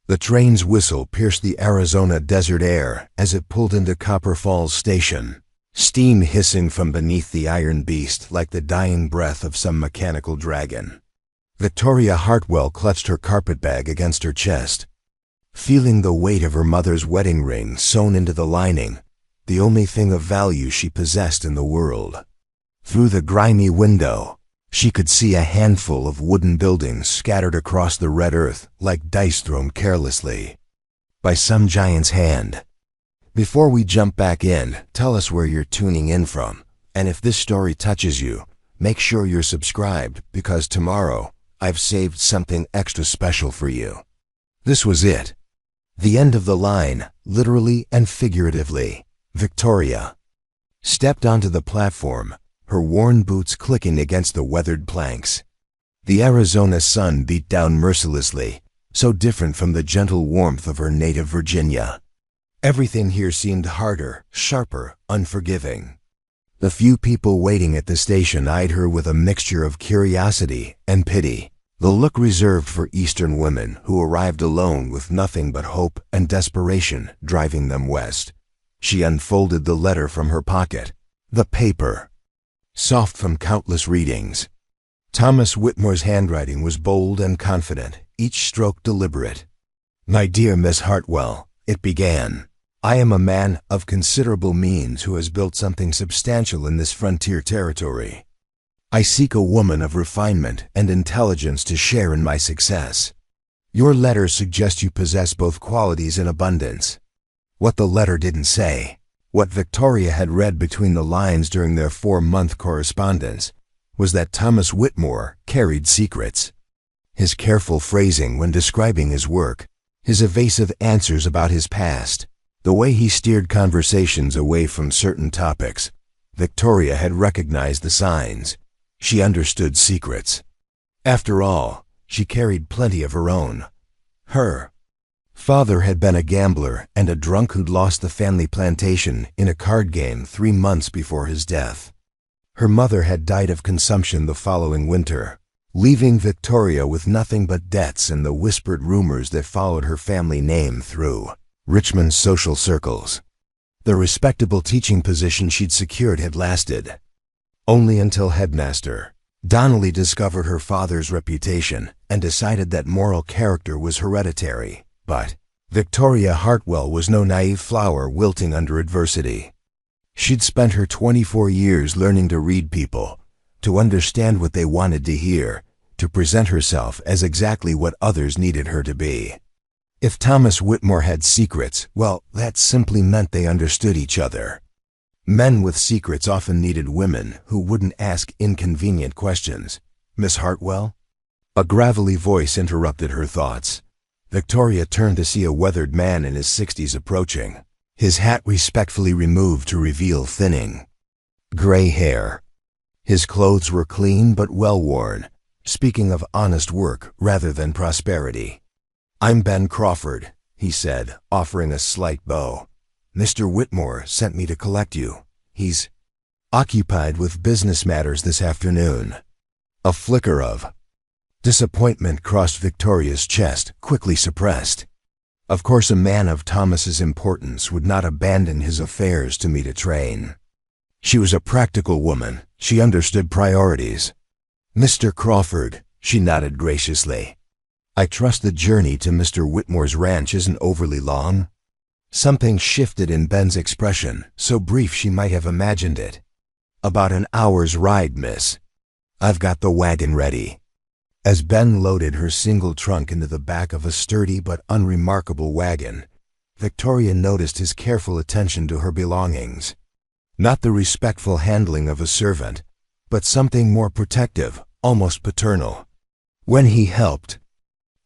The train's whistle pierced the Arizona desert air as it pulled into Copper Falls Station, steam hissing from beneath the iron beast like the dying breath of some mechanical dragon. Victoria Hartwell clutched her carpetbag against her chest, feeling the weight of her mother's wedding ring sewn into the lining, the only thing of value she possessed in the world. Through the grimy window, she could see a handful of wooden buildings scattered across the red earth like dice thrown carelessly by some giant's hand. Before we jump back in, tell us where you're tuning in from, and if this story touches you, make sure you're subscribed because tomorrow I've saved something extra special for you. This was it. The end of the line, literally and figuratively. Victoria stepped onto the platform, her worn boots clicking against the weathered planks. The Arizona sun beat down mercilessly, so different from the gentle warmth of her native Virginia. Everything here seemed harder, sharper, unforgiving. The few people waiting at the station eyed her with a mixture of curiosity and pity, the look reserved for Eastern women who arrived alone with nothing but hope and desperation driving them west. She unfolded the letter from her pocket, the paper soft from countless readings. Thomas Whitmore's handwriting was bold and confident, each stroke deliberate. "My dear Miss Hartwell," it began, "I am a man of considerable means who has built something substantial in this frontier territory. I seek a woman of refinement and intelligence to share in my success. Your letter suggests you possess both qualities in abundance." What the letter didn't say, what Victoria had read between the lines during their 4-month correspondence, was that Thomas Whitmore carried secrets. His careful phrasing when describing his work, his evasive answers about his past, the way he steered conversations away from certain topics, Victoria had recognized the signs. She understood secrets. After all, she carried plenty of her own. Her father had been a gambler and a drunk who'd lost the family plantation in a card game 3 months before his death. Her mother had died of consumption the following winter, leaving Victoria with nothing but debts and the whispered rumors that followed her family name through Richmond's social circles. The respectable teaching position she'd secured had lasted only until headmaster. Donnelly discovered her father's reputation and decided that moral character was hereditary. But Victoria Hartwell was no naive flower wilting under adversity. She'd spent her 24 years learning to read people, to understand what they wanted to hear, to present herself as exactly what others needed her to be. If Thomas Whitmore had secrets, well, that simply meant they understood each other. Men with secrets often needed women who wouldn't ask inconvenient questions. "Miss Hartwell?" A gravelly voice interrupted her thoughts. Victoria turned to see a weathered man in his 60s approaching, his hat respectfully removed to reveal thinning gray hair. His clothes were clean but well-worn, speaking of honest work rather than prosperity. "I'm Ben Crawford," he said, offering a slight bow. "Mr. Whitmore sent me to collect you. He's occupied with business matters this afternoon." A flicker of disappointment crossed Victoria's chest, quickly suppressed. Of course, a man of Thomas's importance would not abandon his affairs to meet a train. She was a practical woman. She understood priorities. "Mr. Crawford," she nodded graciously. "I trust the journey to Mr. Whitmore's ranch isn't overly long?" Something shifted in Ben's expression, so brief she might have imagined it. "About an hour's ride, miss. I've got the wagon ready." As Ben loaded her single trunk into the back of a sturdy but unremarkable wagon, Victoria noticed his careful attention to her belongings. Not the respectful handling of a servant, but something more protective, almost paternal. When he helped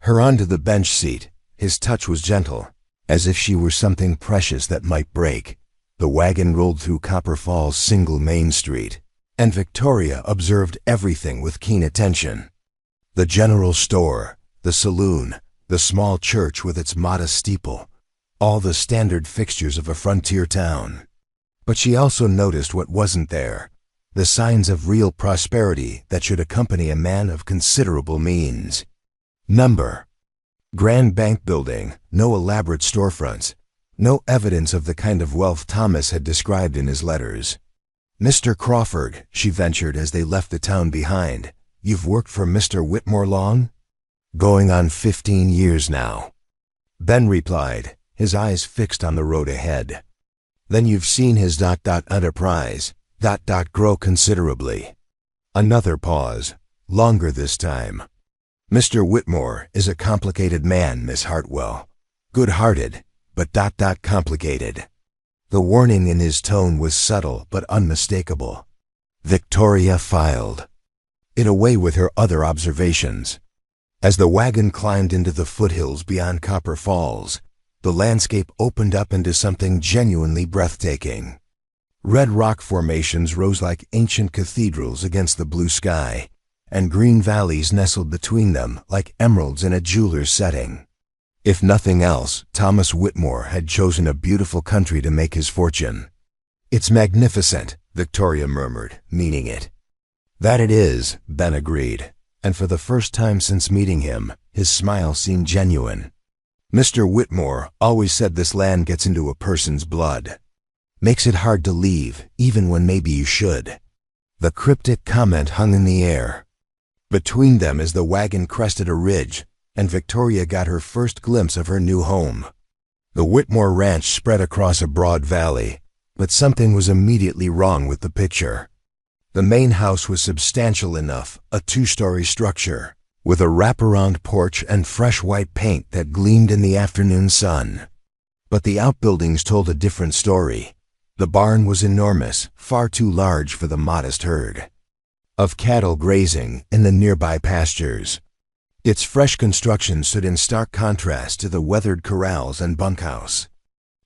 her onto the bench seat, his touch was gentle, as if she were something precious that might break. The wagon rolled through Copper Falls' single main street, and Victoria observed everything with keen attention. The general store, the saloon, the small church with its modest steeple, all the standard fixtures of a frontier town. But she also noticed what wasn't there, the signs of real prosperity that should accompany a man of considerable means. Number Grand bank building, no elaborate storefronts, no evidence of the kind of wealth Thomas had described in his letters. "Mr. Crawford," she ventured as they left the town behind, "you've worked for Mr. Whitmore long?" "Going on 15 years now," Ben replied, his eyes fixed on the road ahead. "Then you've seen his enterprise grow considerably." Another pause, longer this time. "Mr. Whitmore is a complicated man, Miss Hartwell. Good-hearted, but complicated." The warning in his tone was subtle but unmistakable. Victoria filed it away with her other observations. As the wagon climbed into the foothills beyond Copper Falls, the landscape opened up into something genuinely breathtaking. Red rock formations rose like ancient cathedrals against the blue sky, and green valleys nestled between them like emeralds in a jeweler's setting. If nothing else, Thomas Whitmore had chosen a beautiful country to make his fortune. "It's magnificent," Victoria murmured, meaning it. "That it is," Ben agreed, and for the first time since meeting him, his smile seemed genuine. "Mr. Whitmore always said this land gets into a person's blood. Makes it hard to leave, even when maybe you should." The cryptic comment hung in the air. Between them as the wagon crested a ridge, and Victoria got her first glimpse of her new home. The Whitmore ranch spread across a broad valley, but something was immediately wrong with the picture. The main house was substantial enough, a 2-story structure, with a wraparound porch and fresh white paint that gleamed in the afternoon sun. But the outbuildings told a different story. The barn was enormous, far too large for the modest herd of cattle grazing in the nearby pastures. Its fresh construction stood in stark contrast to the weathered corrals and bunkhouse.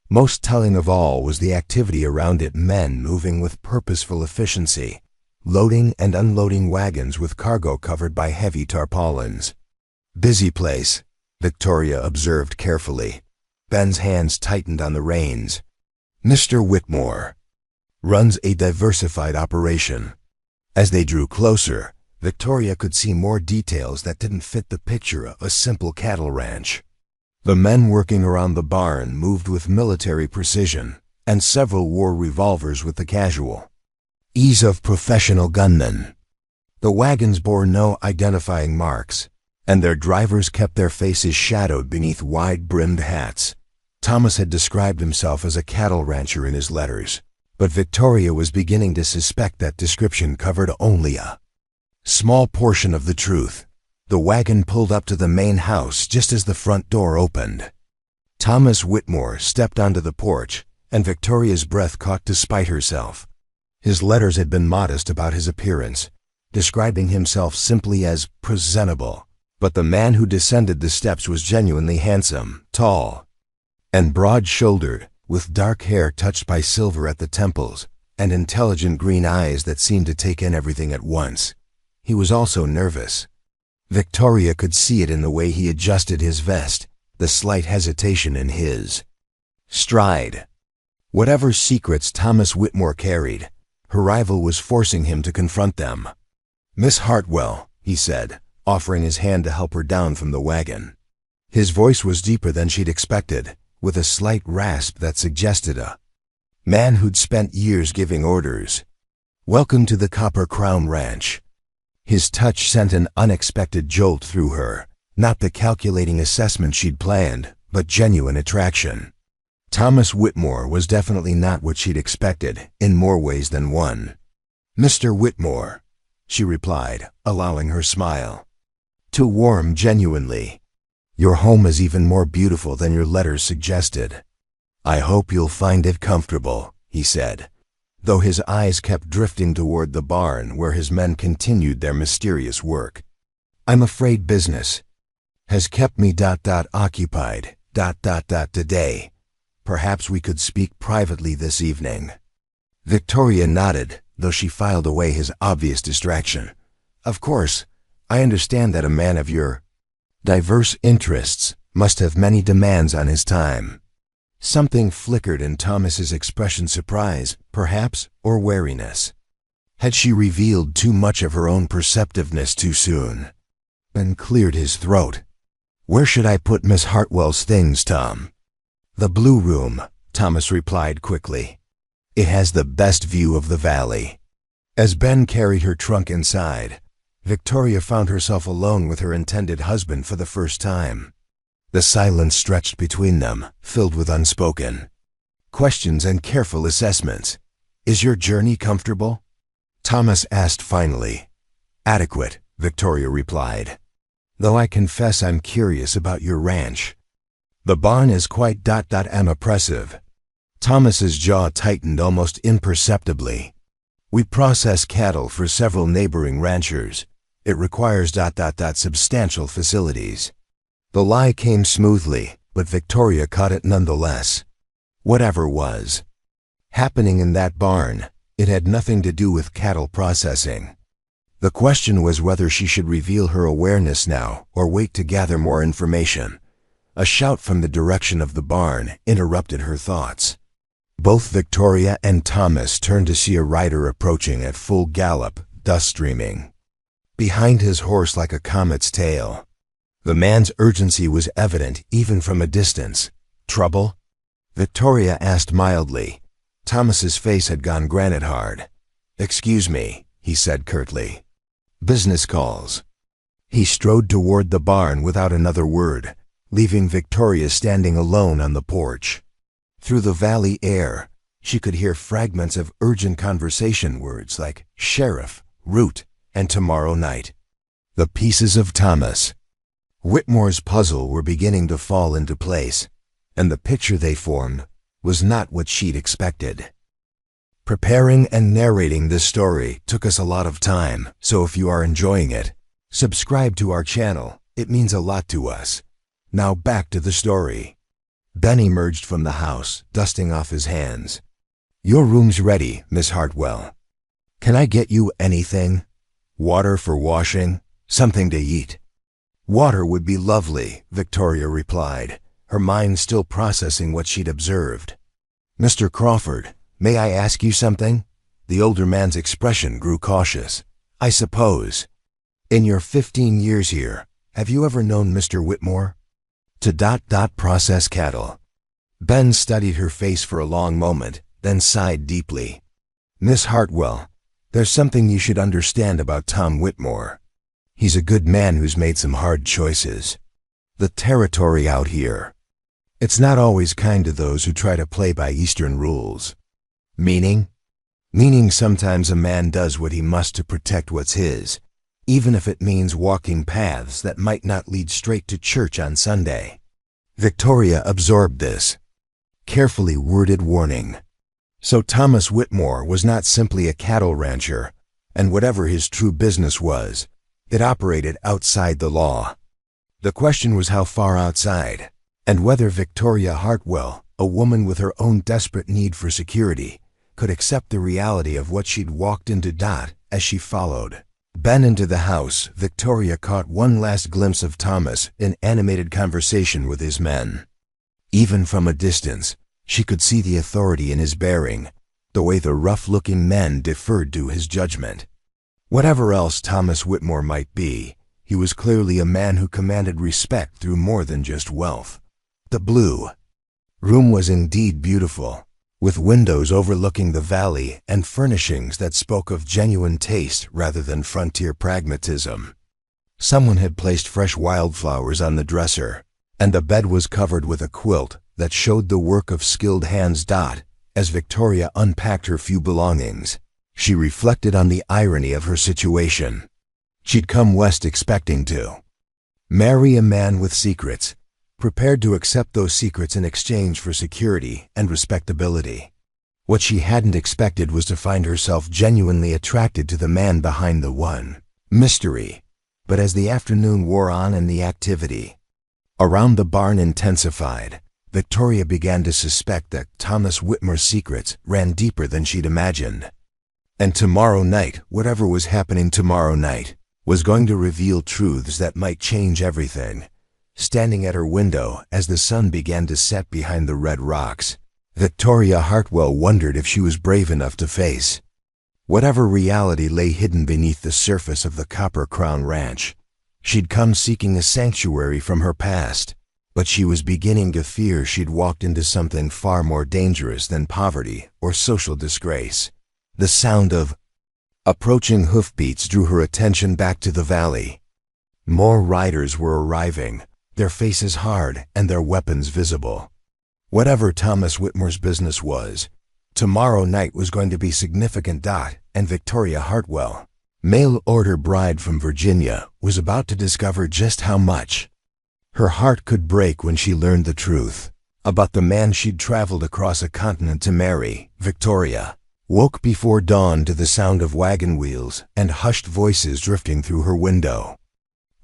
Most telling of all was the activity around it, men moving with purposeful efficiency, loading and unloading wagons with cargo covered by heavy tarpaulins. "Busy place," Victoria observed carefully. Ben's hands tightened on the reins. "Mr. Whitmore runs a diversified operation." As they drew closer, Victoria could see more details that didn't fit the picture of a simple cattle ranch. The men working around the barn moved with military precision, and several wore revolvers with the casual ease of professional gunmen. The wagons bore no identifying marks, and their drivers kept their faces shadowed beneath wide-brimmed hats. Thomas had described himself as a cattle rancher in his letters, but Victoria was beginning to suspect that description covered only a small portion of the truth. The wagon pulled up to the main house just as the front door opened. Thomas Whitmore stepped onto the porch, and Victoria's breath caught despite herself. His letters had been modest about his appearance, describing himself simply as presentable, but the man who descended the steps was genuinely handsome, tall, and broad-shouldered, with dark hair touched by silver at the temples, and intelligent green eyes that seemed to take in everything at once. He was also nervous. Victoria could see it in the way he adjusted his vest, the slight hesitation in his stride. Whatever secrets Thomas Whitmore carried, her rival was forcing him to confront them. "Miss Hartwell," he said, offering his hand to help her down from the wagon. His voice was deeper than she'd expected, with a slight rasp that suggested a man who'd spent years giving orders. "Welcome to the Copper Crown Ranch." His touch sent an unexpected jolt through her, not the calculating assessment she'd planned, but genuine attraction. Thomas Whitmore was definitely not what she'd expected, in more ways than one. "Mr. Whitmore," she replied, allowing her smile. Too warm, genuinely. "Your home is even more beautiful than your letters suggested." "I hope you'll find it comfortable," he said, though his eyes kept drifting toward the barn where his men continued their mysterious work. "I'm afraid business has kept me occupied today. Perhaps we could speak privately this evening." Victoria nodded, though she filed away his obvious distraction. "Of course, I understand that a man of your diverse interests must have many demands on his time." Something flickered in Thomas's expression, surprise, perhaps, or wariness. Had she revealed too much of her own perceptiveness too soon? Ben cleared his throat. "Where should I put Miss Hartwell's things, Tom?" "The blue room," Thomas replied quickly. "It has the best view of the valley." As Ben carried her trunk inside, Victoria found herself alone with her intended husband for the first time. The silence stretched between them, filled with unspoken questions and careful assessments. "Is your journey comfortable?" Thomas asked finally. "Adequate," Victoria replied. "Though I confess I'm curious about your ranch. The barn is quite oppressive." Thomas's jaw tightened almost imperceptibly. "We process cattle for several neighboring ranchers. It requires substantial facilities." The lie came smoothly, but Victoria caught it nonetheless. Whatever was happening in that barn, it had nothing to do with cattle processing. The question was whether she should reveal her awareness now or wait to gather more information. A shout from the direction of the barn interrupted her thoughts. Both Victoria and Thomas turned to see a rider approaching at full gallop, dust streaming behind his horse like a comet's tail. The man's urgency was evident even from a distance. "Trouble?" Victoria asked mildly. Thomas's face had gone granite hard. "Excuse me," he said curtly. "Business calls." He strode toward the barn without another word, leaving Victoria standing alone on the porch. Through the valley air, she could hear fragments of urgent conversation words like sheriff, route, and tomorrow night. The pieces of Thomas Whitmore's puzzle were beginning to fall into place, and the picture they formed was not what she'd expected. Preparing and narrating this story took us a lot of time, so if you are enjoying it, subscribe to our channel. It means a lot to us. Now back to the story. Ben emerged from the house, dusting off his hands. "Your room's ready, Miss Hartwell. Can I get you anything? Water for washing? Something to eat?" "Water would be lovely," Victoria replied, her mind still processing what she'd observed. "Mr. Crawford, may I ask you something?" The older man's expression grew cautious. "I suppose. In your 15 years here, have you ever known Mr. Whitmore to process cattle?" Ben studied her face for a long moment, then sighed deeply. "Miss Hartwell, there's something you should understand about Tom Whitmore. He's a good man who's made some hard choices. The territory out here, it's not always kind to those who try to play by Eastern rules." "Meaning?" "Meaning sometimes a man does what he must to protect what's his, even if it means walking paths that might not lead straight to church on Sunday." Victoria absorbed this carefully worded warning. So Thomas Whitmore was not simply a cattle rancher, and whatever his true business was, it operated outside the law. The question was how far outside, and whether Victoria Hartwell, a woman with her own desperate need for security, could accept the reality of what she'd walked into. As she followed Ben into the house, Victoria caught one last glimpse of Thomas in animated conversation with his men. Even from a distance, she could see the authority in his bearing, the way the rough-looking men deferred to his judgment. Whatever else Thomas Whitmore might be, he was clearly a man who commanded respect through more than just wealth. The blue room was indeed beautiful, with windows overlooking the valley and furnishings that spoke of genuine taste rather than frontier pragmatism. Someone had placed fresh wildflowers on the dresser, and the bed was covered with a quilt that showed the work of skilled hands. As Victoria unpacked her few belongings, she reflected on the irony of her situation. She'd come west expecting to marry a man with secrets, prepared to accept those secrets in exchange for security and respectability. What she hadn't expected was to find herself genuinely attracted to the man behind the one mystery. But as the afternoon wore on and the activity around the barn intensified, Victoria began to suspect that Thomas Whitmore's secrets ran deeper than she'd imagined. And tomorrow night, whatever was happening tomorrow night, was going to reveal truths that might change everything. Standing at her window as the sun began to set behind the red rocks, Victoria Hartwell wondered if she was brave enough to face whatever reality lay hidden beneath the surface of the Copper Crown Ranch. She'd come seeking a sanctuary from her past, but she was beginning to fear she'd walked into something far more dangerous than poverty or social disgrace. The sound of approaching hoofbeats drew her attention back to the valley. More riders were arriving, their faces hard and their weapons visible. Whatever Thomas Whitmore's business was, tomorrow night was going to be significant. And Victoria Hartwell, mail-order bride from Virginia, was about to discover just how much. Her heart could break when she learned the truth about the man she'd traveled across a continent to marry. Victoria woke before dawn to the sound of wagon wheels and hushed voices drifting through her window.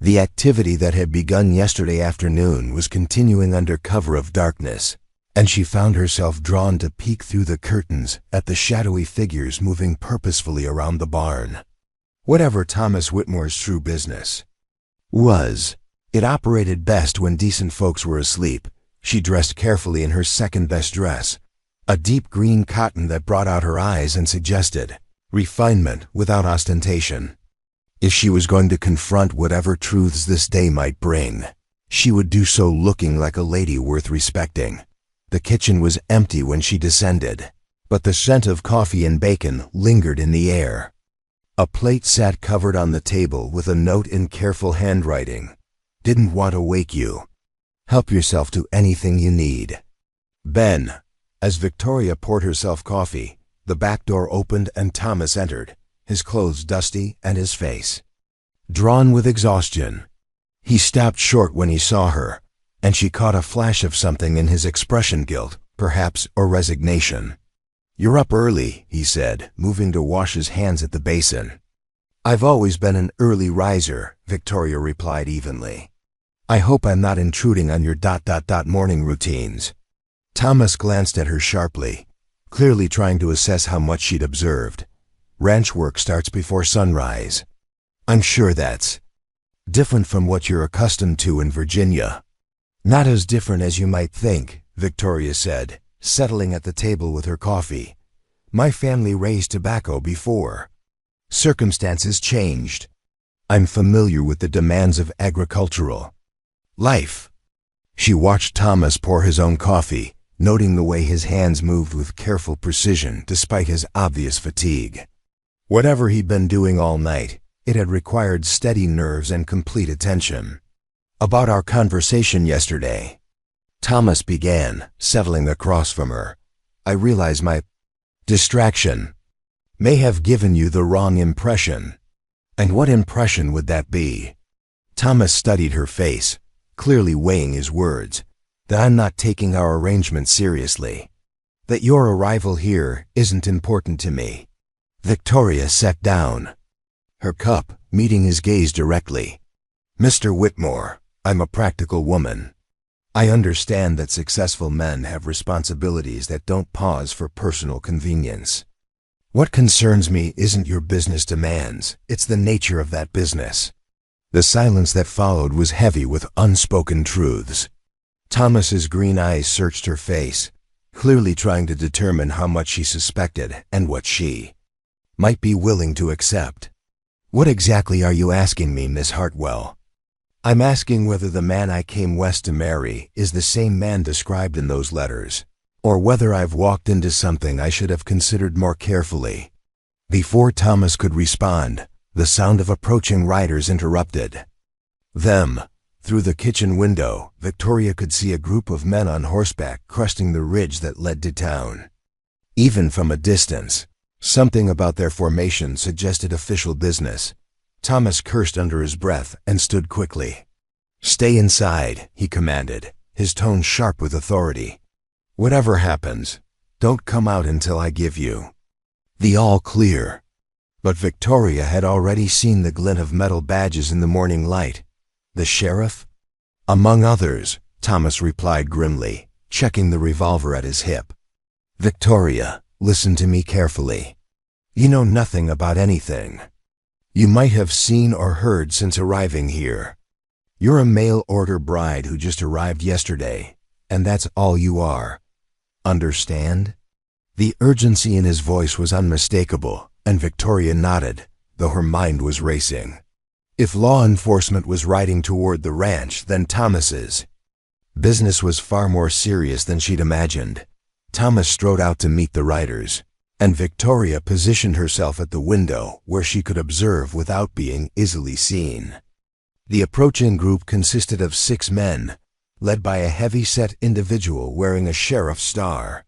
The activity that had begun yesterday afternoon was continuing under cover of darkness, and she found herself drawn to peek through the curtains at the shadowy figures moving purposefully around the barn. Whatever Thomas Whitmore's true business was, it operated best when decent folks were asleep. She dressed carefully in her second-best dress, a deep green cotton that brought out her eyes and suggested refinement without ostentation. If she was going to confront whatever truths this day might bring, she would do so looking like a lady worth respecting. The kitchen was empty when she descended, but the scent of coffee and bacon lingered in the air. A plate sat covered on the table with a note in careful handwriting. Didn't want to wake you. Help yourself to anything you need. Ben. As Victoria poured herself coffee, the back door opened and Thomas entered, his clothes dusty and his face drawn with exhaustion. He stopped short when he saw her, and she caught a flash of something in his expression, guilt, perhaps, or resignation. "You're up early," he said, moving to wash his hands at the basin. "I've always been an early riser," Victoria replied evenly. "I hope I'm not intruding on your morning routines." Thomas glanced at her sharply, clearly trying to assess how much she'd observed. "Ranch work starts before sunrise." "I'm sure that's different from what you're accustomed to in Virginia." "Not as different as you might think," Victoria said, settling at the table with her coffee. "My family raised tobacco before. Circumstances changed. I'm familiar with the demands of agricultural life." She watched Thomas pour his own coffee, noting the way his hands moved with careful precision despite his obvious fatigue. Whatever he'd been doing all night, it had required steady nerves and complete attention. "About our conversation yesterday," Thomas began, settling across from her. "I realize my distraction may have given you the wrong impression." "And what impression would that be?" Thomas studied her face, clearly weighing his words. "That I'm not taking our arrangement seriously. That your arrival here isn't important to me." Victoria sat down, her cup meeting his gaze directly. "Mr. Whitmore, I'm a practical woman. I understand that successful men have responsibilities that don't pause for personal convenience. What concerns me isn't your business demands, it's the nature of that business." The silence that followed was heavy with unspoken truths. Thomas's green eyes searched her face, clearly trying to determine how much she suspected and what she might be willing to accept. "What exactly are you asking me, Miss Hartwell?" "I'm asking whether the man I came west to marry is the same man described in those letters, or whether I've walked into something I should have considered more carefully." Before Thomas could respond, the sound of approaching riders interrupted them. Through the kitchen window, Victoria could see a group of men on horseback cresting the ridge that led to town. Even from a distance, something about their formation suggested official business. Thomas cursed under his breath and stood quickly. "Stay inside," he commanded, his tone sharp with authority. "Whatever happens, don't come out until I give you the all clear." But Victoria had already seen the glint of metal badges in the morning light. "The sheriff?" "Among others," Thomas replied grimly, checking the revolver at his hip. "Victoria, listen to me carefully. You know nothing about anything you might have seen or heard since arriving here. You're a mail-order bride who just arrived yesterday, and that's all you are. Understand?" The urgency in his voice was unmistakable, and Victoria nodded, though her mind was racing. If law enforcement was riding toward the ranch, then Thomas's business was far more serious than she'd imagined. Thomas strode out to meet the riders, and Victoria positioned herself at the window where she could observe without being easily seen. The approaching group consisted of 6 men, led by a heavy-set individual wearing a sheriff's star.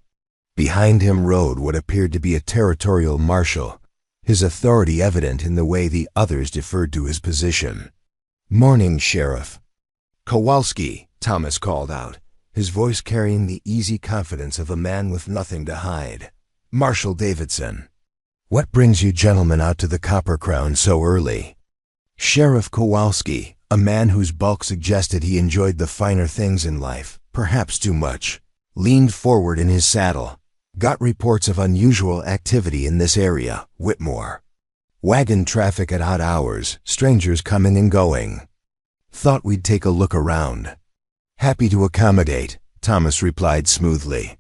Behind him rode what appeared to be a territorial marshal, his authority evident in the way the others deferred to his position. "Morning, Sheriff." "Kowalski," Thomas called out, his voice carrying the easy confidence of a man with nothing to hide. "Marshal Davidson." "What brings you gentlemen out to the Copper Crown so early?" Sheriff Kowalski, a man whose bulk suggested he enjoyed the finer things in life, perhaps too much, leaned forward in his saddle. "Got reports of unusual activity in this area, Whitmore. Wagon traffic at odd hours, strangers coming and going. Thought we'd take a look around." "Happy to accommodate," Thomas replied smoothly.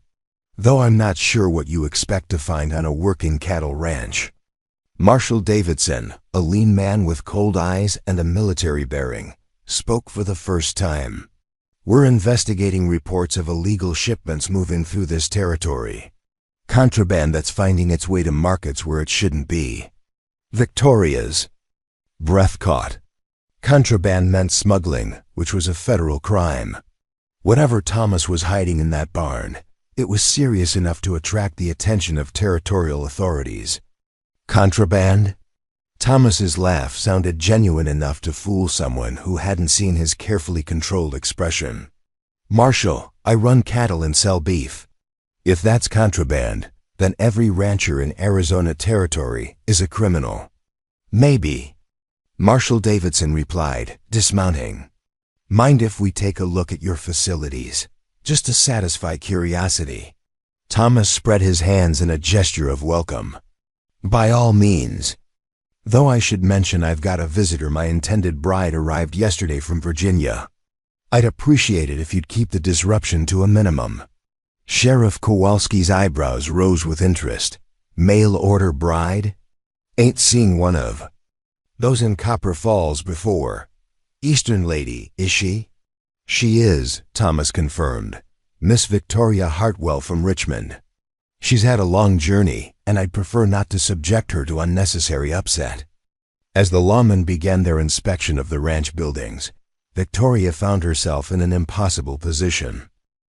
"Though I'm not sure what you expect to find on a working cattle ranch." Marshal Davidson, a lean man with cold eyes and a military bearing, spoke for the first time. "We're investigating reports of illegal shipments moving through this territory. Contraband that's finding its way to markets where it shouldn't be." Victoria's breath caught. Contraband meant smuggling, which was a federal crime. Whatever Thomas was hiding in that barn, it was serious enough to attract the attention of territorial authorities. Contraband? Thomas's laugh sounded genuine enough to fool someone who hadn't seen his carefully controlled expression. "Marshal, I run cattle and sell beef. If that's contraband, then every rancher in Arizona territory is a criminal." "Maybe," Marshal Davidson replied, dismounting. "Mind if we take a look at your facilities, just to satisfy curiosity?" Thomas spread his hands in a gesture of welcome. "By all means. Though I should mention I've got a visitor. My intended bride arrived yesterday from Virginia. I'd appreciate it if you'd keep the disruption to a minimum." Sheriff Kowalski's eyebrows rose with interest. "Mail-order bride? Ain't seen one of those in Copper Falls before. Eastern lady, is she?" "She is," Thomas confirmed. "Miss Victoria Hartwell from Richmond. She's had a long journey, and I'd prefer not to subject her to unnecessary upset." As the lawmen began their inspection of the ranch buildings, Victoria found herself in an impossible position.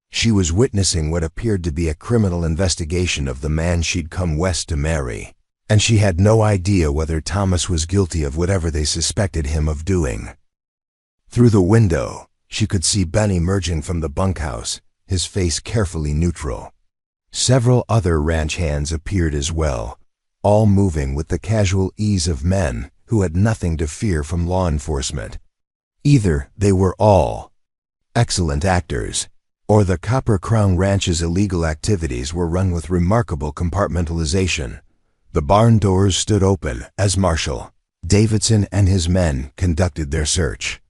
She was witnessing what appeared to be a criminal investigation of the man she'd come west to marry, and she had no idea whether Thomas was guilty of whatever they suspected him of doing. Through the window, she could see Ben emerging from the bunkhouse, his face carefully neutral. Several other ranch hands appeared as well, all moving with the casual ease of men who had nothing to fear from law enforcement. Either they were all excellent actors, or the Copper Crown Ranch's illegal activities were run with remarkable compartmentalization. The barn doors stood open as Marshal Davidson and his men conducted their search.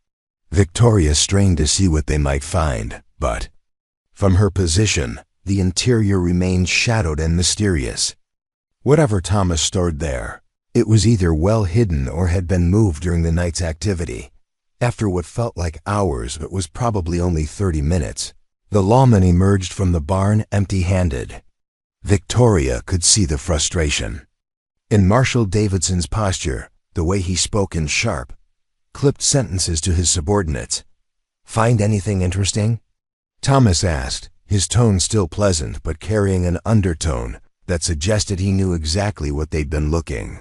Victoria strained to see what they might find, but from her position, the interior remained shadowed and mysterious. Whatever Thomas stored there, it was either well hidden or had been moved during the night's activity. After what felt like hours but was probably only 30 minutes, the lawman emerged from the barn empty-handed. Victoria could see the frustration in Marshal Davidson's posture, the way he spoke in sharp, clipped sentences to his subordinates. "Find anything interesting?" Thomas asked, his tone still pleasant but carrying an undertone that suggested he knew exactly what they'd been looking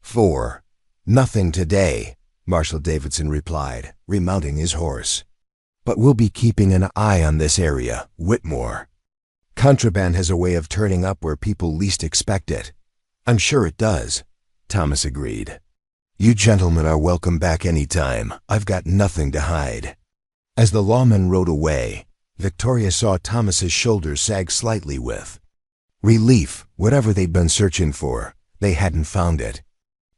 for. "Nothing today," Marshal Davidson replied, remounting his horse. "But we'll be keeping an eye on this area, Whitmore. Contraband has a way of turning up where people least expect it." "I'm sure it does," Thomas agreed. "You gentlemen are welcome back any time. I've got nothing to hide." As the lawman rode away, Victoria saw Thomas's shoulders sag slightly with relief. Whatever they'd been searching for, they hadn't found it.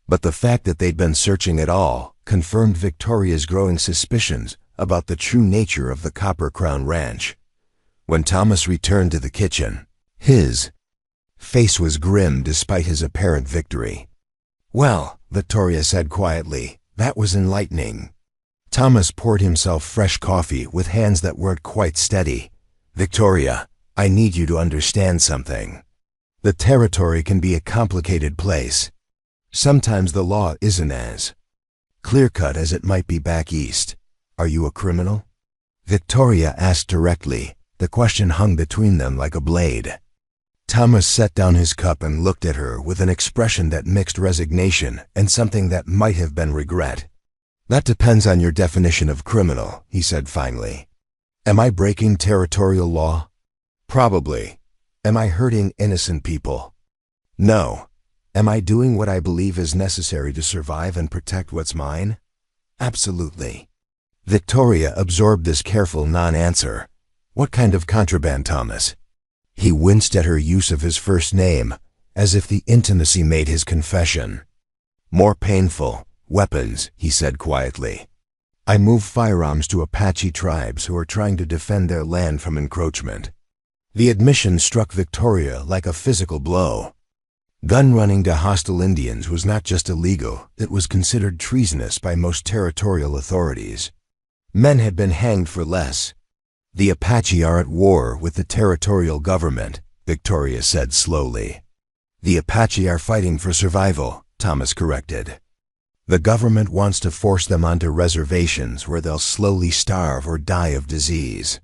But the fact that they'd been searching at all confirmed Victoria's growing suspicions about the true nature of the Copper Crown Ranch. When Thomas returned to the kitchen, his face was grim despite his apparent victory. "Well," Victoria said quietly, That was enlightening. Thomas poured himself fresh coffee with hands that weren't quite steady. Victoria, I need you to understand something. The territory can be a complicated place. Sometimes the law isn't as clear-cut as it might be back east. Are you a criminal? Victoria asked directly. The question hung between them like a blade. Thomas set down his cup and looked at her with an expression that mixed resignation and something that might have been regret. That depends on your definition of criminal, he said finally. Am I breaking territorial law? Probably. Am I hurting innocent people? No. Am I doing what I believe is necessary to survive and protect what's mine? Absolutely. Victoria absorbed this careful non-answer. What kind of contraband, Thomas? He winced at her use of his first name, as if the intimacy made his confession more painful. Weapons, he said quietly. I move firearms to Apache tribes who are trying to defend their land from encroachment. The admission struck Victoria like a physical blow. Gun running to hostile Indians was not just illegal, it was considered treasonous by most territorial authorities. Men had been hanged for less. The Apache are at war with the territorial government, Victoria said slowly. The Apache are fighting for survival, Thomas corrected. The government wants to force them onto reservations where they'll slowly starve or die of disease.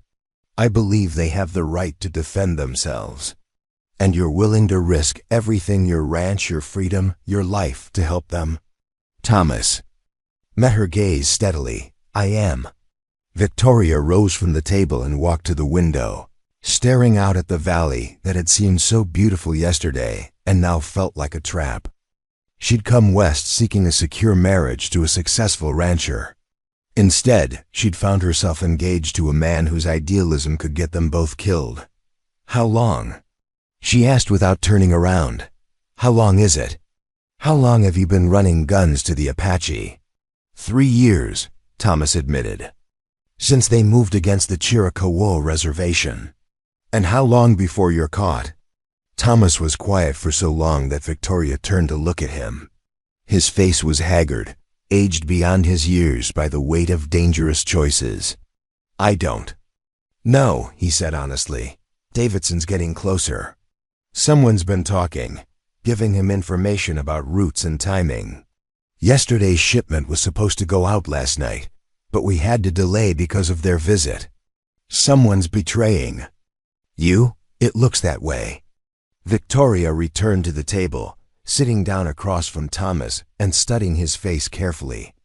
I believe they have the right to defend themselves. And you're willing to risk everything, your ranch, your freedom, your life, to help them? Thomas met her gaze steadily. I am. Victoria rose from the table and walked to the window, staring out at the valley that had seemed so beautiful yesterday and now felt like a trap. She'd come west seeking a secure marriage to a successful rancher. Instead, she'd found herself engaged to a man whose idealism could get them both killed. How long? She asked without turning around. How long is it? How long have you been running guns to the Apache? 3 years, Thomas admitted. Since they moved against the Chiricahua reservation. And how long before you're caught? Thomas was quiet for so long that Victoria turned to look at him. His face was haggard, aged beyond his years by the weight of dangerous choices. I don't. No, he said honestly. Davidson's getting closer. Someone's been talking, giving him information about routes and timing. Yesterday's shipment was supposed to go out last night, but we had to delay because of their visit. Someone's betraying. You? It looks that way. Victoria returned to the table, sitting down across from Thomas and studying his face carefully.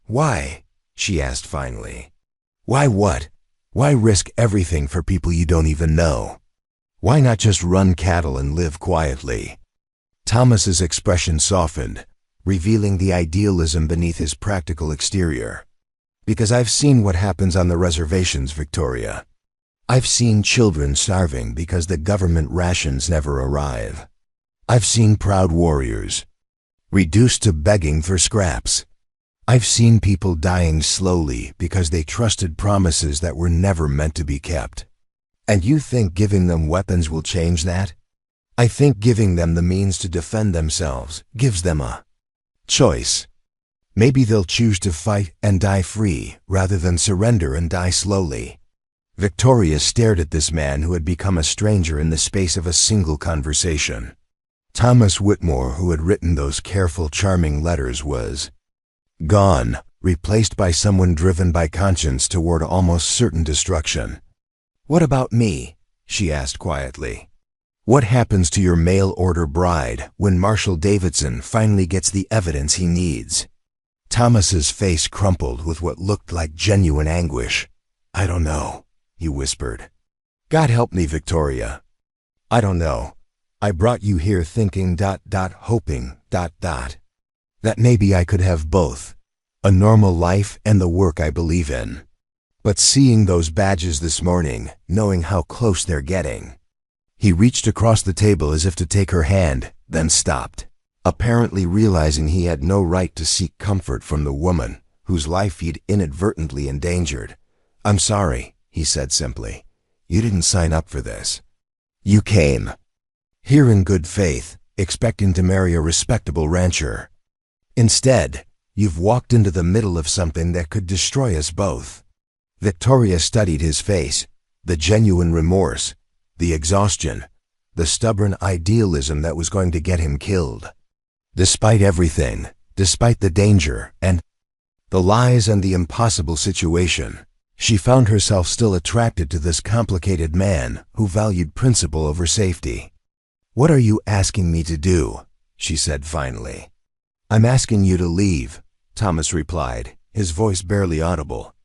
Why? She asked finally. Why what? Why risk everything for people you don't even know? Why not just run cattle and live quietly? Thomas's expression softened, revealing the idealism beneath his practical exterior. Because I've seen what happens on the reservations, Victoria. I've seen children starving because the government rations never arrive. I've seen proud warriors reduced to begging for scraps. I've seen people dying slowly because they trusted promises that were never meant to be kept. And you think giving them weapons will change that? I think giving them the means to defend themselves gives them a choice. Maybe they'll choose to fight and die free rather than surrender and die slowly. Victoria stared at this man who had become a stranger in the space of a single conversation. Thomas Whitmore, who had written those careful, charming letters, was gone, replaced by someone driven by conscience toward almost certain destruction. What about me? She asked quietly. What happens to your mail-order bride when Marshal Davidson finally gets the evidence he needs? Thomas's face crumpled with what looked like genuine anguish. I don't know, he whispered. God help me, Victoria. I don't know. I brought you here thinking ... hoping ... that maybe I could have both, a normal life and the work I believe in. But seeing those badges this morning, knowing how close they're getting. He reached across the table as if to take her hand, then stopped, apparently realizing he had no right to seek comfort from the woman whose life he'd inadvertently endangered. I'm sorry, he said simply. You didn't sign up for this. You came here in good faith, expecting to marry a respectable rancher. Instead, You've walked into the middle of something that could destroy us both." Victoria studied his face, the genuine remorse, the exhaustion, the stubborn idealism that was going to get him killed. Despite everything, despite the danger and the lies and the impossible situation, she found herself still attracted to this complicated man who valued principle over safety. "What are you asking me to do?" she said finally. "I'm asking you to leave," Thomas replied, his voice barely audible.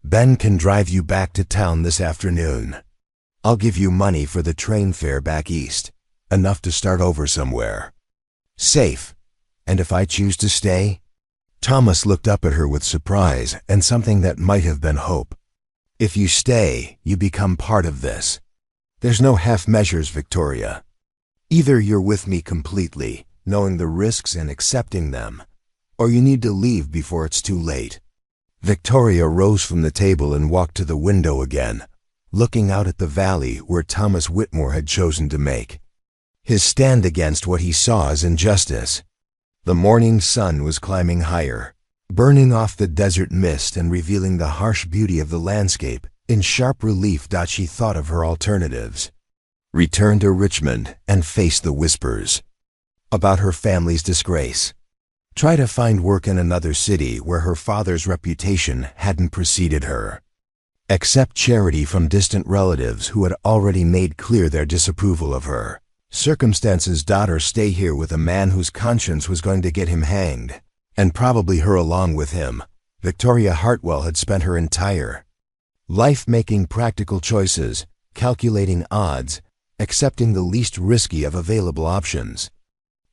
"Ben can drive you back to town this afternoon. I'll give you money for the train fare back east, enough to start over somewhere. Safe. And if I choose to stay?" Thomas looked up at her with surprise and something that might have been hope. "If you stay, you become part of this. There's no half measures, Victoria. Either you're with me completely, knowing the risks and accepting them, or you need to leave before it's too late." Victoria rose from the table and walked to the window again, looking out at the valley where Thomas Whitmore had chosen to make his stand against what he saw as injustice. The morning sun was climbing higher, burning off the desert mist and revealing the harsh beauty of the landscape in sharp relief. She thought of her alternatives. Return to Richmond and face the whispers about her family's disgrace. Try to find work in another city where her father's reputation hadn't preceded her. Accept charity from distant relatives who had already made clear their disapproval of her. Circumstances. Or stay here with a man whose conscience was going to get him hanged, and probably her along with him. Victoria Hartwell had spent her entire life making practical choices, calculating odds, accepting the least risky of available options.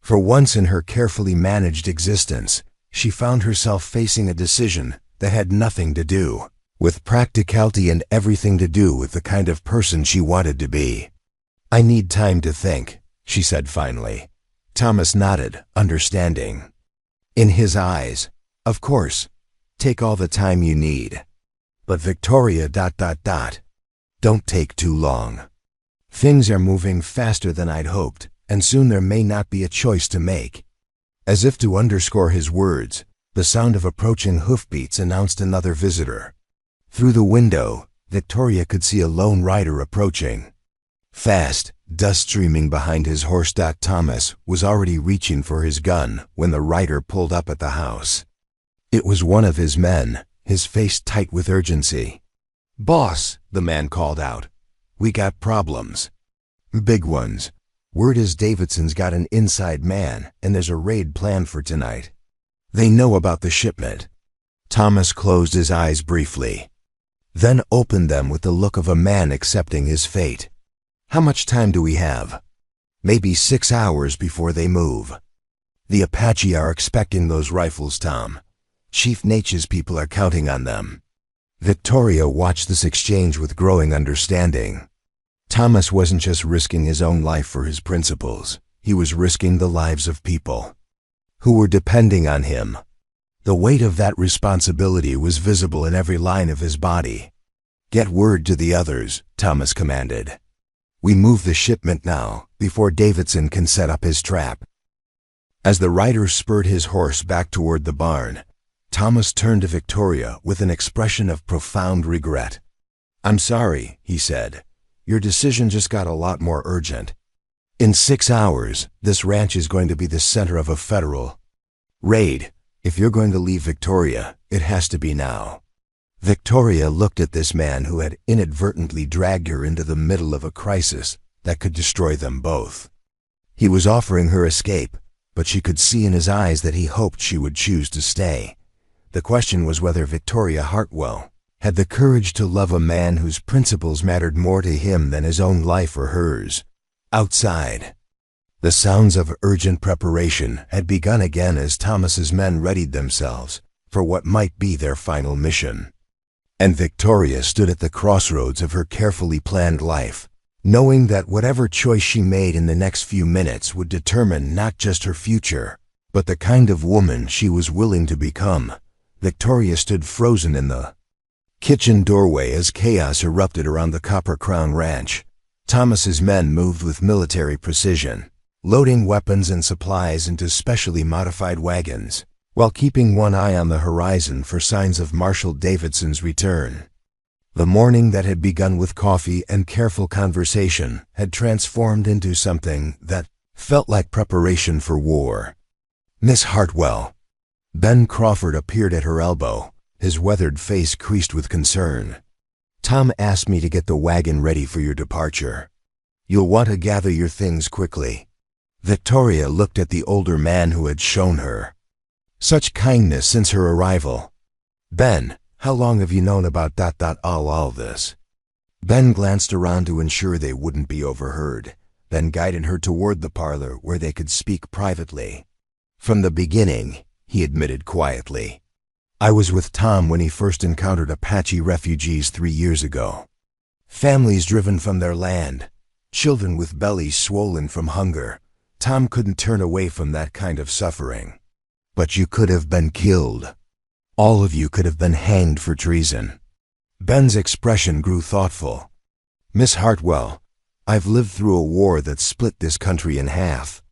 For once in her carefully managed existence, she found herself facing a decision that had nothing to do with practicality and everything to do with the kind of person she wanted to be. "I need time to think," she said finally. Thomas nodded, understanding. In his eyes, "Of course, take all the time you need. But Victoria... don't take too long. Things are moving faster than I'd hoped, and soon there may not be a choice to make." As if to underscore his words, the sound of approaching hoofbeats announced another visitor. Through the window, Victoria could see a lone rider approaching. Fast, dust streaming behind his horse. Thomas was already reaching for his gun when the rider pulled up at the house. It was one of his men, his face tight with urgency. "Boss," the man called out, "we got problems. Big ones. Word is Davidson's got an inside man, and there's a raid planned for tonight. They know about the shipment." Thomas closed his eyes briefly, then opened them with the look of a man accepting his fate. "How much time do we have?" "Maybe 6 hours before they move. The Apache are expecting those rifles, Tom. Chief Natchez people are counting on them." Victoria watched this exchange with growing understanding. Thomas wasn't just risking his own life for his principles. He was risking the lives of people who were depending on him. The weight of that responsibility was visible in every line of his body. "Get word to the others," Thomas commanded. "We move the shipment now, before Davidson can set up his trap." As the rider spurred his horse back toward the barn, Thomas turned to Victoria with an expression of profound regret. "I'm sorry," he said. "Your decision just got a lot more urgent. In 6 hours, this ranch is going to be the center of a federal raid. If you're going to leave Victoria, it has to be now." Victoria looked at this man who had inadvertently dragged her into the middle of a crisis that could destroy them both. He was offering her escape, but she could see in his eyes that he hoped she would choose to stay. The question was whether Victoria Hartwell had the courage to love a man whose principles mattered more to him than his own life or hers. Outside, the sounds of urgent preparation had begun again as Thomas's men readied themselves for what might be their final mission. And Victoria stood at the crossroads of her carefully planned life, knowing that whatever choice she made in the next few minutes would determine not just her future, but the kind of woman she was willing to become. Victoria stood frozen in the kitchen doorway as chaos erupted around the Copper Crown Ranch. Thomas's men moved with military precision, loading weapons and supplies into specially modified wagons. while keeping one eye on the horizon for signs of Marshal Davidson's return. The morning that had begun with coffee and careful conversation had transformed into something that felt like preparation for war. "Miss Hartwell." Ben Crawford appeared at her elbow, his weathered face creased with concern. "Tom asked me to get the wagon ready for your departure. You'll want to gather your things quickly." Victoria looked at the older man who had shown her such kindness since her arrival. "Ben, how long have you known about all this?" Ben glanced around to ensure they wouldn't be overheard, then guided her toward the parlor where they could speak privately. "From the beginning," he admitted quietly. "I was with Tom when he first encountered Apache refugees 3 years ago. Families driven from their land, children with bellies swollen from hunger. Tom couldn't turn away from that kind of suffering. But you could have been killed. All of you could have been hanged for treason." Ben's expression grew thoughtful. "Miss Hartwell, I've lived through a war that split this country in half.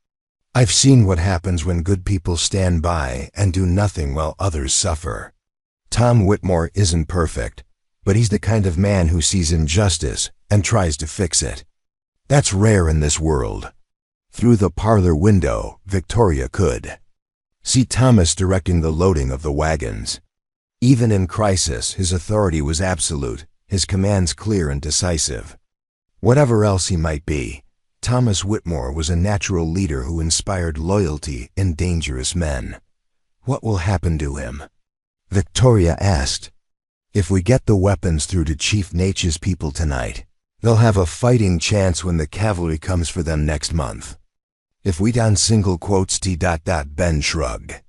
I've seen what happens when good people stand by and do nothing while others suffer. Tom Whitmore isn't perfect, but he's the kind of man who sees injustice and tries to fix it. That's rare in this world." Through the parlor window, Victoria could see Thomas directing the loading of the wagons. Even in crisis, his authority was absolute, his commands clear and decisive. Whatever else he might be, Thomas Whitmore was a natural leader who inspired loyalty in dangerous men. "What will happen to him?" Victoria asked. "If we get the weapons through to Chief Natchez people tonight, they'll have a fighting chance when the cavalry comes for them next month. If we down single quotes T. Ben shrugged.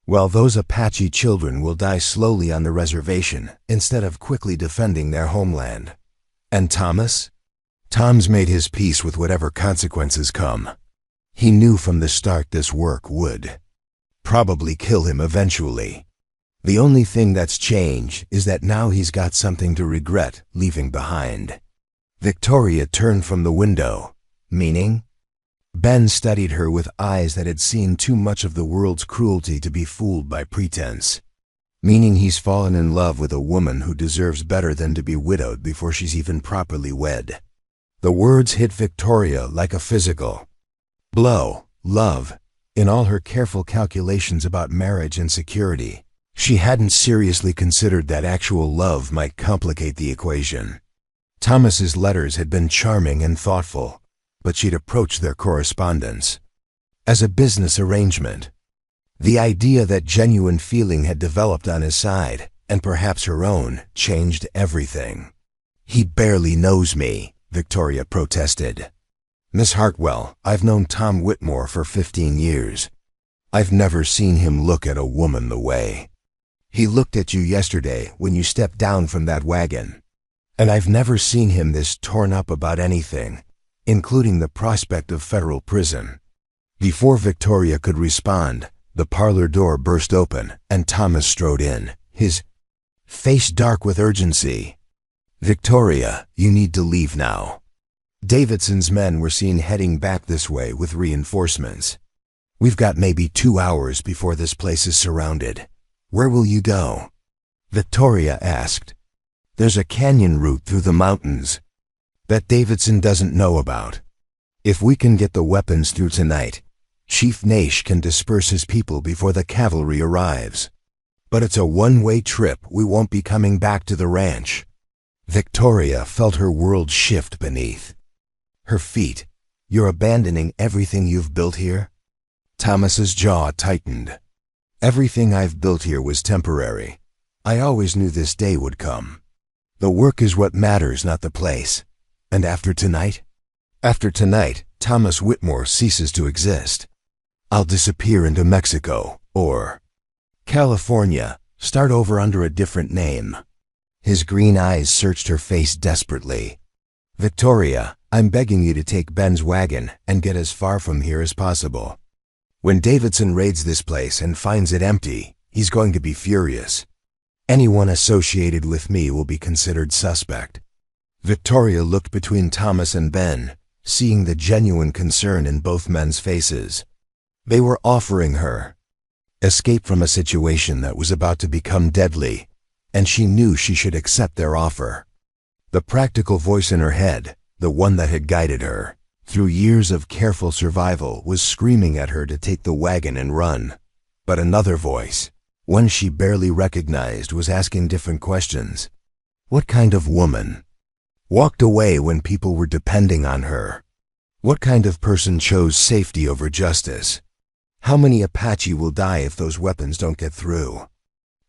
Well, those Apache children will die slowly on the reservation instead of quickly defending their homeland. And Thomas? Tom's made his peace with whatever consequences come. He knew from the start this work would probably kill him eventually. The only thing that's changed is that now he's got something to regret leaving behind." Victoria turned from the window. "Meaning?" Ben studied her with eyes that had seen too much of the world's cruelty to be fooled by pretense. "Meaning he's fallen in love with a woman who deserves better than to be widowed before she's even properly wed." The words hit Victoria like a physical blow. Love, in all her careful calculations about marriage and security, she hadn't seriously considered that actual love might complicate the equation. Thomas's letters had been charming and thoughtful, but she'd approached their correspondence as a business arrangement. The idea that genuine feeling had developed on his side, and perhaps her own, changed everything. "He barely knows me," Victoria protested. "Miss Hartwell, I've known Tom Whitmore for 15 years. I've never seen him look at a woman the way he looked at you yesterday when you stepped down from that wagon. And I've never seen him this torn up about anything, including the prospect of federal prison." Before Victoria could respond, the parlor door burst open and Thomas strode in, his face dark with urgency. "Victoria, you need to leave now." Davidson's men were seen heading back this way with reinforcements. "We've got maybe 2 hours before this place is surrounded. Where will you go?" Victoria asked. "There's a canyon route through the mountains that Davidson doesn't know about. If we can get the weapons through tonight, Chief Nash can disperse his people before the cavalry arrives. But it's a one-way trip. We won't be coming back to the ranch." Victoria felt her world shift beneath her feet. "You're abandoning everything you've built here?" Thomas's jaw tightened. "Everything I've built here was temporary. I always knew this day would come. The work is what matters, not the place. And after tonight? After tonight, Thomas Whitmore ceases to exist. I'll disappear into Mexico, or California, start over under a different name." His green eyes searched her face desperately. "Victoria, I'm begging you to take Ben's wagon and get as far from here as possible. When Davidson raids this place and finds it empty, he's going to be furious. Anyone associated with me will be considered suspect." Victoria looked between Thomas and Ben, seeing the genuine concern in both men's faces. They were offering her escape from a situation that was about to become deadly, and she knew she should accept their offer. The practical voice in her head, the one that had guided her through years of careful survival, was screaming at her to take the wagon and run. But another voice, one she barely recognized, was asking different questions. What kind of woman walked away when people were depending on her? What kind of person chose safety over justice? How many Apache will die if those weapons don't get through?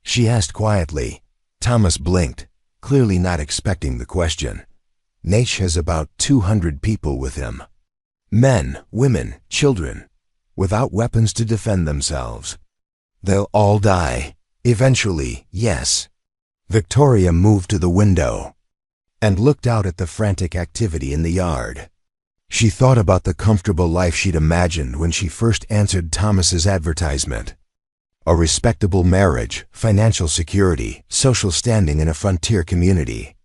She asked quietly. Thomas blinked, clearly not expecting the question. Nate has about 200 people with him. Men, women, children, without weapons to defend themselves. They'll all die. Eventually, yes. Victoria moved to the window and looked out at the frantic activity in the yard. She thought about the comfortable life she'd imagined when she first answered Thomas's advertisement. A respectable marriage, financial security, social standing in a frontier community.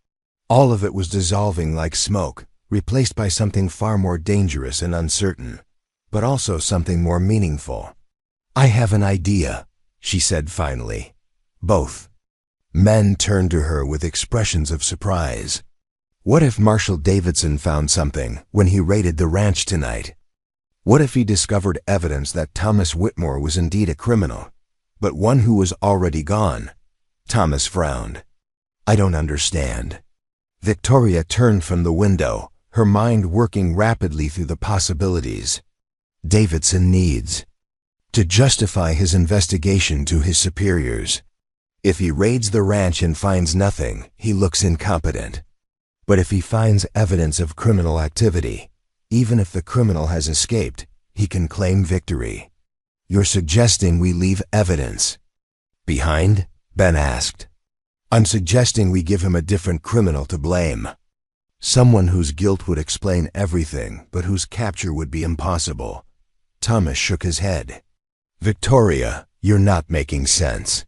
All of it was dissolving like smoke, replaced by something far more dangerous and uncertain, but also something more meaningful. I have an idea, she said finally. Both men turned to her with expressions of surprise. What if Marshal Davidson found something when he raided the ranch tonight? What if he discovered evidence that Thomas Whitmore was indeed a criminal, but one who was already gone? Thomas frowned. I don't understand. Victoria turned from the window, her mind working rapidly through the possibilities. Davidson needs to justify his investigation to his superiors. If he raids the ranch and finds nothing, he looks incompetent. But if he finds evidence of criminal activity, even if the criminal has escaped, he can claim victory. You're suggesting we leave evidence behind? Ben asked. I'm suggesting we give him a different criminal to blame. Someone whose guilt would explain everything, but whose capture would be impossible. Thomas shook his head. Victoria, you're not making sense.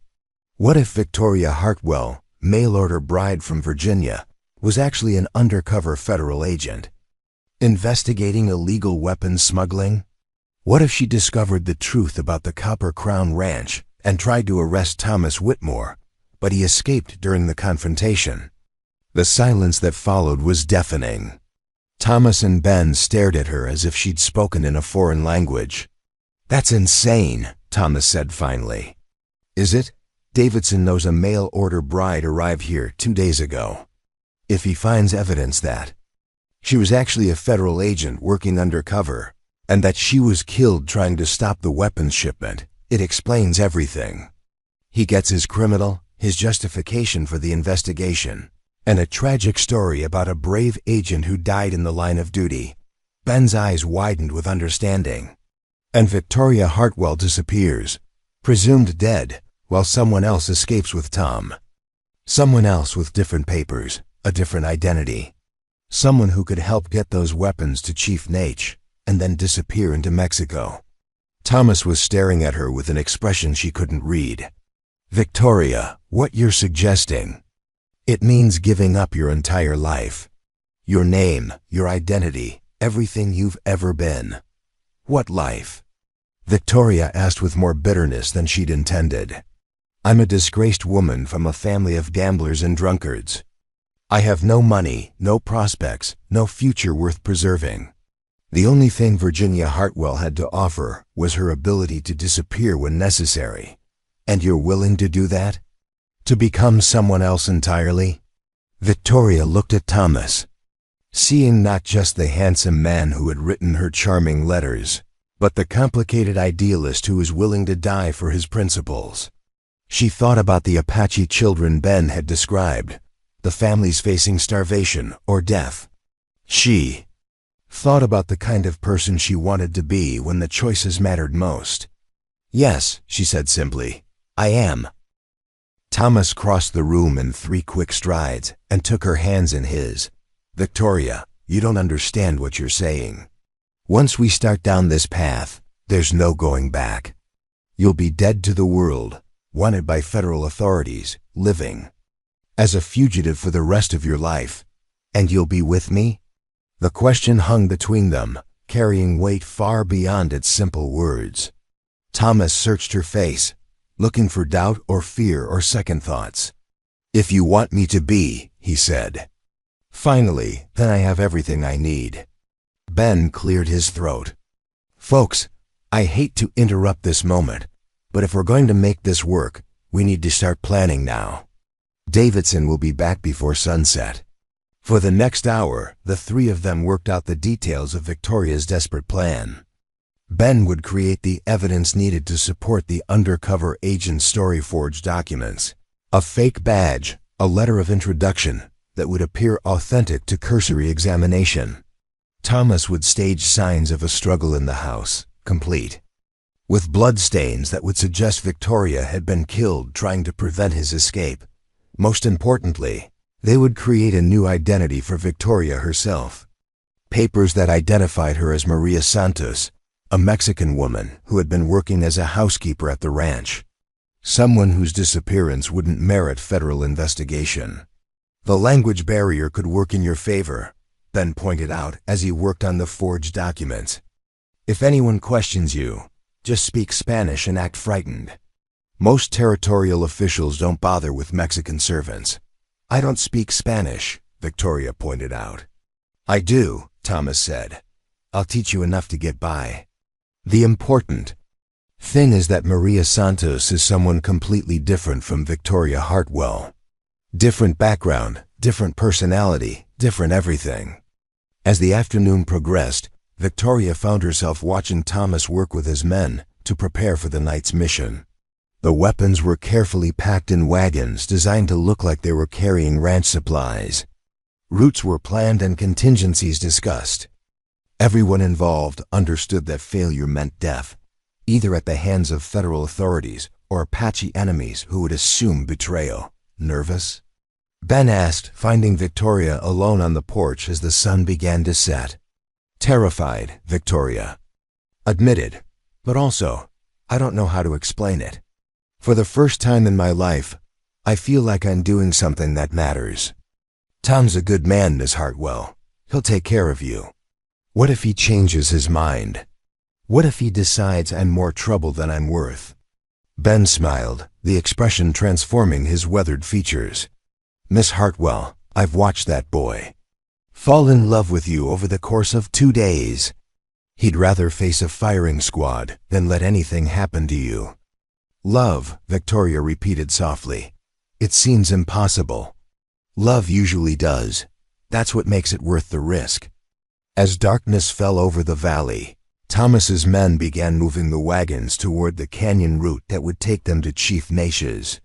What if Victoria Hartwell, mail-order bride from Virginia, was actually an undercover federal agent, investigating illegal weapons smuggling? What if she discovered the truth about the Copper Crown Ranch and tried to arrest Thomas Whitmore, but he escaped during the confrontation? The silence that followed was deafening. Thomas and Ben stared at her as if she'd spoken in a foreign language. That's insane, Thomas said finally. Is it? Davidson knows a mail-order bride arrived here 2 days ago. If he finds evidence that she was actually a federal agent working undercover, and that she was killed trying to stop the weapons shipment, it explains everything. He gets his criminal, his justification for the investigation, and a tragic story about a brave agent who died in the line of duty. Ben's eyes widened with understanding. And Victoria Hartwell disappears, presumed dead, while someone else escapes with Tom. Someone else with different papers, a different identity. Someone who could help get those weapons to Chief Nate, and then disappear into Mexico. Thomas was staring at her with an expression she couldn't read. Victoria, what you're suggesting, it means giving up your entire life. Your name, your identity, everything you've ever been. What life? Victoria asked with more bitterness than she'd intended. I'm a disgraced woman from a family of gamblers and drunkards. I have no money, no prospects, no future worth preserving. The only thing Virginia Hartwell had to offer was her ability to disappear when necessary. And you're willing to do that? To become someone else entirely? Victoria looked at Thomas, seeing not just the handsome man who had written her charming letters, but the complicated idealist who was willing to die for his principles. She thought about the Apache children Ben had described, the families facing starvation or death. She thought about the kind of person she wanted to be when the choices mattered most. Yes, she said simply, I am. Thomas crossed the room in 3 quick strides and took her hands in his. Victoria, you don't understand what you're saying. Once we start down this path, there's no going back. You'll be dead to the world, wanted by federal authorities, living as a fugitive for the rest of your life. And you'll be with me? The question hung between them, carrying weight far beyond its simple words. Thomas searched her face, looking for doubt or fear or second thoughts. "If you want me to be," he said. "Finally, then I have everything I need." Ben cleared his throat. "Folks, I hate to interrupt this moment, but if we're going to make this work, we need to start planning now. Davidson will be back before sunset." For the next hour, the three of them worked out the details of Victoria's desperate plan. Ben would create the evidence needed to support the undercover agent's story-forged documents. A fake badge, a letter of introduction that would appear authentic to cursory examination. Thomas would stage signs of a struggle in the house, complete with bloodstains that would suggest Victoria had been killed trying to prevent his escape. Most importantly, they would create a new identity for Victoria herself. Papers that identified her as Maria Santos, a Mexican woman who had been working as a housekeeper at the ranch. Someone whose disappearance wouldn't merit federal investigation. The language barrier could work in your favor, Ben pointed out as he worked on the forged documents. "If anyone questions you, just speak Spanish and act frightened. Most territorial officials don't bother with Mexican servants." "I don't speak Spanish," Victoria pointed out. "I do," Thomas said. "I'll teach you enough to get by." The important thing is that Maria Santos is someone completely different from Victoria Hartwell. Different background, different personality, different everything. As the afternoon progressed, Victoria found herself watching Thomas work with his men to prepare for the night's mission. The weapons were carefully packed in wagons designed to look like they were carrying ranch supplies. Routes were planned and contingencies discussed. Everyone involved understood that failure meant death, either at the hands of federal authorities or Apache enemies who would assume betrayal. "Nervous?" Ben asked, finding Victoria alone on the porch as the sun began to set. "Terrified," Victoria admitted, "but also, I don't know how to explain it. For the first time in my life, I feel like I'm doing something that matters. Tom's a good man, Miss Hartwell. He'll take care of you. What if he changes his mind? What if he decides I'm more trouble than I'm worth?" Ben smiled, the expression transforming his weathered features. "Miss Hartwell, I've watched that boy fall in love with you over the course of 2 days. He'd rather face a firing squad than let anything happen to you." "Love," Victoria repeated softly. "It seems impossible. Love usually does. That's what makes it worth the risk." As darkness fell over the valley, Thomas's men began moving the wagons toward the canyon route that would take them to Chief Nash's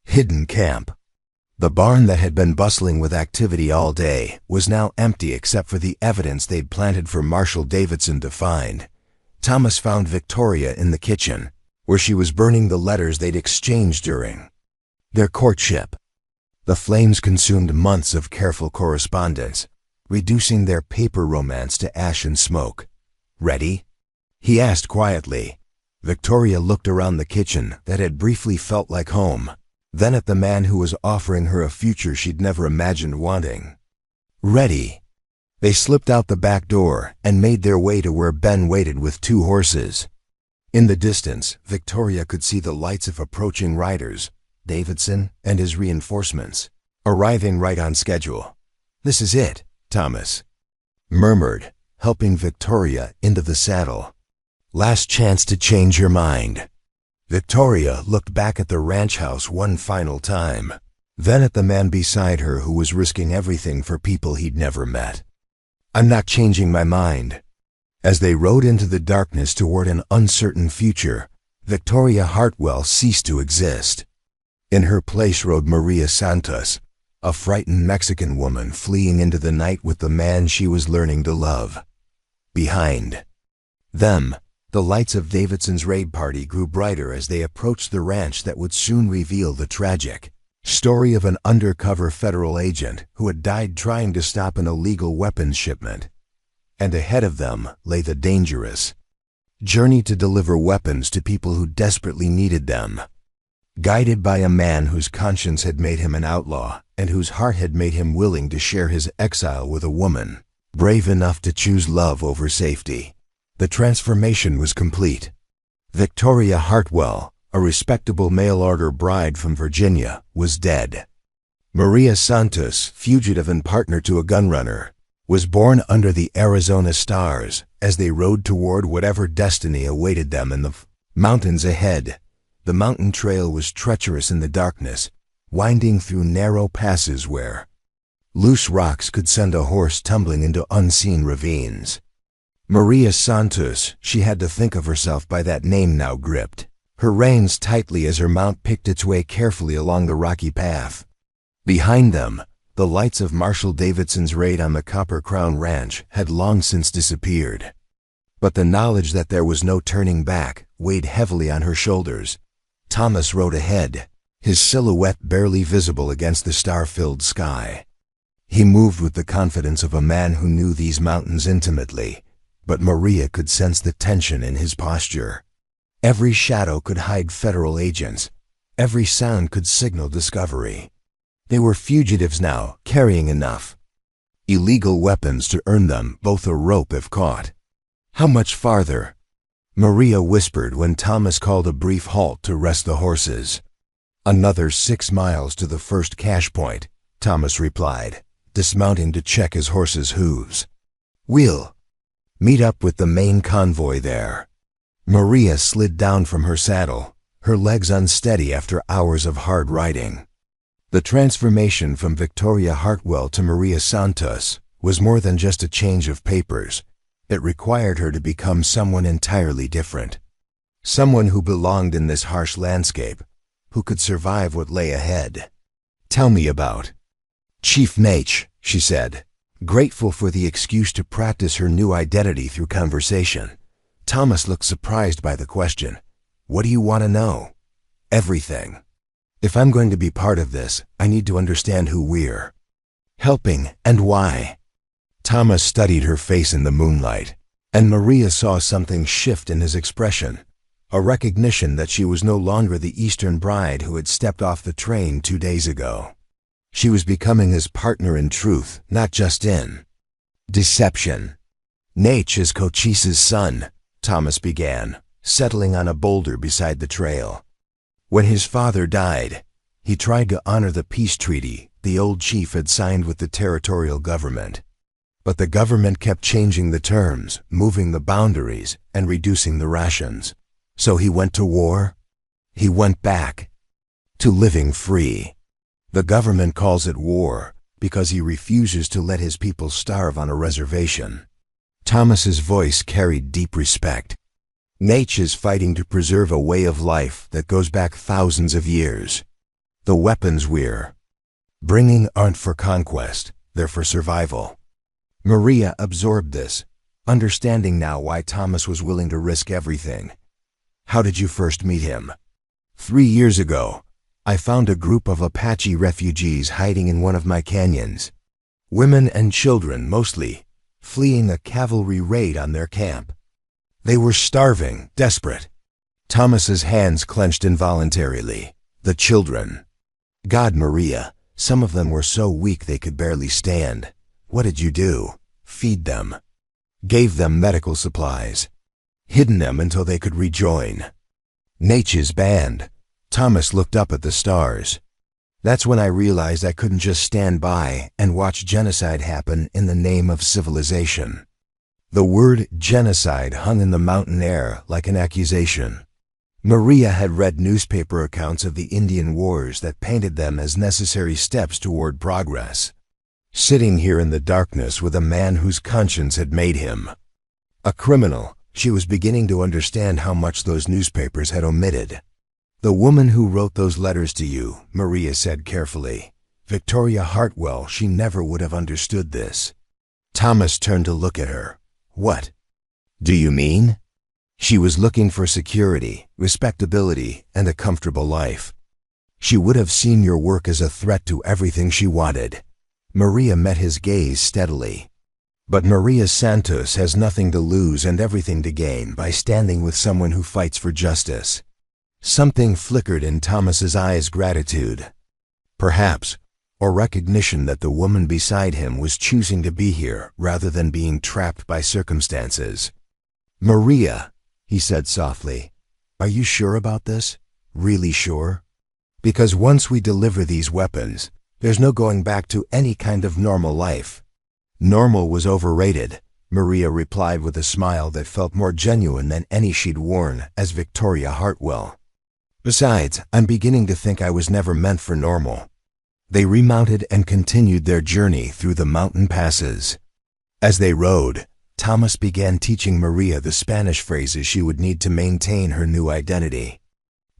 hidden camp. The barn that had been bustling with activity all day was now empty except for the evidence they'd planted for Marshal Davidson to find. Thomas found Victoria in the kitchen, where she was burning the letters they'd exchanged during their courtship. The flames consumed months of careful correspondence, reducing their paper romance to ash and smoke. "Ready?" he asked quietly. Victoria looked around the kitchen that had briefly felt like home, then at the man who was offering her a future she'd never imagined wanting. "Ready." They slipped out the back door and made their way to where Ben waited with 2 horses. In the distance, Victoria could see the lights of approaching riders, Davidson and his reinforcements, arriving right on schedule. "This is it," Thomas murmured, helping Victoria into the saddle. "Last chance to change your mind." Victoria looked back at the ranch house one final time, then at the man beside her who was risking everything for people he'd never met. "I'm not changing my mind." As they rode into the darkness toward an uncertain future, Victoria Hartwell ceased to exist. In her place rode Maria Santos, a frightened Mexican woman fleeing into the night with the man she was learning to love. Behind them, the lights of Davidson's raid party grew brighter as they approached the ranch that would soon reveal the tragic story of an undercover federal agent who had died trying to stop an illegal weapons shipment. And ahead of them lay the dangerous journey to deliver weapons to people who desperately needed them. Guided by a man whose conscience had made him an outlaw and whose heart had made him willing to share his exile with a woman brave enough to choose love over safety. The transformation was complete. Victoria Hartwell, a respectable mail-order bride from Virginia, was dead. Maria Santos, fugitive and partner to a gunrunner, was born under the Arizona stars as they rode toward whatever destiny awaited them in the mountains ahead. The mountain trail was treacherous in the darkness, winding through narrow passes where loose rocks could send a horse tumbling into unseen ravines. Maria Santos, she had to think of herself by that name now, gripped her reins tightly as her mount picked its way carefully along the rocky path. Behind them, the lights of Marshall Davidson's raid on the Copper Crown Ranch had long since disappeared. But the knowledge that there was no turning back weighed heavily on her shoulders. Thomas rode ahead, his silhouette barely visible against the star-filled sky. He moved with the confidence of a man who knew these mountains intimately, but Maria could sense the tension in his posture. Every shadow could hide federal agents. Every sound could signal discovery. They were fugitives now, carrying enough illegal weapons to earn them both a rope if caught. "How much farther?" Maria whispered when Thomas called a brief halt to rest the horses. "Another 6 miles to the first cache point," Thomas replied, dismounting to check his horse's hooves. "We'll meet up with the main convoy there." Maria slid down from her saddle, her legs unsteady after hours of hard riding. The transformation from Victoria Hartwell to Maria Santos was more than just a change of papers. It required her to become someone entirely different. Someone who belonged in this harsh landscape, who could survive what lay ahead. "Tell me about Chief Nate," she said, grateful for the excuse to practice her new identity through conversation. Thomas looked surprised by the question. "What do you want to know?" "Everything. If I'm going to be part of this, I need to understand who we're helping and why." Thomas studied her face in the moonlight, and Maria saw something shift in his expression, a recognition that she was no longer the Eastern bride who had stepped off the train 2 days ago. She was becoming his partner in truth, not just in deception. "Nate is Cochise's son," Thomas began, settling on a boulder beside the trail. "When his father died, he tried to honor the peace treaty the old chief had signed with the territorial government. But the government kept changing the terms, moving the boundaries, and reducing the rations. So he went to war. He went back to living free. The government calls it war because he refuses to let his people starve on a reservation." Thomas's voice carried deep respect. "Nate is fighting to preserve a way of life that goes back thousands of years. The weapons we're bringing aren't for conquest, they're for survival." Maria absorbed this, understanding now why Thomas was willing to risk everything. "How did you first meet him?" 3 years ago, I found a group of Apache refugees hiding in one of my canyons. Women and children, mostly, fleeing a cavalry raid on their camp. They were starving, desperate." Thomas's hands clenched involuntarily. "The children. God, Maria, some of them were so weak they could barely stand. What did you do? Feed them. Gave them medical supplies. Hidden them until they could rejoin." "Nate's band." Thomas looked up at the stars. "That's when I realized I couldn't just stand by and watch genocide happen in the name of civilization." The word genocide hung in the mountain air like an accusation. Maria had read newspaper accounts of the Indian wars that painted them as necessary steps toward progress. Sitting here in the darkness with a man whose conscience had made him a criminal, she was beginning to understand how much those newspapers had omitted. "The woman who wrote those letters to you," Maria said carefully. "Victoria Hartwell, she never would have understood this." Thomas turned to look at her. "What do you mean?" She was looking for security, respectability, and a comfortable life. She would have seen your work as a threat to everything she wanted. Maria met his gaze steadily. "But Maria Santos has nothing to lose and everything to gain by standing with someone who fights for justice." Something flickered in Thomas's eyes, gratitude, perhaps, or recognition that the woman beside him was choosing to be here rather than being trapped by circumstances. "Maria," he said softly, "Are you sure about this? Really sure? Because once we deliver these weapons, there's no going back to any kind of normal life." "Normal was overrated," Maria replied with a smile that felt more genuine than any she'd worn as Victoria Hartwell. "Besides, I'm beginning to think I was never meant for normal." They remounted and continued their journey through the mountain passes. As they rode, Thomas began teaching Maria the Spanish phrases she would need to maintain her new identity.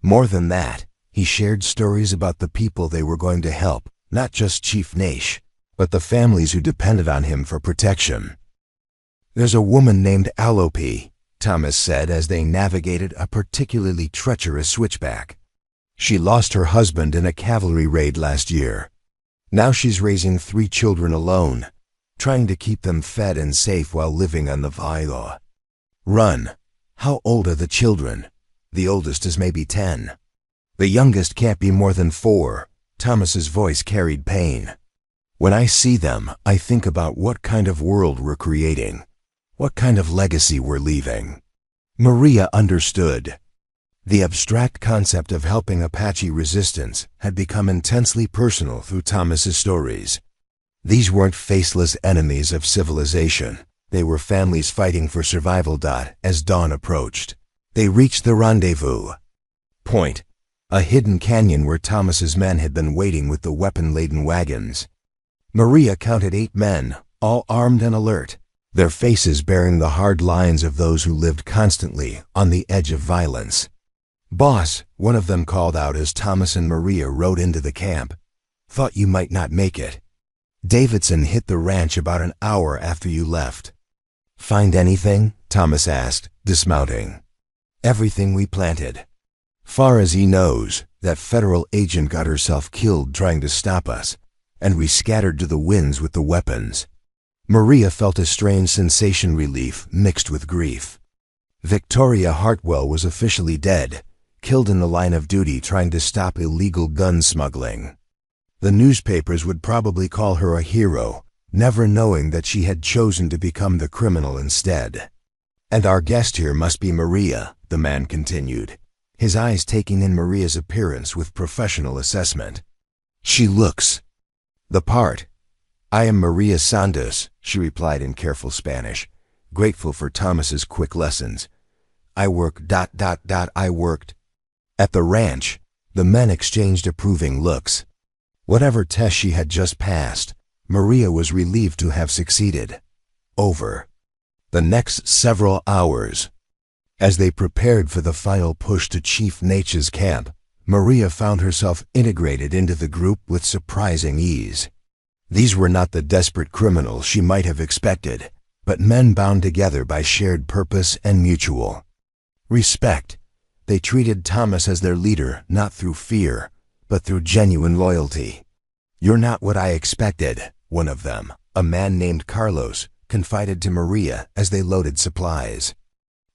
More than that, he shared stories about the people they were going to help, not just Chief Naish, but the families who depended on him for protection. "There's a woman named Alope," Thomas said as they navigated a particularly treacherous switchback. "She lost her husband in a cavalry raid last year. Now she's raising 3 children alone, trying to keep them fed and safe while living on the Vailo. Run. How old are the children?" "The oldest is maybe 10. The youngest can't be more than 4. Thomas's voice carried pain. "When I see them, I think about what kind of world we're creating, what kind of legacy we're leaving." Maria understood. The abstract concept of helping Apache resistance had become intensely personal through Thomas's stories. These weren't faceless enemies of civilization. They were families fighting for survival. As dawn approached, they reached the rendezvous point, a hidden canyon where Thomas's men had been waiting with the weapon-laden wagons. Maria counted 8 men, all armed and alert, their faces bearing the hard lines of those who lived constantly on the edge of violence. "Boss," one of them called out as Thomas and Maria rode into the camp, "thought you might not make it. Davidson hit the ranch about an hour after you left." "Find anything?" Thomas asked, dismounting. "Everything we planted. Far as he knows, that federal agent got herself killed trying to stop us, and we scattered to the winds with the weapons." Maria felt a strange sensation, relief mixed with grief. Victoria Hartwell was officially dead, killed in the line of duty trying to stop illegal gun smuggling. The newspapers would probably call her a hero, never knowing that she had chosen to become the criminal instead. "And our guest here must be Maria," the man continued, his eyes taking in Maria's appearance with professional assessment. "She looks the part." "I am Maria Santos," she replied in careful Spanish, grateful for Thomas's quick lessons. I worked." At the ranch, the men exchanged approving looks. Whatever test she had just passed, Maria was relieved to have succeeded. Over the next several hours, as they prepared for the final push to Chief Naish's camp, Maria found herself integrated into the group with surprising ease. These were not the desperate criminals she might have expected, but men bound together by shared purpose and mutual respect. They treated Thomas as their leader, not through fear, but through genuine loyalty. "You're not what I expected," one of them, a man named Carlos, confided to Maria as they loaded supplies.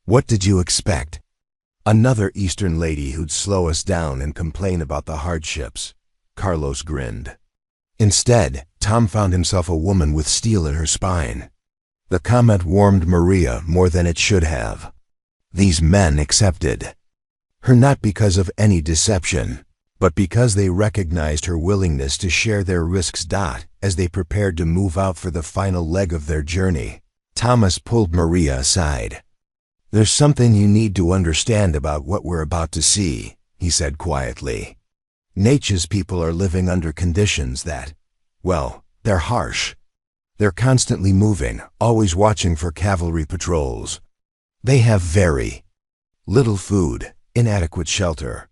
"What did you expect? Another Eastern lady who'd slow us down and complain about the hardships," Carlos grinned. Instead, Tom found himself a woman with steel in her spine. The comment warmed Maria more than it should have. These men accepted her not because of any deception, but because they recognized her willingness to share their risks. As they prepared to move out for the final leg of their journey, Thomas pulled Maria aside. "There's something you need to understand about what we're about to see," he said quietly. "Naish's people are living under conditions that, well, they're harsh. They're constantly moving, always watching for cavalry patrols. They have very little food, inadequate shelter.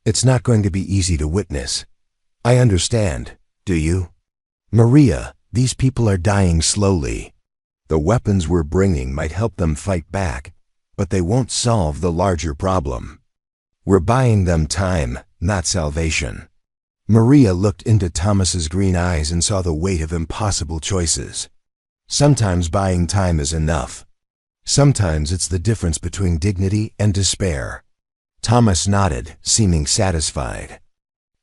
It's not going to be easy to witness. I understand, do you? Maria, these people are dying slowly. The weapons we're bringing might help them fight back, but they won't solve the larger problem. We're buying them time, not salvation." Maria looked into Thomas's green eyes and saw the weight of impossible choices. Sometimes buying time is enough. Sometimes it's the difference between dignity and despair. Thomas nodded, seeming satisfied.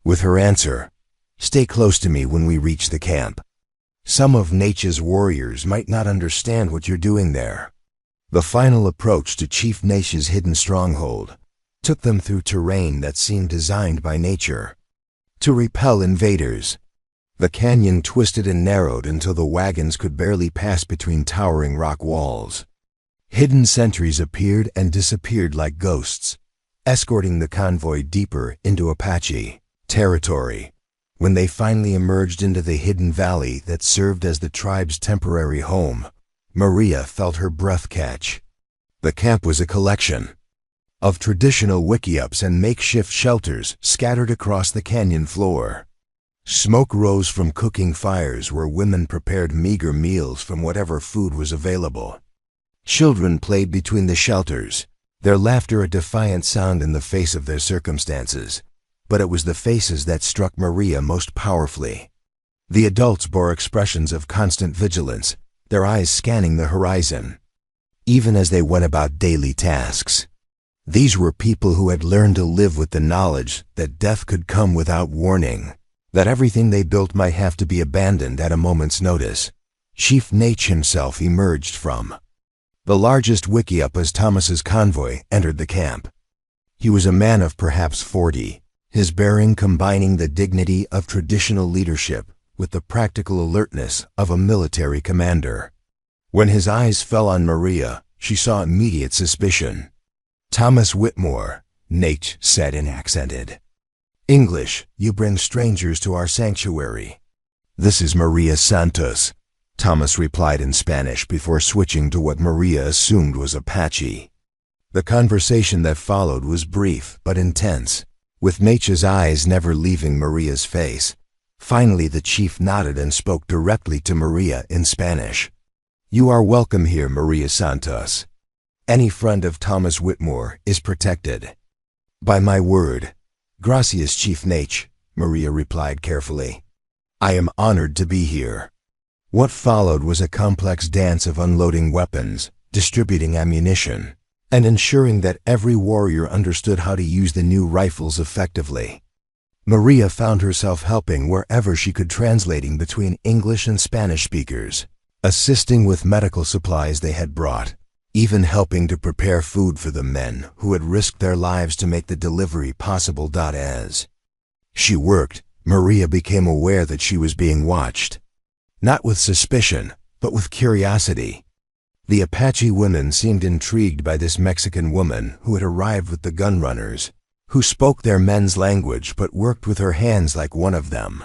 With her answer, "Stay close to me when we reach the camp. Some of Naish's warriors might not understand what you're doing there." The final approach to Chief Naish's hidden stronghold, took them through terrain that seemed designed by nature to repel invaders. The canyon twisted and narrowed until the wagons could barely pass between towering rock walls. Hidden sentries appeared and disappeared like ghosts, escorting the convoy deeper into Apache territory. When they finally emerged into the hidden valley that served as the tribe's temporary home, Maria felt her breath catch. The camp was a collection of traditional wickiups and makeshift shelters scattered across the canyon floor. Smoke rose from cooking fires where women prepared meager meals from whatever food was available. Children played between the shelters, their laughter a defiant sound in the face of their circumstances. But it was the faces that struck Maria most powerfully. The adults bore expressions of constant vigilance, their eyes scanning the horizon, even as they went about daily tasks. These were people who had learned to live with the knowledge that death could come without warning, that everything they built might have to be abandoned at a moment's notice. Chief Nate himself emerged from the largest wickiup as Thomas's convoy entered the camp. He was a man of perhaps 40. His bearing combining the dignity of traditional leadership with the practical alertness of a military commander. When his eyes fell on Maria, she saw immediate suspicion. "Thomas Whitmore," Nate said in accented English, "you bring strangers to our sanctuary." "This is Maria Santos," Thomas replied in Spanish before switching to what Maria assumed was Apache. The conversation that followed was brief but intense, with Nate's eyes never leaving Maria's face. Finally, the chief nodded and spoke directly to Maria in Spanish. "You are welcome here, Maria Santos. Any friend of Thomas Whitmore is protected." "By my word." "Gracias, Chief Nate," Maria replied carefully. "I am honored to be here." What followed was a complex dance of unloading weapons, distributing ammunition, and ensuring that every warrior understood how to use the new rifles effectively. Maria found herself helping wherever she could, translating between English and Spanish speakers, assisting with medical supplies they had brought, even helping to prepare food for the men who had risked their lives to make the delivery possible. As she worked, Maria became aware that she was being watched, not with suspicion, but with curiosity. The Apache women seemed intrigued by this Mexican woman who had arrived with the gunrunners, who spoke their men's language but worked with her hands like one of them.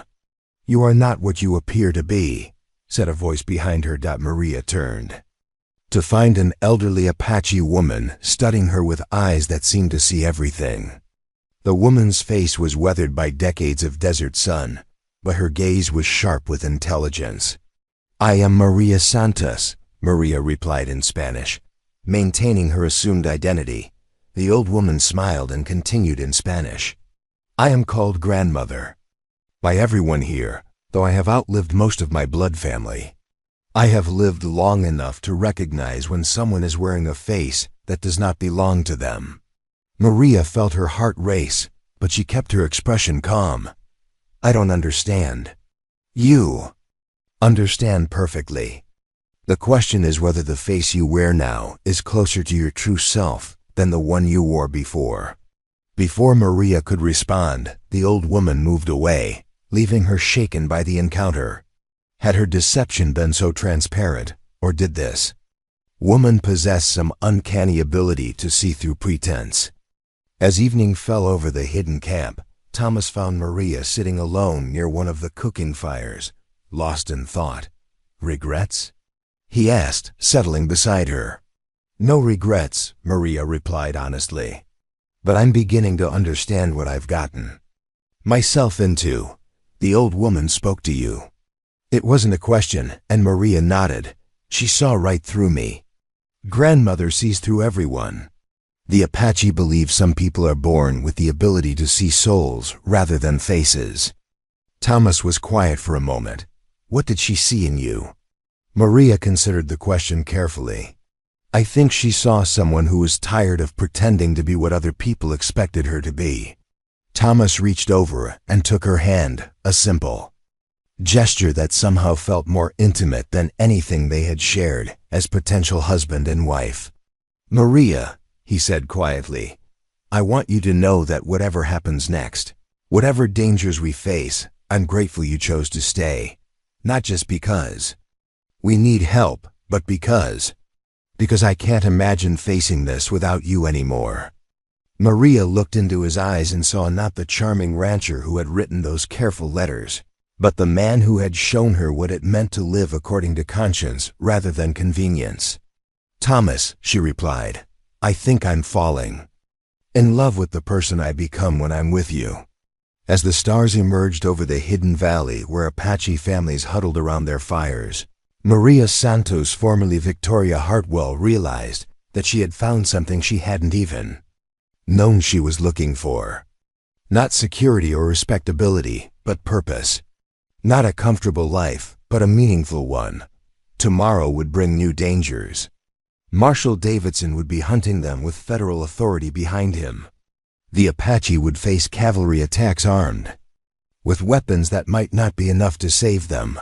"You are not what you appear to be," said a voice behind her. Maria turned to find an elderly Apache woman studying her with eyes that seemed to see everything. The woman's face was weathered by decades of desert sun, but her gaze was sharp with intelligence. "I am Maria Santos," Maria replied in Spanish, maintaining her assumed identity. The old woman smiled and continued in Spanish. "I am called grandmother by everyone here, though I have outlived most of my blood family. I have lived long enough to recognize when someone is wearing a face that does not belong to them." Maria felt her heart race, but she kept her expression calm. "I don't understand." "You understand perfectly. The question is whether the face you wear now is closer to your true self than the one you wore before." Before Maria could respond, the old woman moved away, leaving her shaken by the encounter. Had her deception been so transparent, or did this woman possess some uncanny ability to see through pretense? As evening fell over the hidden camp, Thomas found Maria sitting alone near one of the cooking fires, lost in thought. "Regrets?" he asked, settling beside her. "No regrets," Maria replied honestly. "But I'm beginning to understand what I've gotten myself into." "The old woman spoke to you?" It wasn't a question, and Maria nodded. "She saw right through me." "Grandmother sees through everyone." The Apache believe some people are born with the ability to see souls rather than faces. Thomas was quiet for a moment. "What did she see in you?" Maria considered the question carefully. "I think she saw someone who was tired of pretending to be what other people expected her to be." Thomas reached over and took her hand, a simple gesture that somehow felt more intimate than anything they had shared as potential husband and wife. "Maria," he said quietly, I want you to know that whatever happens next, whatever dangers we face, I'm grateful you chose to stay. Not just because we need help, but because I can't imagine facing this without you anymore." Maria looked into his eyes and saw not the charming rancher who had written those careful letters, but the man who had shown her what it meant to live according to conscience rather than convenience. "Thomas," she replied, "I think I'm falling in love with the person I become when I'm with you." As the stars emerged over the hidden valley where Apache families huddled around their fires, Maria Santos, formerly Victoria Hartwell, realized that she had found something she hadn't even known she was looking for. Not security or respectability, but purpose. Not a comfortable life, but a meaningful one. Tomorrow would bring new dangers. Marshal Davidson would be hunting them with federal authority behind him. The Apache would face cavalry attacks armed with weapons that might not be enough to save them.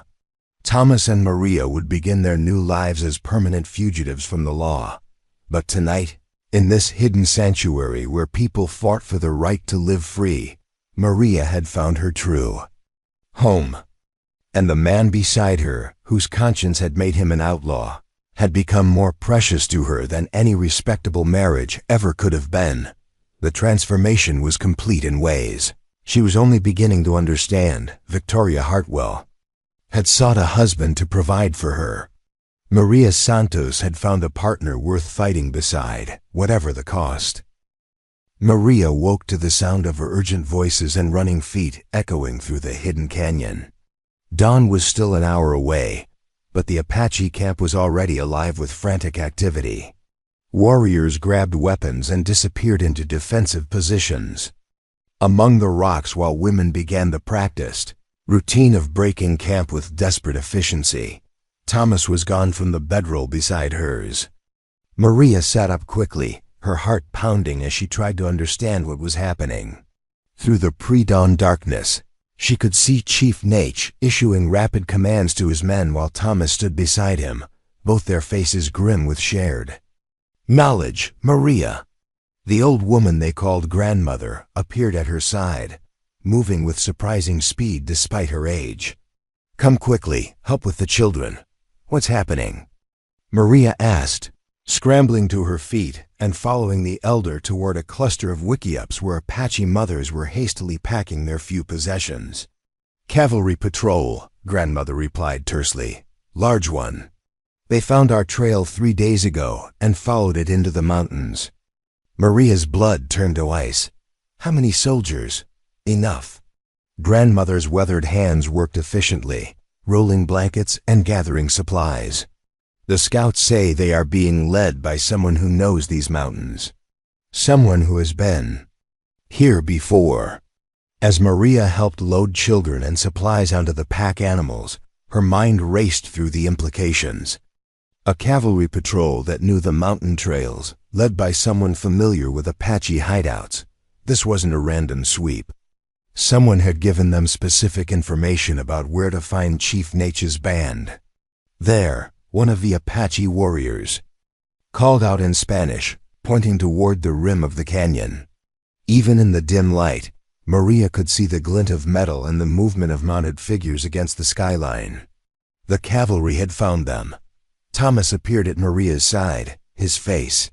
Thomas and Maria would begin their new lives as permanent fugitives from the law. But tonight, in this hidden sanctuary where people fought for the right to live free, Maria had found her true home. And the man beside her, whose conscience had made him an outlaw, had become more precious to her than any respectable marriage ever could have been. The transformation was complete in ways she was only beginning to understand. Victoria Hartwell had sought a husband to provide for her. Maria Santos had found a partner worth fighting beside, whatever the cost. Maria woke to the sound of urgent voices and running feet echoing through the hidden canyon. Dawn was still an hour away, but the Apache camp was already alive with frantic activity. Warriors grabbed weapons and disappeared into defensive positions among the rocks while women began the practiced routine of breaking camp with desperate efficiency. Thomas was gone from the bedroll beside hers. Maria sat up quickly, her heart pounding as she tried to understand what was happening. Through the pre-dawn darkness, she could see Chief Nate issuing rapid commands to his men while Thomas stood beside him, both their faces grim with shared knowledge. Maria, the old woman they called grandmother, appeared at her side, moving with surprising speed despite her age. "Come quickly, help with the children. What's happening?" Maria asked, scrambling to her feet and following the elder toward a cluster of wickiups where Apache mothers were hastily packing their few possessions. "Cavalry patrol," grandmother replied tersely. "Large one. They found our trail 3 days ago and followed it into the mountains." Maria's blood turned to ice. "How many soldiers?" "Enough." Grandmother's weathered hands worked efficiently, rolling blankets and gathering supplies. "The scouts say they are being led by someone who knows these mountains. Someone who has been here before." As Maria helped load children and supplies onto the pack animals, her mind raced through the implications. A cavalry patrol that knew the mountain trails, led by someone familiar with Apache hideouts. This wasn't a random sweep. Someone had given them specific information about where to find Chief Nate's band. There, one of the Apache warriors called out in Spanish, pointing toward the rim of the canyon. Even in the dim light, Maria could see the glint of metal and the movement of mounted figures against the skyline. The cavalry had found them. Thomas appeared at Maria's side, his face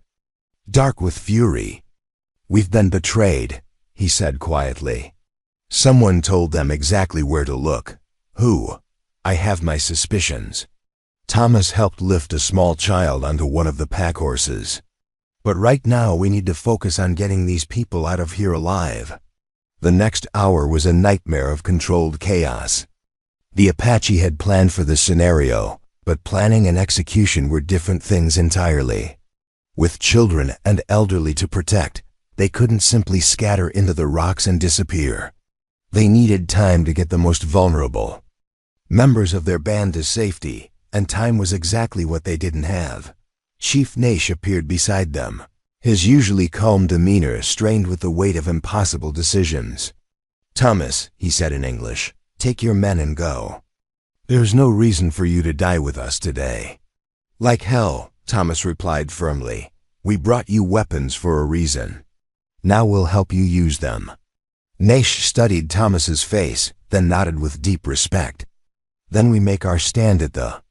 dark with fury. "We've been betrayed," he said quietly. "Someone told them exactly where to look. Who? I have my suspicions." Thomas helped lift a small child onto one of the pack horses. "But right now we need to focus on getting these people out of here alive." The next hour was a nightmare of controlled chaos. The Apache had planned for this scenario, but planning and execution were different things entirely. With children and elderly to protect, they couldn't simply scatter into the rocks and disappear. They needed time to get the most vulnerable members of their band to safety, and time was exactly what they didn't have. Chief Nate appeared beside them, his usually calm demeanor strained with the weight of impossible decisions. "Thomas," he said in English, "take your men and go. There's no reason for you to die with us today." "Like hell," Thomas replied firmly. "We brought you weapons for a reason." Now we'll help you use them." Naish studied Thomas's face, then nodded with deep respect. "Then we make our stand at the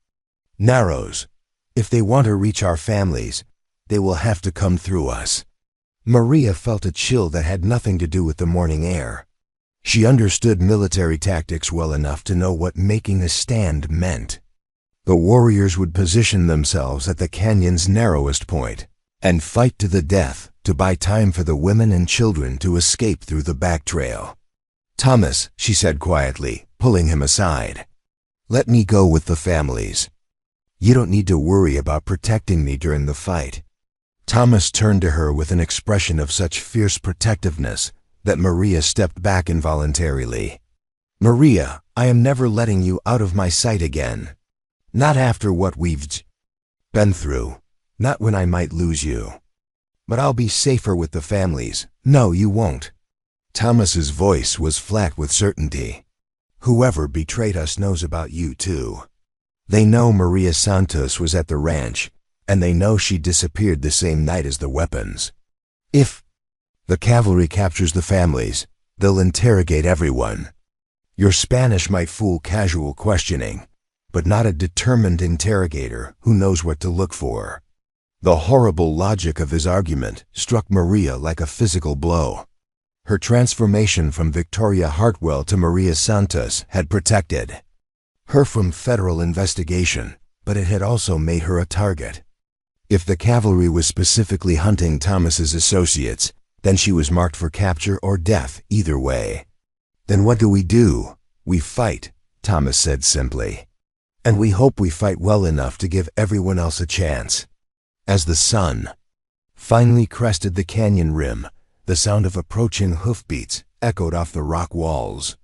Narrows. If they want to reach our families, they will have to come through us." Maria felt a chill that had nothing to do with the morning air. She understood military tactics well enough to know what making a stand meant. The warriors would position themselves at the canyon's narrowest point and fight to the death to buy time for the women and children to escape through the back trail. "Thomas," she said quietly, pulling him aside, "let me go with the families. You don't need to worry about protecting me during the fight." Thomas turned to her with an expression of such fierce protectiveness that Maria stepped back involuntarily. "Maria, I am never letting you out of my sight again. Not after what we've been through. Not when I might lose you. But I'll be safer with the families." "No, you won't." Thomas's voice was flat with certainty. "Whoever betrayed us knows about you too. They know Maria Santos was at the ranch, and they know she disappeared the same night as the weapons. If the cavalry captures the families, they'll interrogate everyone. Your Spanish might fool casual questioning, but not a determined interrogator who knows what to look for." The horrible logic of his argument struck Maria like a physical blow. Her transformation from Victoria Hartwell to Maria Santos had protected her from federal investigation, but it had also made her a target. If the cavalry was specifically hunting Thomas's associates, then she was marked for capture or death either way. "Then what do? We fight," Thomas said simply. "And we hope we fight well enough to give everyone else a chance." As the sun finally crested the canyon rim, the sound of approaching hoofbeats echoed off the rock walls.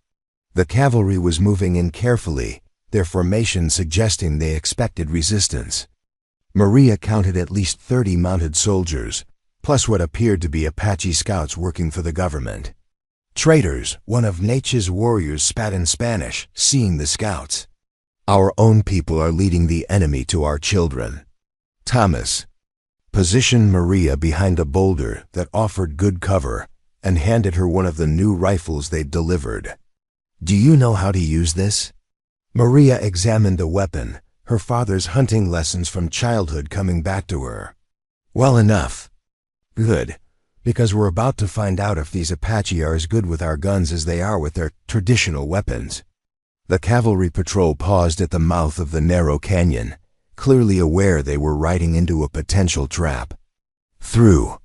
The cavalry was moving in carefully, their formation suggesting they expected resistance. Maria counted at least 30 mounted soldiers, plus what appeared to be Apache scouts working for the government. "Traitors," one of Naish's warriors spat in Spanish, seeing the scouts. "Our own people are leading the enemy to our children." Thomas positioned Maria behind a boulder that offered good cover and handed her one of the new rifles they'd delivered. "Do you know how to use this?" Maria examined the weapon, her father's hunting lessons from childhood coming back to her. "Well enough." "Good, because we're about to find out if these Apache are as good with our guns as they are with their traditional weapons." The cavalry patrol paused at the mouth of the narrow canyon, clearly aware they were riding into a potential trap. Through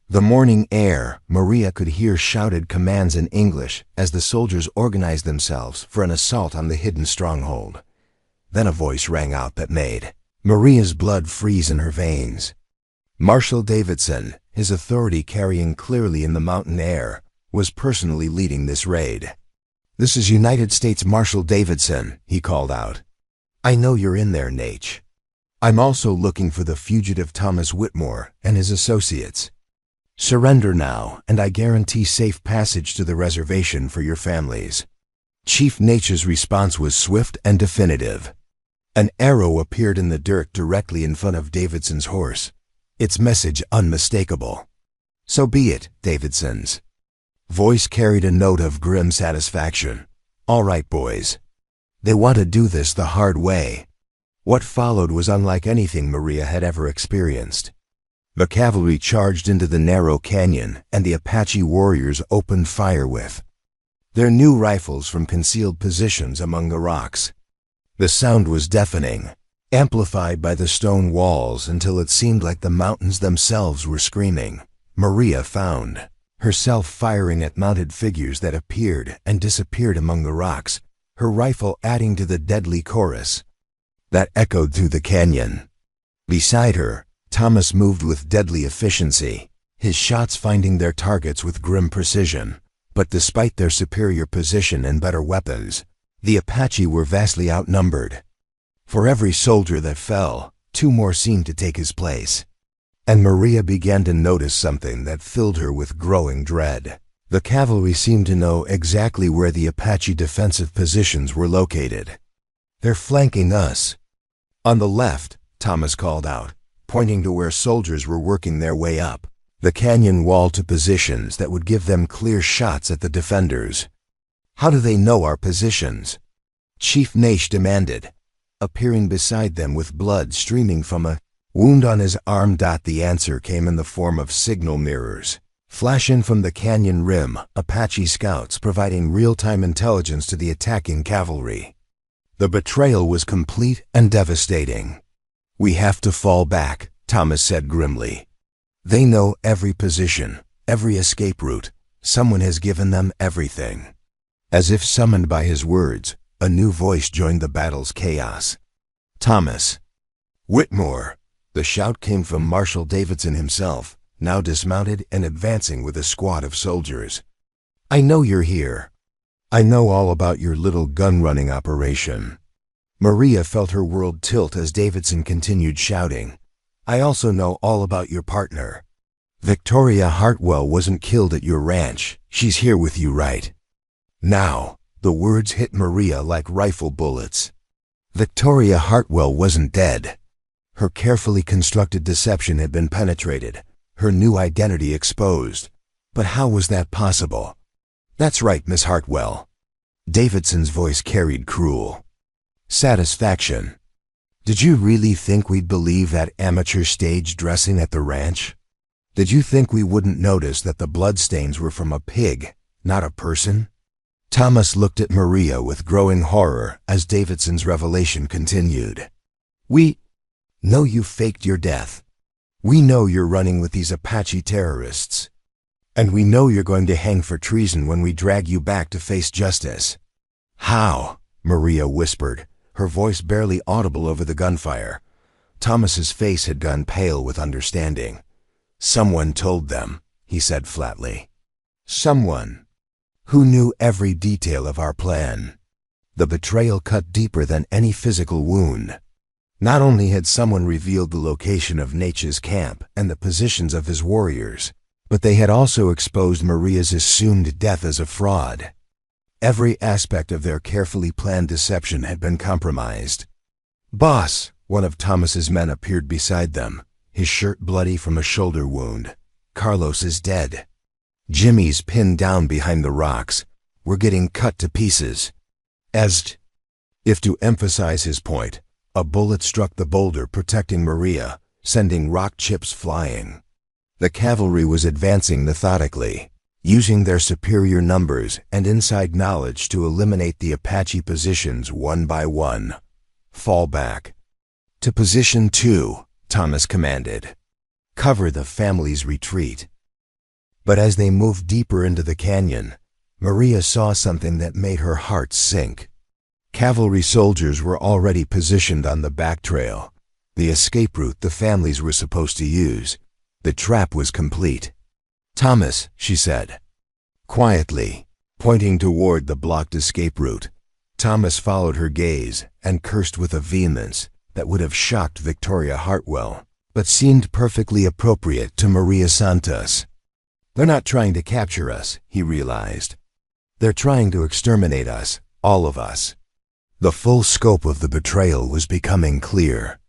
the morning air, Maria could hear shouted commands in English as the soldiers organized themselves for an assault on the hidden stronghold. Then a voice rang out that made Maria's blood freeze in her veins. Marshal Davidson, his authority carrying clearly in the mountain air, was personally leading this raid. "This is United States Marshal Davidson," he called out. "I know you're in there, Naish. I'm also looking for the fugitive Thomas Whitmore and his associates. Surrender now, and I guarantee safe passage to the reservation for your families." Chief Naish's response was swift and definitive. An arrow appeared in the dirt directly in front of Davidson's horse, its message unmistakable. "So be it," Davidson's voice carried a note of grim satisfaction. "All right, boys. They want to do this the hard way." What followed was unlike anything Maria had ever experienced. The cavalry charged into the narrow canyon, and the Apache warriors opened fire with their new rifles from concealed positions among the rocks. The sound was deafening, amplified by the stone walls until it seemed like the mountains themselves were screaming. Maria found herself firing at mounted figures that appeared and disappeared among the rocks, her rifle adding to the deadly chorus that echoed through the canyon. Beside her, Thomas moved with deadly efficiency, his shots finding their targets with grim precision. But despite their superior position and better weapons, the Apache were vastly outnumbered. For every soldier that fell, 2 more seemed to take his place. And Maria began to notice something that filled her with growing dread. The cavalry seemed to know exactly where the Apache defensive positions were located. "They're flanking us." "On the left," Thomas called out, pointing to where soldiers were working their way up. the canyon wall to positions that would give them clear shots at the defenders. How do they know our positions? Chief Naish demanded, appearing beside them with blood streaming from a wound on his arm. The answer came in the form of signal mirrors, flashing from the canyon rim, Apache scouts providing real-time intelligence to the attacking cavalry. The betrayal was complete and devastating. "We have to fall back," Thomas said grimly. "They know every position, every escape route. Someone has given them everything." As if summoned by his words, a new voice joined the battle's chaos. "Thomas!" "Whitmore!" The shout came from Marshal Davidson himself, now dismounted and advancing with a squad of soldiers. "I know you're here. I know all about your little gun-running operation." Maria felt her world tilt as Davidson continued shouting. "I also know all about your partner. Victoria Hartwell wasn't killed at your ranch. She's here with you right now." The words hit Maria like rifle bullets. Victoria Hartwell wasn't dead. Her carefully constructed deception had been penetrated, her new identity exposed. But how was that possible? "That's right, Miss Hartwell." Davidson's voice carried cruel satisfaction. "Did you really think we'd believe that amateur stage dressing at the ranch? Did you think we wouldn't notice that the bloodstains were from a pig, not a person?" Thomas looked at Maria with growing horror as Davidson's revelation continued. "We know you faked your death. We know you're running with these Apache terrorists. And we know you're going to hang for treason when we drag you back to face justice." "How?" Maria whispered, her voice barely audible over the gunfire. Thomas's face had gone pale with understanding. "Someone told them," he said flatly. "Someone who knew every detail of our plan." The betrayal cut deeper than any physical wound. Not only had someone revealed the location of Naish's camp and the positions of his warriors, but they had also exposed Maria's assumed death as a fraud. Every aspect of their carefully planned deception had been compromised. "Boss," one of Thomas's men appeared beside them, his shirt bloody from a shoulder wound. "Carlos is dead. Jimmy's pinned down behind the rocks. We're getting cut to pieces." As if to emphasize his point, a bullet struck the boulder protecting Maria, sending rock chips flying. The cavalry was advancing methodically, using their superior numbers and inside knowledge to eliminate the Apache positions one by one. "Fall back." "To position 2, Thomas commanded. "Cover the family's retreat." But as they moved deeper into the canyon, Maria saw something that made her heart sink. Cavalry soldiers were already positioned on the back trail, the escape route the families were supposed to use. The trap was complete. "Thomas," she said, quietly, pointing toward the blocked escape route. Thomas followed her gaze and cursed with a vehemence that would have shocked Victoria Hartwell, but seemed perfectly appropriate to Maria Santos. "They're not trying to capture us," he realized. "They're trying to exterminate us, all of us." The full scope of the betrayal was becoming clear.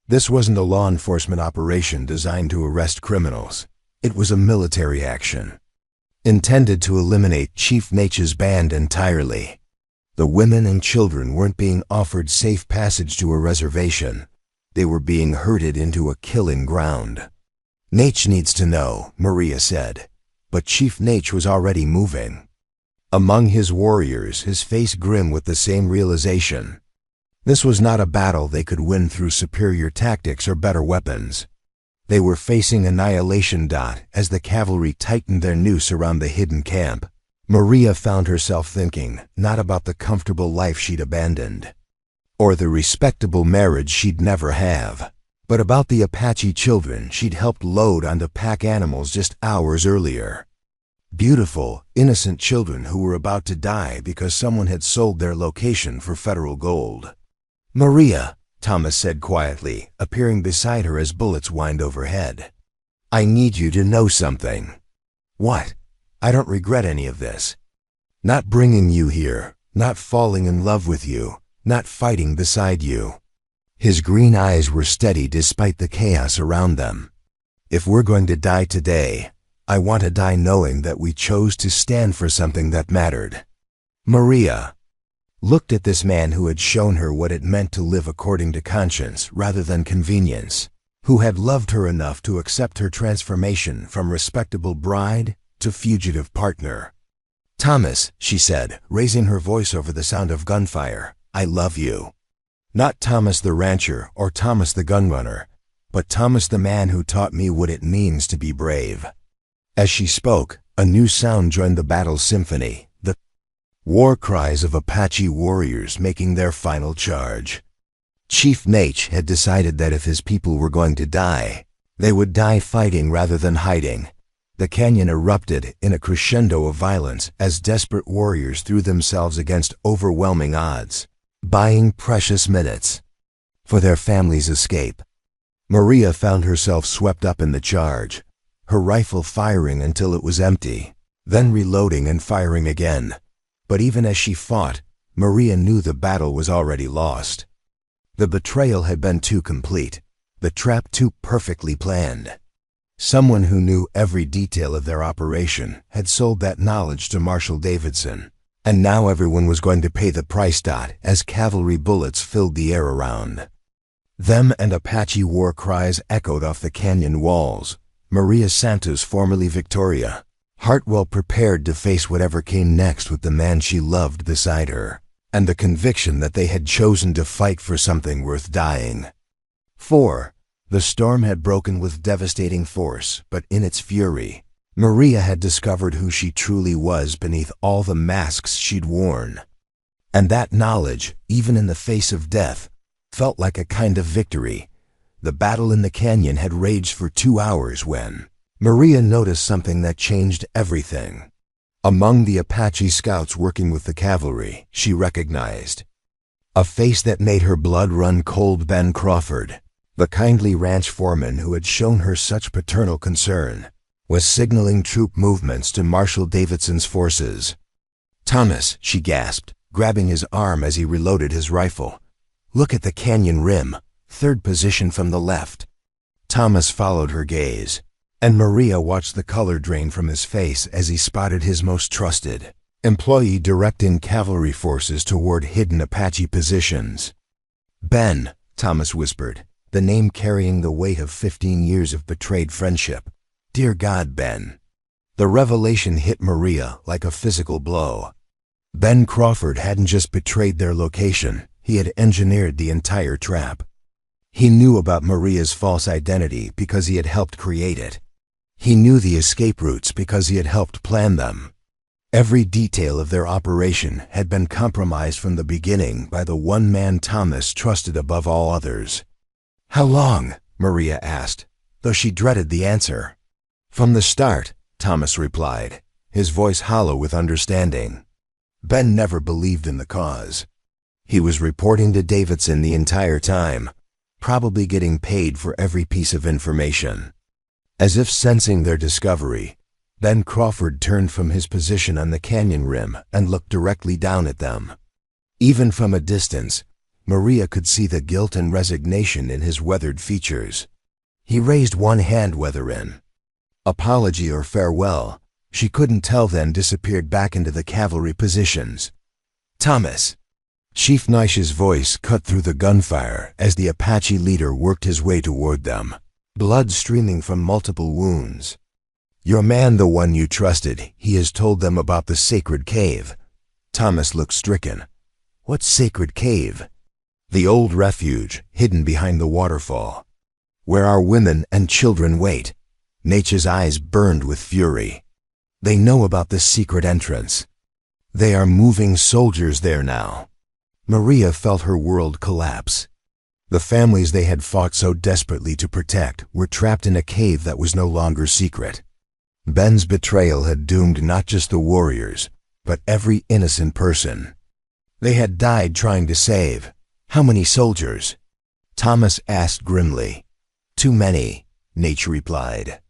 This wasn't a law enforcement operation designed to arrest criminals. It was a military action, intended to eliminate Chief Naish's band entirely. The women and children weren't being offered safe passage to a reservation. They were being herded into a killing ground. "Naish needs to know," Maria said, but Chief Naish was already moving. Among his warriors, his face grim with the same realization. This was not a battle they could win through superior tactics or better weapons. They were facing annihilation. As the cavalry tightened their noose around the hidden camp, Maria found herself thinking not about the comfortable life she'd abandoned, or the respectable marriage she'd never have, but about the Apache children she'd helped load onto pack animals just hours earlier. Beautiful, innocent children who were about to die because someone had sold their location for federal gold. "Maria," Thomas said quietly, appearing beside her as bullets whined overhead. "I need you to know something." "What?" "I don't regret any of this. Not bringing you here, not falling in love with you, not fighting beside you." His green eyes were steady despite the chaos around them. If we're going to die today, I want to die knowing that we chose to stand for something that mattered. Maria looked at this man who had shown her what it meant to live according to conscience rather than convenience, who had loved her enough to accept her transformation from respectable bride to fugitive partner. "Thomas," she said, raising her voice over the sound of gunfire, "I love you." Not Thomas the rancher or Thomas the gunrunner, but Thomas the man who taught me what it means to be brave. As she spoke, a new sound joined the battle symphony, the war cries of Apache warriors making their final charge. Chief Nate had decided that if his people were going to die, they would die fighting rather than hiding. The canyon erupted in a crescendo of violence as desperate warriors threw themselves against overwhelming odds, buying precious minutes for their family's escape. Maria found herself swept up in the charge, her rifle firing until it was empty, then reloading and firing again. But even as she fought, Maria knew the battle was already lost. The betrayal had been too complete, the trap too perfectly planned. Someone who knew every detail of their operation had sold that knowledge to Marshal Davidson, and now everyone was going to pay the price. As cavalry bullets filled the air around them and Apache war cries echoed off the canyon walls, Maria Santos, formerly Victoria, Hartwell, prepared to face whatever came next with the man she loved beside her, and the conviction that they had chosen to fight for something worth dying for. The storm had broken with devastating force, but in its fury, Maria had discovered who she truly was beneath all the masks she'd worn. And that knowledge, even in the face of death, felt like a kind of victory. The battle in the canyon had raged for 2 hours when Maria noticed something that changed everything. Among the Apache scouts working with the cavalry, she recognized a face that made her blood run cold. Ben Crawford, the kindly ranch foreman who had shown her such paternal concern, was signaling troop movements to Marshal Davidson's forces. "Thomas," she gasped, grabbing his arm as he reloaded his rifle. "Look at the canyon rim, 3rd position from the left." Thomas followed her gaze, and Maria watched the color drain from his face as he spotted his most trusted employee directing cavalry forces toward hidden Apache positions. "Ben," Thomas whispered, the name carrying the weight of 15 years of betrayed friendship. "Dear God, Ben." The revelation hit Maria like a physical blow. Ben Crawford hadn't just betrayed their location, he had engineered the entire trap. He knew about Maria's false identity because he had helped create it. He knew the escape routes because he had helped plan them. Every detail of their operation had been compromised from the beginning by the one man Thomas trusted above all others. "How long?" Maria asked, though she dreaded the answer. "From the start," Thomas replied, his voice hollow with understanding. Ben never believed in the cause. He was reporting to Davidson the entire time, probably getting paid for every piece of information. As if sensing their discovery, Ben Crawford turned from his position on the canyon rim and looked directly down at them. Even from a distance, Maria could see the guilt and resignation in his weathered features. He raised one hand, whether in apology or farewell, she couldn't tell, then disappeared back into the cavalry positions. "Thomas!" Chief Nish's voice cut through the gunfire as the Apache leader worked his way toward them, blood streaming from multiple wounds. "Your man, the one you trusted, he has told them about the sacred cave." Thomas looked stricken. "What sacred cave?" "The old refuge, hidden behind the waterfall, where our women and children wait." Nature's eyes burned with fury. "They know about the secret entrance. They are moving soldiers there now." Maria felt her world collapse. The families they had fought so desperately to protect were trapped in a cave that was no longer secret. Ben's betrayal had doomed not just the warriors, but every innocent person they had died trying to save. "How many soldiers?" Thomas asked grimly. "Too many," Nate replied.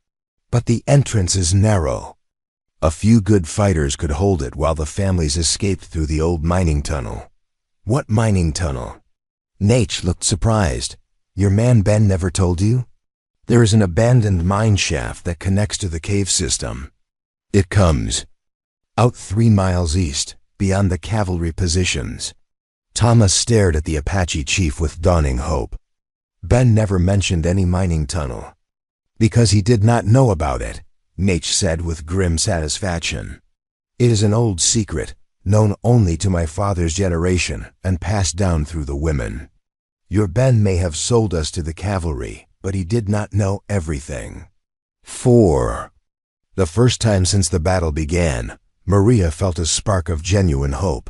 "But the entrance is narrow. A few good fighters could hold it while the families escaped through the old mining tunnel." "What mining tunnel?" Nate looked surprised. "Your man Ben never told you?" There is an abandoned mine shaft that connects to the cave system. It comes out 3 miles east, beyond the cavalry positions. Thomas stared at the Apache chief with dawning hope. Ben never mentioned any mining tunnel. Because he did not know about it, Nate said with grim satisfaction. It is an old secret, known only to my father's generation and passed down through the women. Your Ben may have sold us to the cavalry, but he did not know everything. 4. The first time since the battle began, Maria felt a spark of genuine hope.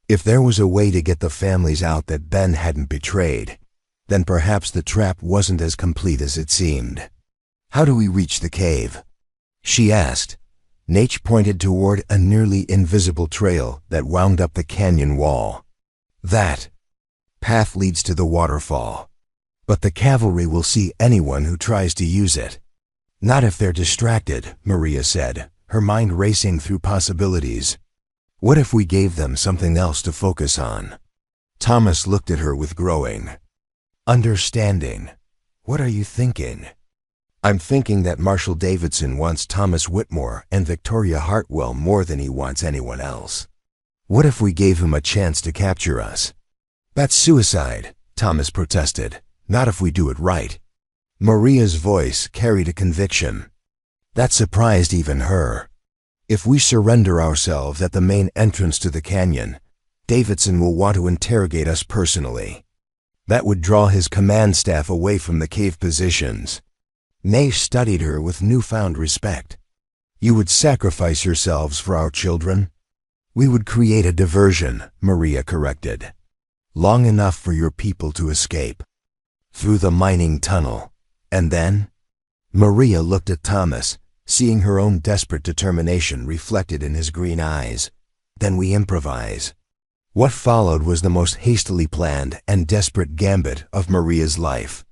If there was a way to get the families out that Ben hadn't betrayed, then perhaps the trap wasn't as complete as it seemed. How do we reach the cave? She asked. Nate pointed toward a nearly invisible trail that wound up the canyon wall. That path leads to the waterfall. But the cavalry will see anyone who tries to use it. Not if they're distracted, Maria said, her mind racing through possibilities. What if we gave them something else to focus on? Thomas looked at her with growing understanding. What are you thinking? I'm thinking that Marshall Davidson wants Thomas Whitmore and Victoria Hartwell more than he wants anyone else. What if we gave him a chance to capture us? That's suicide, Thomas protested. Not if we do it right. Maria's voice carried a conviction. That surprised even her. If we surrender ourselves at the main entrance to the canyon, Davidson will want to interrogate us personally. That would draw his command staff away from the cave positions. Nash studied her with newfound respect. You would sacrifice yourselves for our children? We would create a diversion, Maria corrected. Long enough for your people to escape. Through the mining tunnel. And then? Maria looked at Thomas, seeing her own desperate determination reflected in his green eyes. Then we improvise. What followed was the most hastily planned and desperate gambit of Maria's life.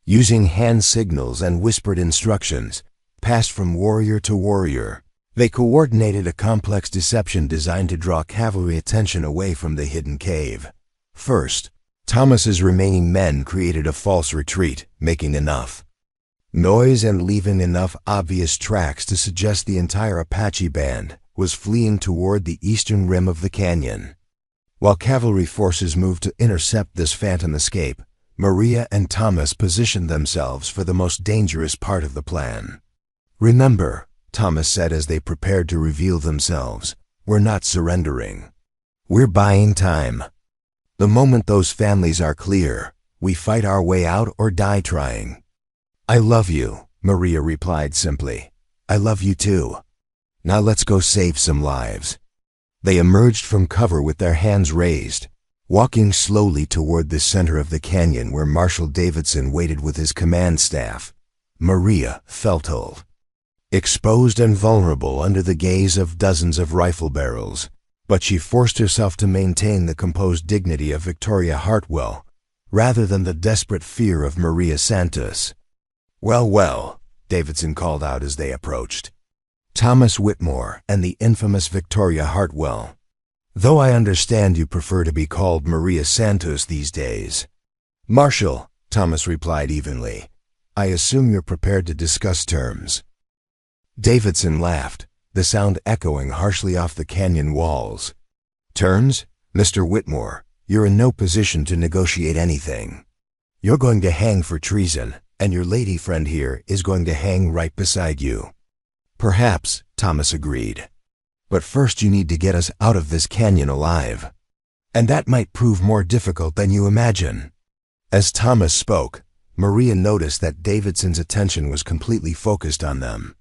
Using hand signals and whispered instructions, passed from warrior to warrior, they coordinated a complex deception designed to draw cavalry attention away from the hidden cave. First, Thomas's remaining men created a false retreat, making enough noise and leaving enough obvious tracks to suggest the entire Apache band was fleeing toward the eastern rim of the canyon. While cavalry forces moved to intercept this phantom escape, Maria and Thomas positioned themselves for the most dangerous part of the plan. Remember, Thomas said as they prepared to reveal themselves, we're not surrendering. We're buying time. The moment those families are clear, we fight our way out or die trying. I love you, Maria replied simply. I love you too. Now let's go save some lives. They emerged from cover with their hands raised, walking slowly toward the center of the canyon where Marshal Davidson waited with his command staff. Maria felt old, exposed and vulnerable under the gaze of dozens of rifle barrels, but she forced herself to maintain the composed dignity of Victoria Hartwell, rather than the desperate fear of Maria Santos. Well, well, Davidson called out as they approached. Thomas Whitmore and the infamous Victoria Hartwell. Though I understand you prefer to be called Maria Santos these days. Marshal, Thomas replied evenly. I assume you're prepared to discuss terms. Davidson laughed, the sound echoing harshly off the canyon walls. Terms? Mr. Whitmore, you're in no position to negotiate anything. You're going to hang for treason, and your lady friend here is going to hang right beside you. Perhaps, Thomas agreed. But first you need to get us out of this canyon alive. And that might prove more difficult than you imagine. As Thomas spoke, Maria noticed that Davidson's attention was completely focused on them.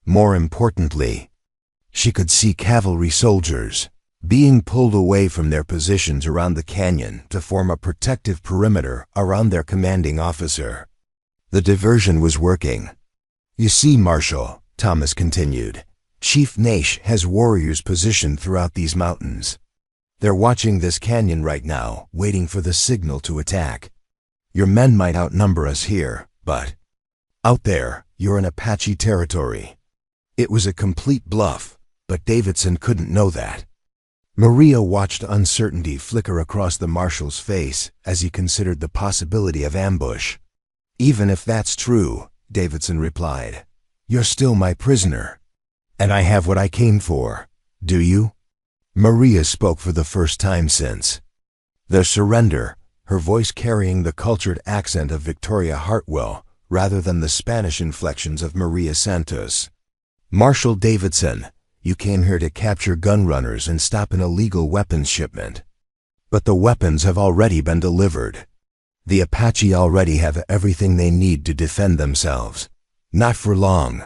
More importantly, she could see cavalry soldiers being pulled away from their positions around the canyon to form a protective perimeter around their commanding officer. The diversion was working. You see, Marshal, Thomas continued, Chief Nash has warriors positioned throughout these mountains. They're watching this canyon right now, waiting for the signal to attack. Your men might outnumber us here, but out there, you're in Apache territory. It was a complete bluff, but Davidson couldn't know that. Maria watched uncertainty flicker across the marshal's face as he considered the possibility of ambush. Even if that's true, Davidson replied. "You're still my prisoner. And I have what I came for. Do you?" Maria spoke for the first time since their surrender, her voice carrying the cultured accent of Victoria Hartwell rather than the Spanish inflections of Maria Santos. "Marshal Davidson, you came here to capture gun runners and stop an illegal weapons shipment. But the weapons have already been delivered. The Apache already have everything they need to defend themselves. Not for long.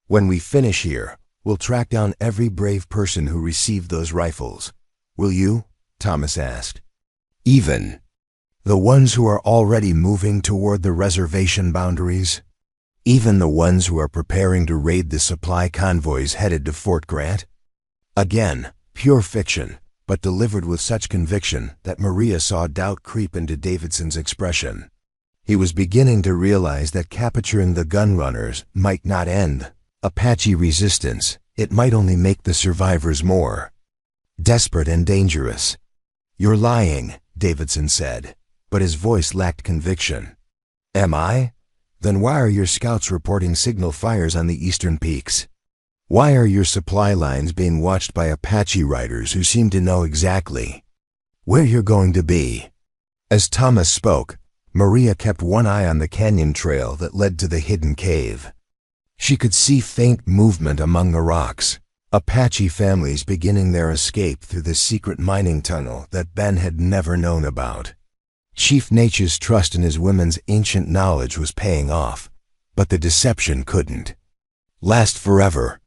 When we finish here, we'll track down every brave person who received those rifles. Will you?" Thomas asked. "Even the ones who are already moving toward the reservation boundaries? Even the ones who are preparing to raid the supply convoys headed to Fort Grant?" Again, pure fiction, but delivered with such conviction that Maria saw doubt creep into Davidson's expression. He was beginning to realize that capturing the gun runners might not end Apache resistance. It might only make the survivors more desperate and dangerous. "You're lying," Davidson said, but his voice lacked conviction. "Am I? Then why are your scouts reporting signal fires on the eastern peaks? Why are your supply lines being watched by Apache riders who seem to know exactly where you're going to be?" As Thomas spoke, Maria kept one eye on the canyon trail that led to the hidden cave. She could see faint movement among the rocks, Apache families beginning their escape through the secret mining tunnel that Ben had never known about. Chief Nature's trust in his women's ancient knowledge was paying off, but the deception couldn't last forever.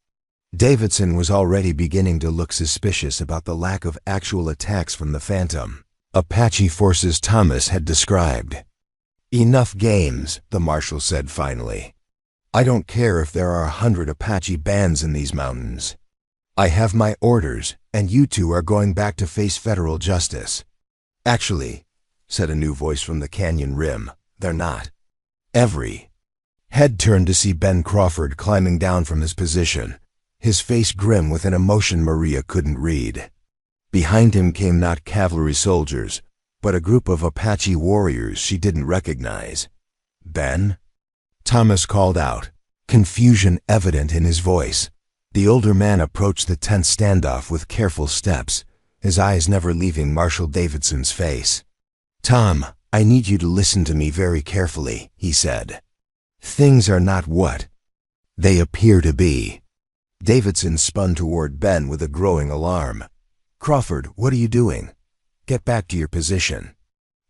Davidson was already beginning to look suspicious about the lack of actual attacks from the Phantom Apache forces Thomas had described. "Enough games," the marshal said finally. "I don't care if there are 100 Apache bands in these mountains. I have my orders, and you two are going back to face federal justice." "Actually," said a new voice from the canyon rim, "they're not." Every head turned to see Ben Crawford climbing down from his position, his face grim with an emotion Maria couldn't read. Behind him came not cavalry soldiers, but a group of Apache warriors she didn't recognize. "Ben?" Thomas called out, confusion evident in his voice. The older man approached the tense standoff with careful steps, his eyes never leaving Marshal Davidson's face. "Tom, I need you to listen to me very carefully," he said. "Things are not what they appear to be." Davidson spun toward Ben with a growing alarm. "Crawford, what are you doing? Get back to your position."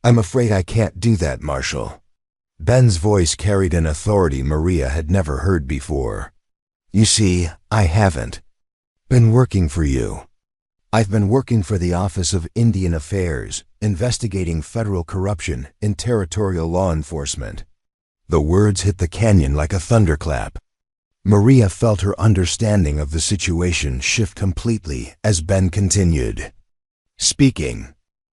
"I'm afraid I can't do that, Marshal." Ben's voice carried an authority Maria had never heard before. "You see, I haven't been working for you. I've been working for the Office of Indian Affairs, investigating federal corruption in territorial law enforcement." The words hit the canyon like a thunderclap. Maria felt her understanding of the situation shift completely as Ben continued speaking.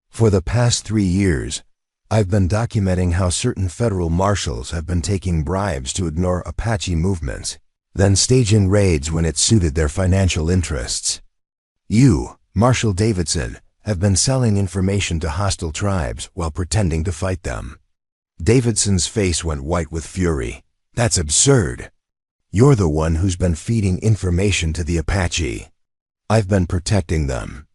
"For the past 3 years, I've been documenting how certain federal marshals have been taking bribes to ignore Apache movements, then staging raids when it suited their financial interests. You, Marshal Davidson, have been selling information to hostile tribes while pretending to fight them." Davidson's face went white with fury. "That's absurd. You're the one who's been feeding information to the Apache. I've been protecting them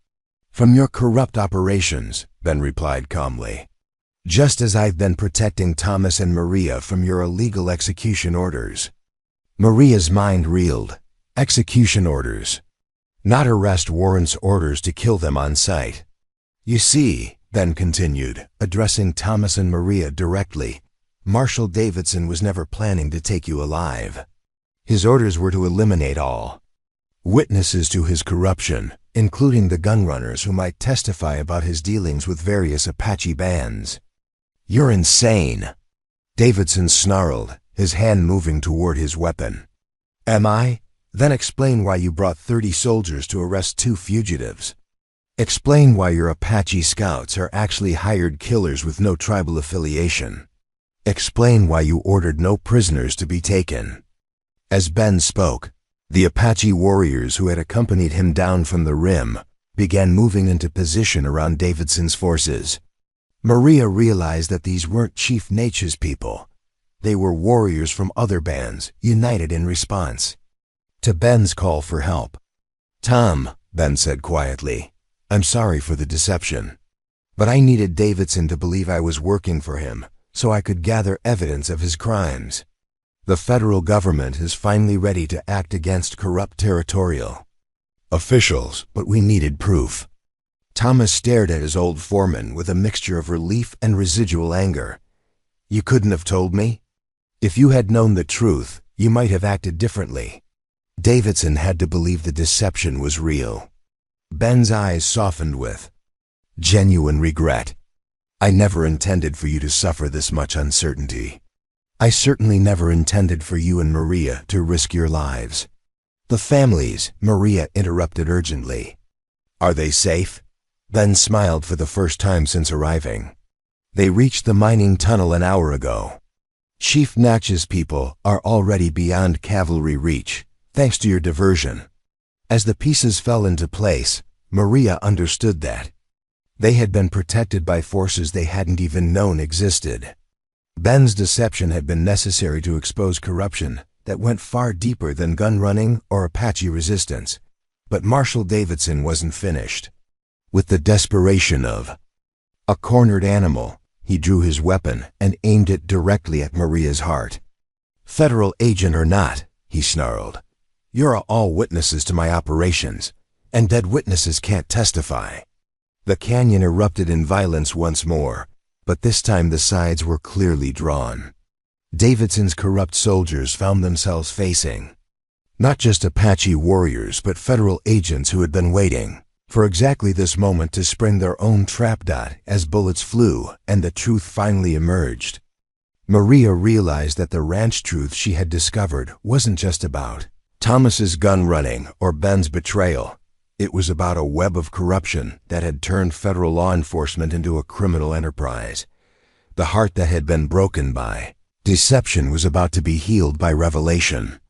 from your corrupt operations," Ben replied calmly. "Just as I've been protecting Thomas and Maria from your illegal execution orders." Maria's mind reeled. Execution orders. Not arrest warrants, orders to kill them on sight. "You see," Ben continued, addressing Thomas and Maria directly, "Marshal Davidson was never planning to take you alive. His orders were to eliminate all witnesses to his corruption, including the gunrunners who might testify about his dealings with various Apache bands." "You're insane," Davidson snarled, his hand moving toward his weapon. "Am I? Then explain why you brought 30 soldiers to arrest 2 fugitives. Explain why your Apache scouts are actually hired killers with no tribal affiliation. Explain why you ordered no prisoners to be taken." As Ben spoke, the Apache warriors who had accompanied him down from the rim began moving into position around Davidson's forces. Maria realized that these weren't Chief Nature's people. They were warriors from other bands, united in response to Ben's call for help. "Tom," Ben said quietly, "I'm sorry for the deception. But I needed Davidson to believe I was working for him, so I could gather evidence of his crimes. The federal government is finally ready to act against corrupt territorial officials, but we needed proof." Thomas stared at his old foreman with a mixture of relief and residual anger. "You couldn't have told me? If you had known the truth, you might have acted differently." Davidson had to believe the deception was real. Ben's eyes softened with genuine regret. "I never intended for you to suffer this much uncertainty. I certainly never intended for you and Maria to risk your lives." "The families," Maria interrupted urgently. "Are they safe?" Ben smiled for the first time since arriving. "They reached the mining tunnel an hour ago. Chief Natch's people are already beyond cavalry reach, thanks to your diversion." As the pieces fell into place, Maria understood that they had been protected by forces they hadn't even known existed. Ben's deception had been necessary to expose corruption that went far deeper than gun running or Apache resistance. But Marshal Davidson wasn't finished. With the desperation of a cornered animal, he drew his weapon and aimed it directly at Maria's heart. "Federal agent or not," he snarled, "you're all witnesses to my operations, and dead witnesses can't testify." The canyon erupted in violence once more, but this time the sides were clearly drawn. Davidson's corrupt soldiers found themselves facing not just Apache warriors, but federal agents who had been waiting for exactly this moment to spring their own trap. As bullets flew and the truth finally emerged, Maria realized that the ranch truth she had discovered wasn't just about Thomas's gun running or Ben's betrayal. It was about a web of corruption that had turned federal law enforcement into a criminal enterprise. The heart that had been broken by deception was about to be healed by revelation.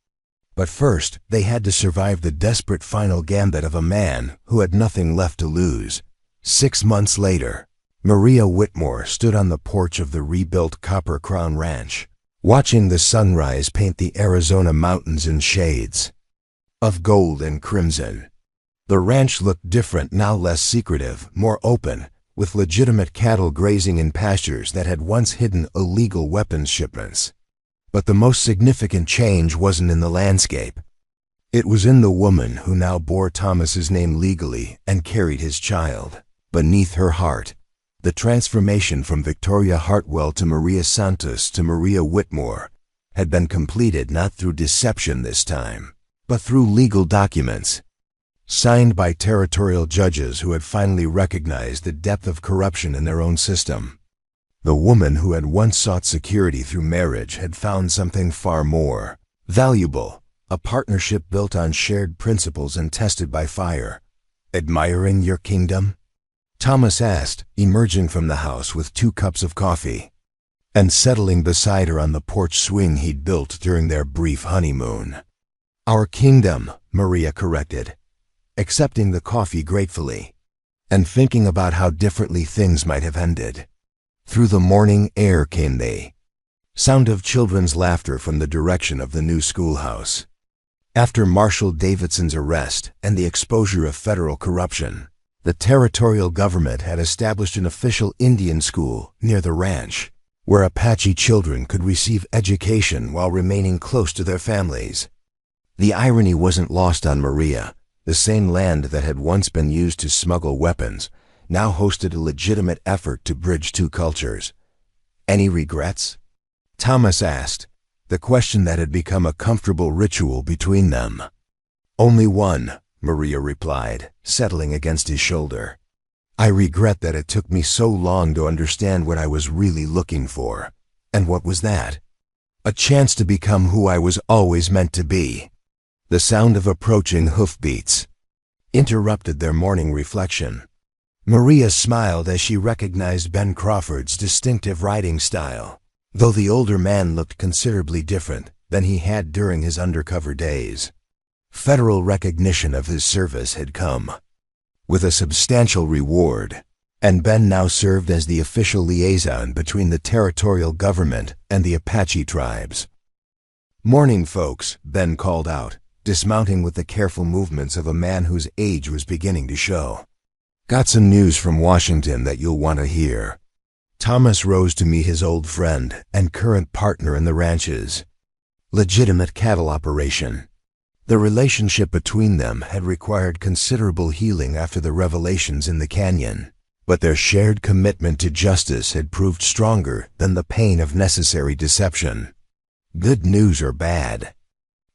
But first, they had to survive the desperate final gambit of a man who had nothing left to lose. 6 months later, Maria Whitmore stood on the porch of the rebuilt Copper Crown Ranch, watching the sunrise paint the Arizona mountains in shades of gold and crimson. The ranch looked different now, less secretive, more open, with legitimate cattle grazing in pastures that had once hidden illegal weapons shipments. But the most significant change wasn't in the landscape. It was in the woman who now bore Thomas's name legally and carried his child beneath her heart. The transformation from Victoria Hartwell to Maria Santos to Maria Whitmore had been completed not through deception this time, but through legal documents signed by territorial judges who had finally recognized the depth of corruption in their own system. The woman who had once sought security through marriage had found something far more valuable, a partnership built on shared principles and tested by fire. "Admiring your kingdom?" Thomas asked, emerging from the house with 2 cups of coffee and settling beside her on the porch swing he'd built during their brief honeymoon. "Our kingdom," Maria corrected, accepting the coffee gratefully and thinking about how differently things might have ended. Through the morning air came the sound of children's laughter from the direction of the new schoolhouse. After Marshal Davidson's arrest and the exposure of federal corruption, the territorial government had established an official Indian school near the ranch, where Apache children could receive education while remaining close to their families. The irony wasn't lost on Maria. The same land that had once been used to smuggle weapons now hosted a legitimate effort to bridge 2 cultures. "Any regrets?" Thomas asked, the question that had become a comfortable ritual between them. "Only one," Maria replied, settling against his shoulder. "I regret that it took me so long to understand what I was really looking for." "And what was that?" "A chance to become who I was always meant to be." The sound of approaching hoofbeats interrupted their morning reflection. Maria smiled as she recognized Ben Crawford's distinctive riding style, though the older man looked considerably different than he had during his undercover days. Federal recognition of his service had come with a substantial reward. and Ben now served as the official liaison between the territorial government and the Apache tribes. "Morning, folks," Ben called out, dismounting with the careful movements of a man whose age was beginning to show. "Got some news from Washington that you'll want to hear." Thomas rose to meet his old friend and current partner in the ranch's legitimate cattle operation. The relationship between them had required considerable healing after the revelations in the canyon, but their shared commitment to justice had proved stronger than the pain of necessary deception. "Good news or bad?"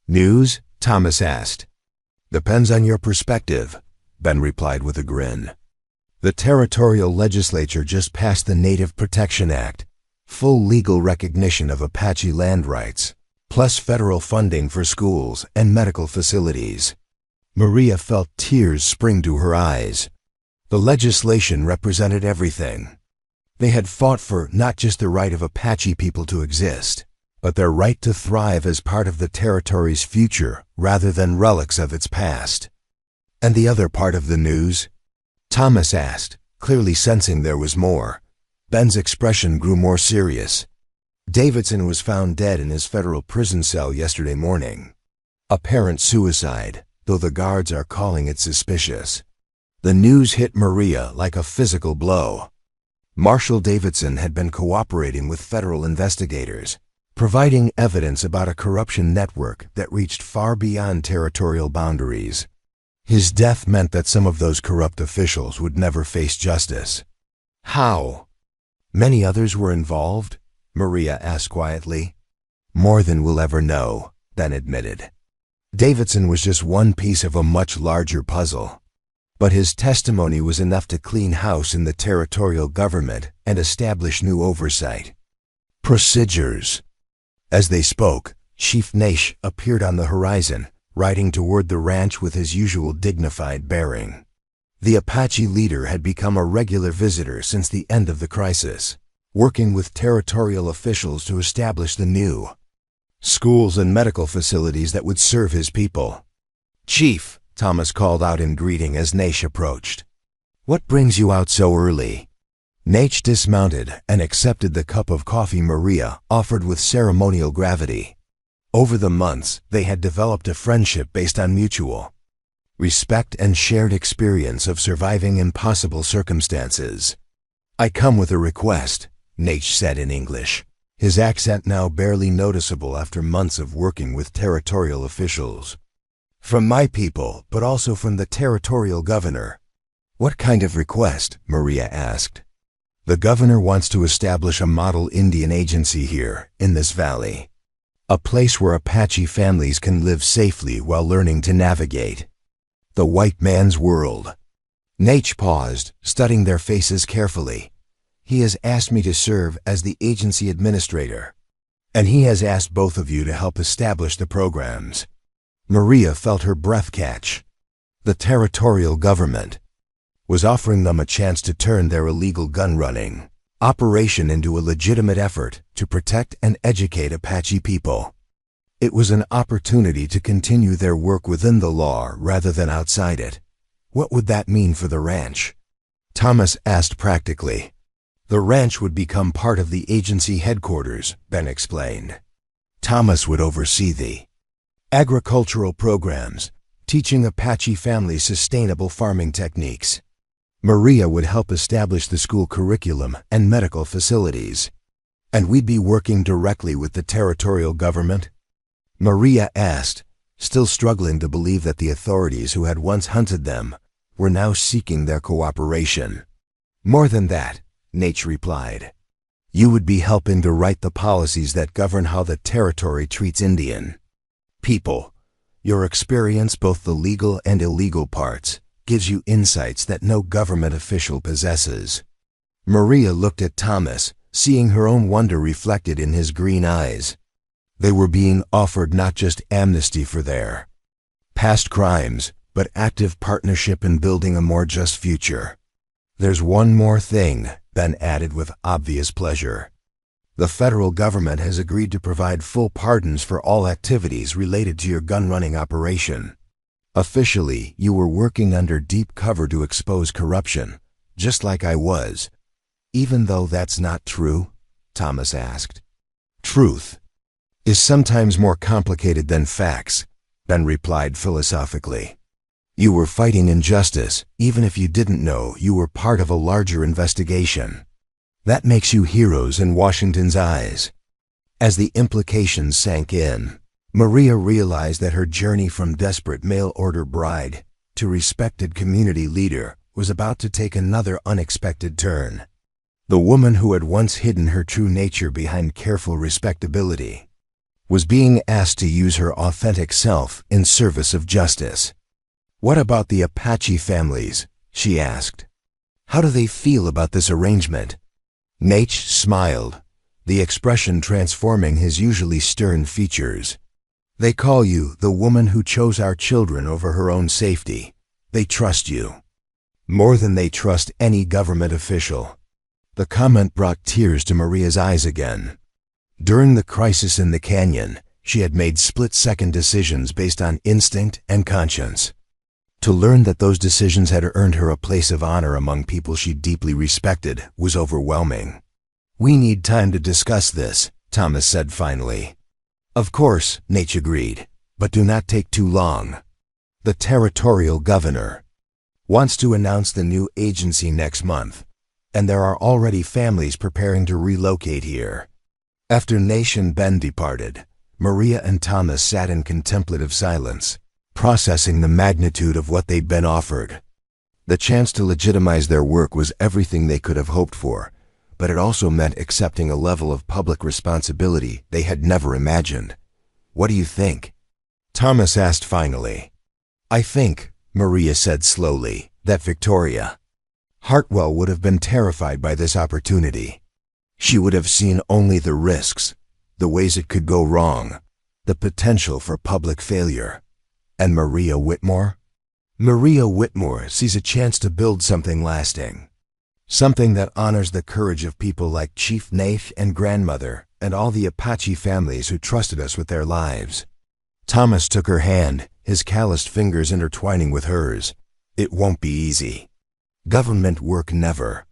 "News?" Thomas asked. "Depends on your perspective," Ben replied with a grin. "The territorial legislature just passed the Native Protection Act, full legal recognition of Apache land rights, plus federal funding for schools and medical facilities." Maria felt tears spring to her eyes. The legislation represented everything. They had fought for not just the right of Apache people to exist, but their right to thrive as part of the territory's future rather than relics of its past. "And the other part of the news?" Thomas asked, clearly sensing there was more. Ben's expression grew more serious. "Davidson was found dead in his federal prison cell yesterday morning. Apparent suicide, though the guards are calling it suspicious." The news hit Maria like a physical blow. Marshal Davidson had been cooperating with federal investigators, providing evidence about a corruption network that reached far beyond territorial boundaries. His death meant that some of those corrupt officials would never face justice. "How? Many others were involved?" Maria asked quietly. "More than we'll ever know," Ben admitted. Davidson was just one piece of a much larger puzzle. But his testimony was enough to clean house in the territorial government and establish new oversight. Procedures. As they spoke, Chief Naish appeared on the horizon, riding toward the ranch with his usual dignified bearing. The Apache leader had become a regular visitor since the end of the crisis, working with territorial officials to establish the new schools and medical facilities that would serve his people. "Chief," Thomas called out in greeting as Naish approached. "What brings you out so early?" Naish dismounted and accepted the cup of coffee Maria offered with ceremonial gravity. Over the months, they had developed a friendship based on mutual respect and shared experience of surviving impossible circumstances. "I come with a request," Naish said in English, his accent now barely noticeable after months of working with territorial officials. "From my people, but also from the territorial governor." "What kind of request?" Maria asked. "The governor wants to establish a model Indian agency here, in this valley. A place where Apache families can live safely while learning to navigate the white man's world." Naish paused, studying their faces carefully. "He has asked me to serve as the agency administrator, and he has asked both of you to help establish the programs." Maria felt her breath catch. The territorial government was offering them a chance to turn their illegal gun-running operation into a legitimate effort to protect and educate Apache people. It was an opportunity to continue their work within the law rather than outside it. What would that mean for the ranch? Thomas asked practically. "The ranch would become part of the agency headquarters," Ben explained. Thomas would oversee the agricultural programs, teaching Apache families sustainable farming techniques. Maria would help establish the school curriculum and medical facilities. "And we'd be working directly with the territorial government?" Maria asked, still struggling to believe that the authorities who had once hunted them were now seeking their cooperation. "More than that," Naish replied. "You would be helping to write the policies that govern how the territory treats Indian people. Your experience, both the legal and illegal parts, gives you insights that no government official possesses." Maria looked at Thomas, seeing her own wonder reflected in his green eyes. They were being offered not just amnesty for their past crimes, but active partnership in building a more just future. "There's one more thing," Ben added with obvious pleasure. "The federal government has agreed to provide full pardons for all activities related to your gun-running operation. Officially, you were working under deep cover to expose corruption, just like I was. Even though that's not true? Thomas asked. Truth is sometimes more complicated than facts, Ben replied philosophically. You were fighting injustice, even if you didn't know you were part of a larger investigation. That makes you heroes in Washington's eyes. As the implications sank in, Maria realized that her journey from desperate mail-order bride to respected community leader was about to take another unexpected turn. The woman who had once hidden her true nature behind careful respectability was being asked to use her authentic self in service of justice. What about the Apache families? She asked. How do they feel about this arrangement? Nate smiled, the expression transforming his usually stern features. They call you the woman who chose our children over her own safety. They trust you. More than they trust any government official. The comment brought tears to Maria's eyes again. During the crisis in the canyon, she had made split-second decisions based on instinct and conscience. To learn that those decisions had earned her a place of honor among people she deeply respected was overwhelming. We need time to discuss this, Thomas said finally. Of course, Nate agreed, but do not take too long. The territorial governor wants to announce the new agency next month, and there are already families preparing to relocate here. After Nate and Ben departed, Maria and Thomas sat in contemplative silence, processing the magnitude of what they'd been offered. The chance to legitimize their work was everything they could have hoped for, but it also meant accepting a level of public responsibility they had never imagined. What do you think? Thomas asked finally. I think, Maria said slowly, that Victoria Hartwell would have been terrified by this opportunity. She would have seen only the risks, the ways it could go wrong, the potential for public failure. And Maria Whitmore? Maria Whitmore sees a chance to build something lasting. Something that honors the courage of people like Chief Nath and Grandmother and all the Apache families who trusted us with their lives. Thomas took her hand, his calloused fingers intertwining with hers. It won't be easy. Government work never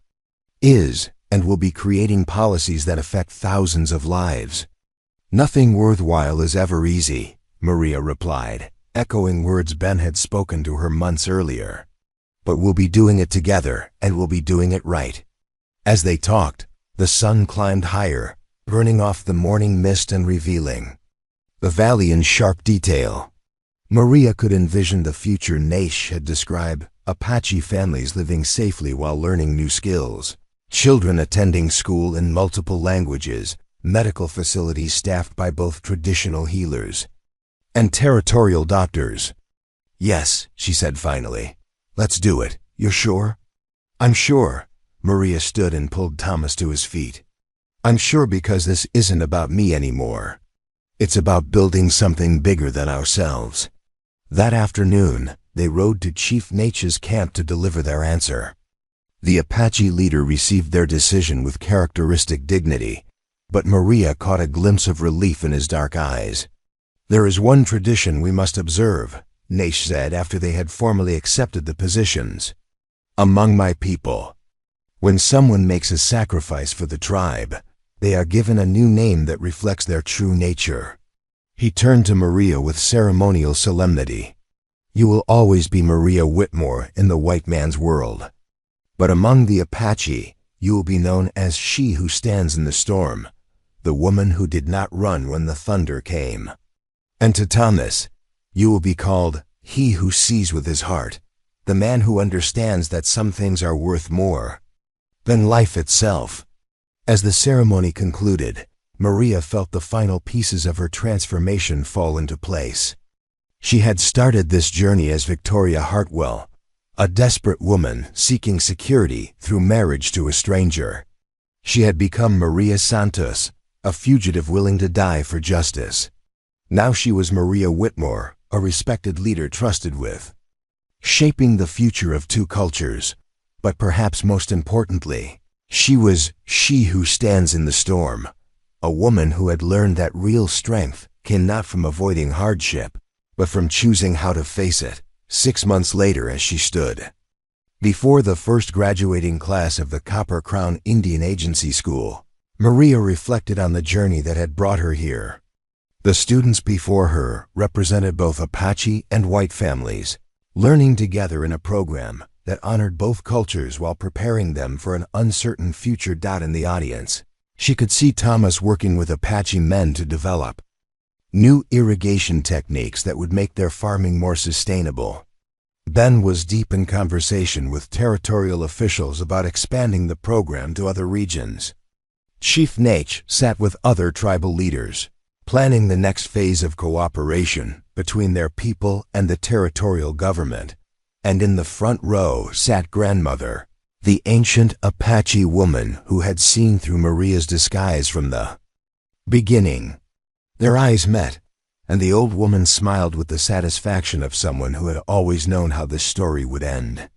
is and will be creating policies that affect thousands of lives. Nothing worthwhile is ever easy, Maria replied, echoing words Ben had spoken to her months earlier. But we'll be doing it together, and we'll be doing it right. As they talked, the sun climbed higher, burning off the morning mist and revealing the valley in sharp detail. Maria could envision the future Naish had described, Apache families living safely while learning new skills, children attending school in multiple languages, medical facilities staffed by both traditional healers and territorial doctors. Yes, she said finally. Let's do it. You're sure? I'm sure. Maria stood and pulled Thomas to his feet. I'm sure because this isn't about me anymore. It's about building something bigger than ourselves. That afternoon, they rode to Chief Nate's camp to deliver their answer. The Apache leader received their decision with characteristic dignity, but Maria caught a glimpse of relief in his dark eyes. There is one tradition we must observe, Nate said after they had formally accepted the positions. Among my people, when someone makes a sacrifice for the tribe, they are given a new name that reflects their true nature. He turned to Maria with ceremonial solemnity. You will always be Maria Whitmore in the white man's world. But among the Apache, you will be known as she who stands in the storm, the woman who did not run when the thunder came. And to Thomas, you will be called he who sees with his heart, the man who understands that some things are worth more than life itself. As the ceremony concluded, Maria felt the final pieces of her transformation fall into place. She had started this journey as Victoria Hartwell, a desperate woman seeking security through marriage to a stranger. She had become Maria Santos, a fugitive willing to die for justice. Now she was Maria Whitmore, a respected leader trusted with shaping the future of two cultures. But perhaps most importantly, she was she who stands in the storm, a woman who had learned that real strength came not from avoiding hardship, but from choosing how to face it. 6 months later, as she stood Before the first graduating class of the Copper Crown Indian Agency School, Maria reflected on the journey that had brought her here. The students before her represented both Apache and white families, learning together in a program that honored both cultures while preparing them for an uncertain future. In the audience, she could see Thomas working with Apache men to develop new irrigation techniques that would make their farming more sustainable. Ben was deep in conversation with territorial officials about expanding the program to other regions. Chief Nate sat with other tribal leaders, planning the next phase of cooperation between their people and the territorial government. And in the front row sat Grandmother, the ancient Apache woman who had seen through Maria's disguise from the beginning. Their eyes met, and the old woman smiled with the satisfaction of someone who had always known how this story would end.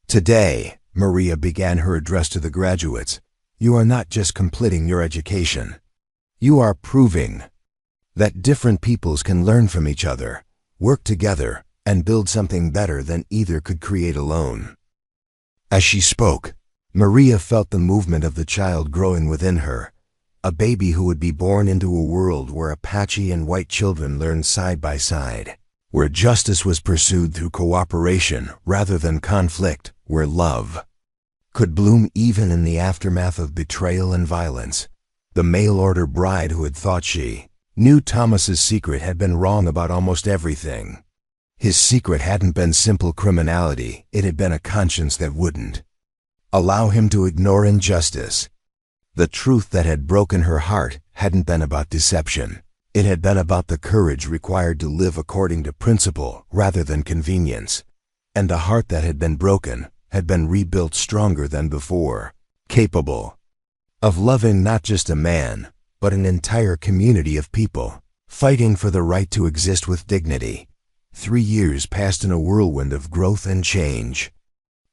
Today, Maria began her address to the graduates. You are not just completing your education. You are proving that different peoples can learn from each other, work together, and build something better than either could create alone. As she spoke, Maria felt the movement of the child growing within her, a baby who would be born into a world where Apache and white children learned side by side, where justice was pursued through cooperation rather than conflict, where love could bloom even in the aftermath of betrayal and violence. The mail-order bride who had thought she knew Thomas's secret had been wrong about almost everything. His secret hadn't been simple criminality, it had been a conscience that wouldn't allow him to ignore injustice. The truth that had broken her heart hadn't been about deception. It had been about the courage required to live according to principle rather than convenience. And the heart that had been broken had been rebuilt stronger than before, capable of loving not just a man, but an entire community of people, fighting for the right to exist with dignity. 3 years passed in a whirlwind of growth and change.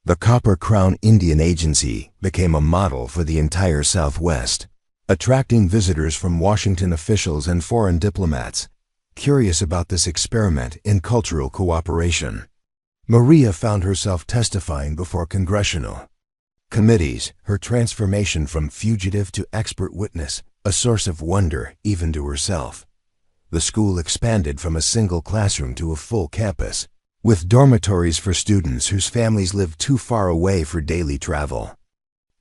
The Copper Crown Indian Agency became a model for the entire Southwest, attracting visitors from Washington officials and foreign diplomats, curious about this experiment in cultural cooperation. Maria found herself testifying before congressional committees, her transformation from fugitive to expert witness, a source of wonder even to herself. The school expanded from a single classroom to a full campus, with dormitories for students whose families lived too far away for daily travel.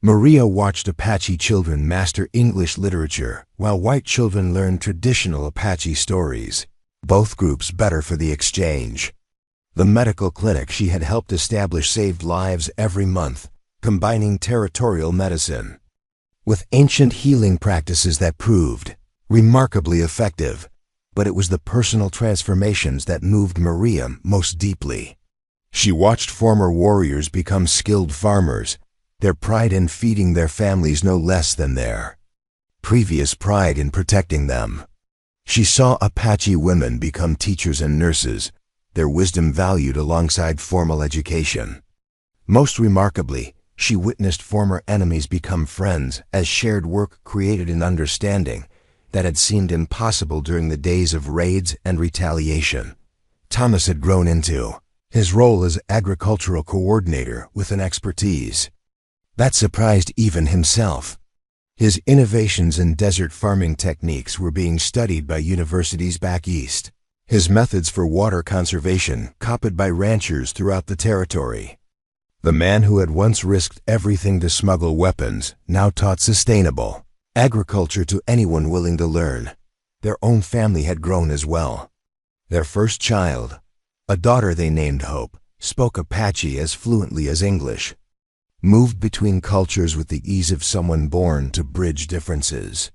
Maria watched Apache children master English literature, while white children learned traditional Apache stories, both groups better for the exchange. The medical clinic she had helped establish saved lives every month, combining territorial medicine with ancient healing practices that proved remarkably effective. But it was the personal transformations that moved Maria most deeply. She watched former warriors become skilled farmers, their pride in feeding their families no less than their previous pride in protecting them. She saw Apache women become teachers and nurses, their wisdom valued alongside formal education. Most remarkably, she witnessed former enemies become friends as shared work created an understanding that had seemed impossible during the days of raids and retaliation. Thomas had grown into his role as agricultural coordinator with an expertise that surprised even himself. His innovations in desert farming techniques were being studied by universities back east, his methods for water conservation copied by ranchers throughout the territory. The man who had once risked everything to smuggle weapons now taught sustainable agriculture to anyone willing to learn. Their own family had grown as well. Their first child, a daughter they named Hope, spoke Apache as fluently as English, moved between cultures with the ease of someone born to bridge differences.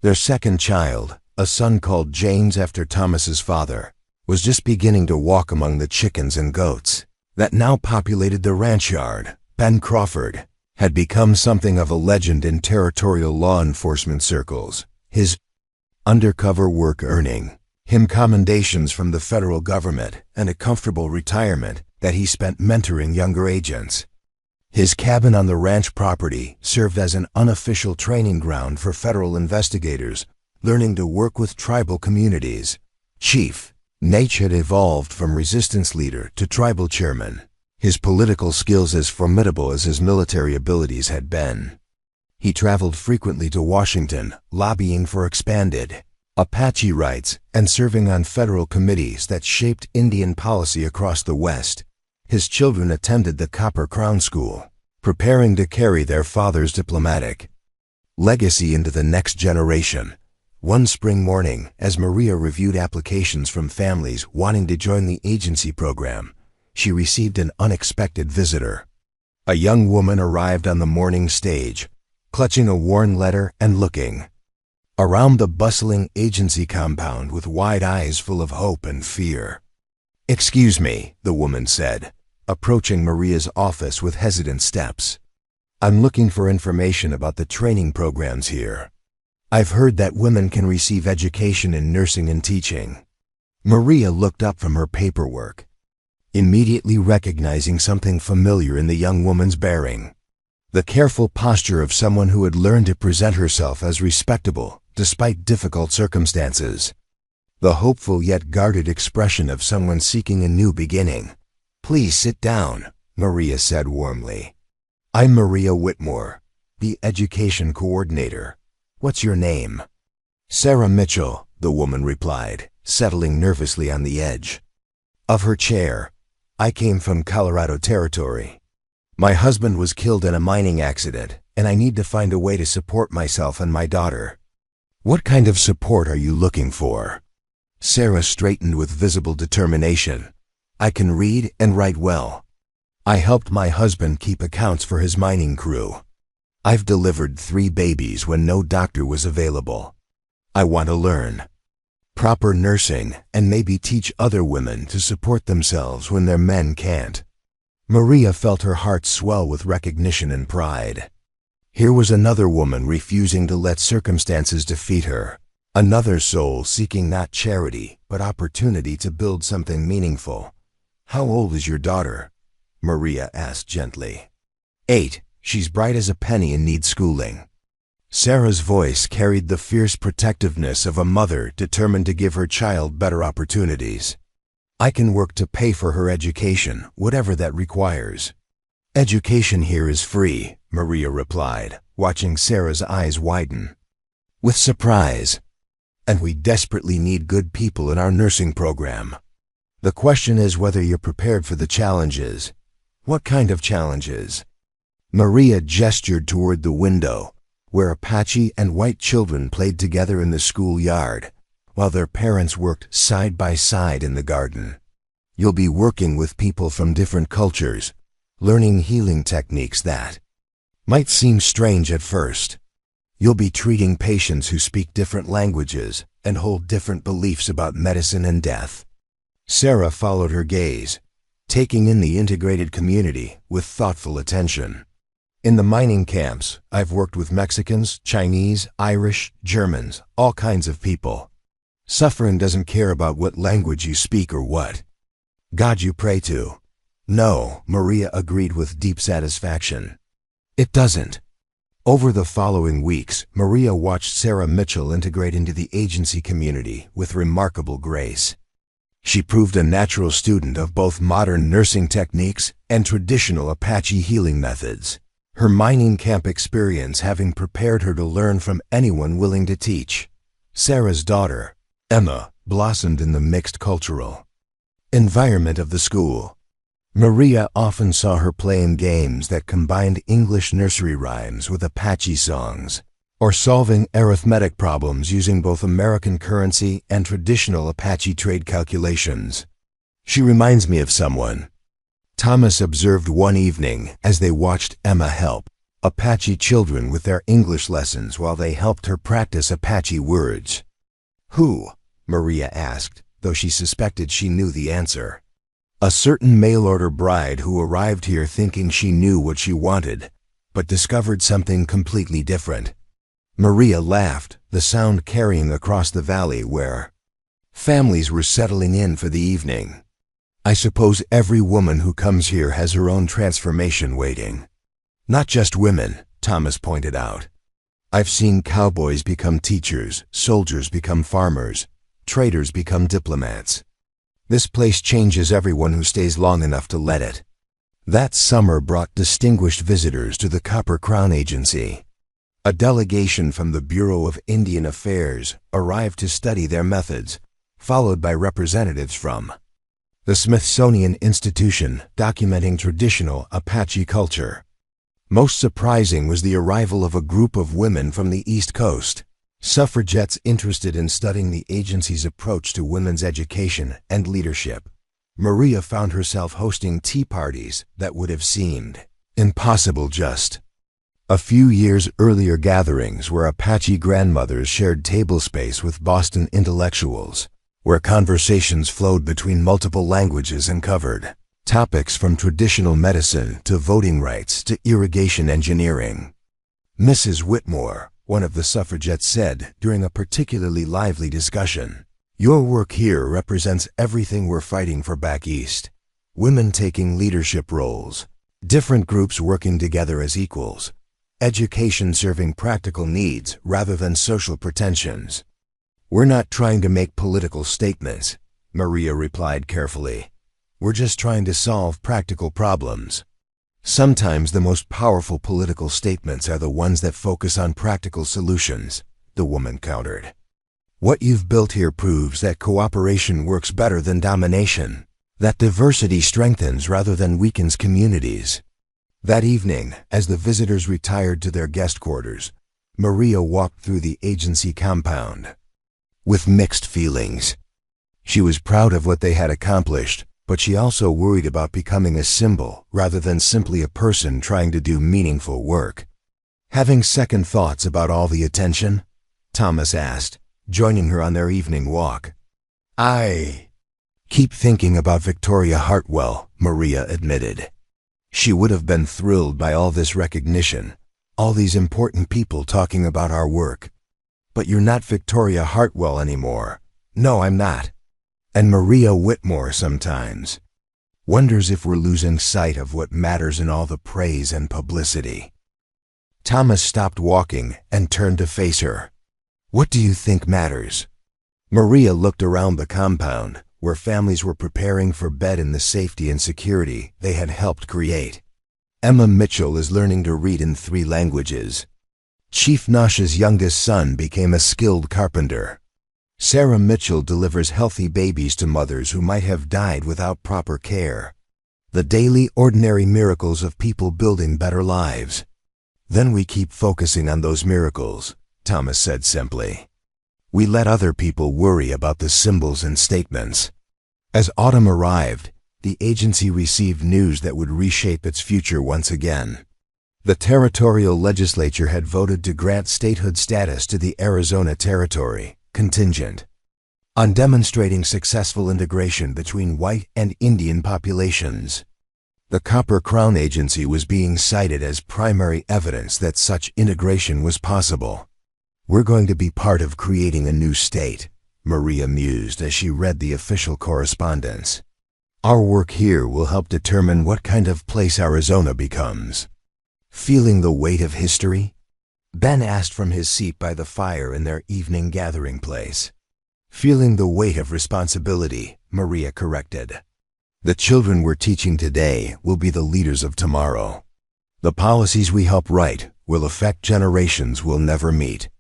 Their second child, a son called James after Thomas's father, was just beginning to walk among the chickens and goats that now populated the ranch yard. Ben Crawford had become something of a legend in territorial law enforcement circles, his undercover work earning him commendations from the federal government and a comfortable retirement that he spent mentoring younger agents. His cabin on the ranch property served as an unofficial training ground for federal investigators learning to work with tribal communities. Chief Nate had evolved from resistance leader to tribal chairman, his political skills as formidable as his military abilities had been. He traveled frequently to Washington, lobbying for expanded Apache rights and serving on federal committees that shaped Indian policy across the West. His children attended the Copper Crown School, preparing to carry their father's diplomatic legacy into the next generation. One spring morning, as Maria reviewed applications from families wanting to join the agency program, she received an unexpected visitor. A young woman arrived on the morning stage, clutching a worn letter and looking around the bustling agency compound with wide eyes full of hope and fear. "Excuse me," the woman said, approaching Maria's office with hesitant steps. "I'm looking for information about the training programs here. I've heard that women can receive education in nursing and teaching." Maria looked up from her paperwork, immediately recognizing something familiar in the young woman's bearing. The careful posture of someone who had learned to present herself as respectable despite difficult circumstances. The hopeful yet guarded expression of someone seeking a new beginning. "Please sit down," Maria said warmly. "I'm Maria Whitmore, the education coordinator. What's your name?" "Sarah Mitchell," the woman replied, settling nervously on the edge of her chair. "I came from Colorado Territory. My husband was killed in a mining accident, and I need to find a way to support myself and my daughter." "What kind of support are you looking for?" Sarah straightened with visible determination. "I can read and write well. I helped my husband keep accounts for his mining crew. I've delivered 3 babies when no doctor was available. I want to learn proper nursing and maybe teach other women to support themselves when their men can't." Maria felt her heart swell with recognition and pride. Here was another woman refusing to let circumstances defeat her. Another soul seeking not charity, but opportunity to build something meaningful. "How old is your daughter?" Maria asked gently. 8. She's bright as a penny and needs schooling." Sarah's voice carried the fierce protectiveness of a mother determined to give her child better opportunities. "I can work to pay for her education, whatever that requires." "Education here is free," Maria replied, watching Sarah's eyes widen with surprise. "And we desperately need good people in our nursing program. The question is whether you're prepared for the challenges." "What kind of challenges?" Maria gestured toward the window, where Apache and white children played together in the schoolyard, while their parents worked side by side in the garden. "You'll be working with people from different cultures, learning healing techniques that might seem strange at first. You'll be treating patients who speak different languages and hold different beliefs about medicine and death." Sarah followed her gaze, taking in the integrated community with thoughtful attention. "In the mining camps, I've worked with Mexicans, Chinese, Irish, Germans, all kinds of people. Suffering doesn't care about what language you speak or what God you pray to." "No," Maria agreed with deep satisfaction. "It doesn't." Over the following weeks, Maria watched Sarah Mitchell integrate into the agency community with remarkable grace. She proved a natural student of both modern nursing techniques and traditional Apache healing methods, her mining camp experience having prepared her to learn from anyone willing to teach. Sarah's daughter, Emma, blossomed in the mixed cultural environment of the school. Maria often saw her playing games that combined English nursery rhymes with Apache songs, or solving arithmetic problems using both American currency and traditional Apache trade calculations. "She reminds me of someone," Thomas observed one evening as they watched Emma help Apache children with their English lessons while they helped her practice Apache words. "Who?" Maria asked, though she suspected she knew the answer. "A certain mail-order bride who arrived here thinking she knew what she wanted, but discovered something completely different." Maria laughed, the sound carrying across the valley where families were settling in for the evening. "I suppose every woman who comes here has her own transformation waiting." "Not just women," Thomas pointed out. "I've seen cowboys become teachers, soldiers become farmers, traders become diplomats. This place changes everyone who stays long enough to let it." That summer brought distinguished visitors to the Copper Crown Agency. A delegation from the Bureau of Indian Affairs arrived to study their methods, followed by representatives from the Smithsonian Institution, documenting traditional Apache culture. Most surprising was the arrival of a group of women from the East Coast, suffragettes interested in studying the agency's approach to women's education and leadership. Maria found herself hosting tea parties that would have seemed impossible just a few years earlier, gatherings where Apache grandmothers shared table space with Boston intellectuals, where conversations flowed between multiple languages and covered topics from traditional medicine to voting rights to irrigation engineering. Mrs. Whitmore, one of the suffragettes, said during a particularly lively discussion, "Your work here represents everything we're fighting for back east. Women taking leadership roles, different groups working together as equals, education serving practical needs rather than social pretensions." "We're not trying to make political statements," Maria replied carefully. "We're just trying to solve practical problems." "Sometimes the most powerful political statements are the ones that focus on practical solutions," the woman countered. "What you've built here proves that cooperation works better than domination, that diversity strengthens rather than weakens communities." That evening, as the visitors retired to their guest quarters, Maria walked through the agency compound with mixed feelings. She was proud of what they had accomplished, but she also worried about becoming a symbol rather than simply a person trying to do meaningful work. "Having second thoughts about all the attention?" Thomas asked, joining her on their evening walk. "I keep thinking about Victoria Hartwell," Maria admitted. "She would have been thrilled by all this recognition, all these important people talking about our work. But you're not Victoria Hartwell anymore." "No, I'm not." And Maria Whitmore sometimes wonders if we're losing sight of what matters in all the praise and publicity. Thomas stopped walking and turned to face her. "What do you think matters?" Maria looked around the compound, where families were preparing for bed in the safety and security they had helped create. Emma Mitchell is learning to read in 3 languages. Chief Nosh's youngest son became a skilled carpenter. Sarah Mitchell delivers healthy babies to mothers who might have died without proper care. The daily, ordinary miracles of people building better lives. "Then we keep focusing on those miracles," Thomas said simply. "We let other people worry about the symbols and statements." As autumn arrived, the agency received news that would reshape its future once again. The territorial legislature had voted to grant statehood status to the Arizona Territory, contingent on demonstrating successful integration between white and Indian populations. The Copper Crown Agency was being cited as primary evidence that such integration was possible. "We're going to be part of creating a new state," Maria mused as she read the official correspondence. "Our work here will help determine what kind of place Arizona becomes." "Feeling the weight of history?" Ben asked from his seat by the fire in their evening gathering place. "Feeling the weight of responsibility," Maria corrected. "The children we're teaching today will be the leaders of tomorrow. The policies we help write will affect generations we'll never meet."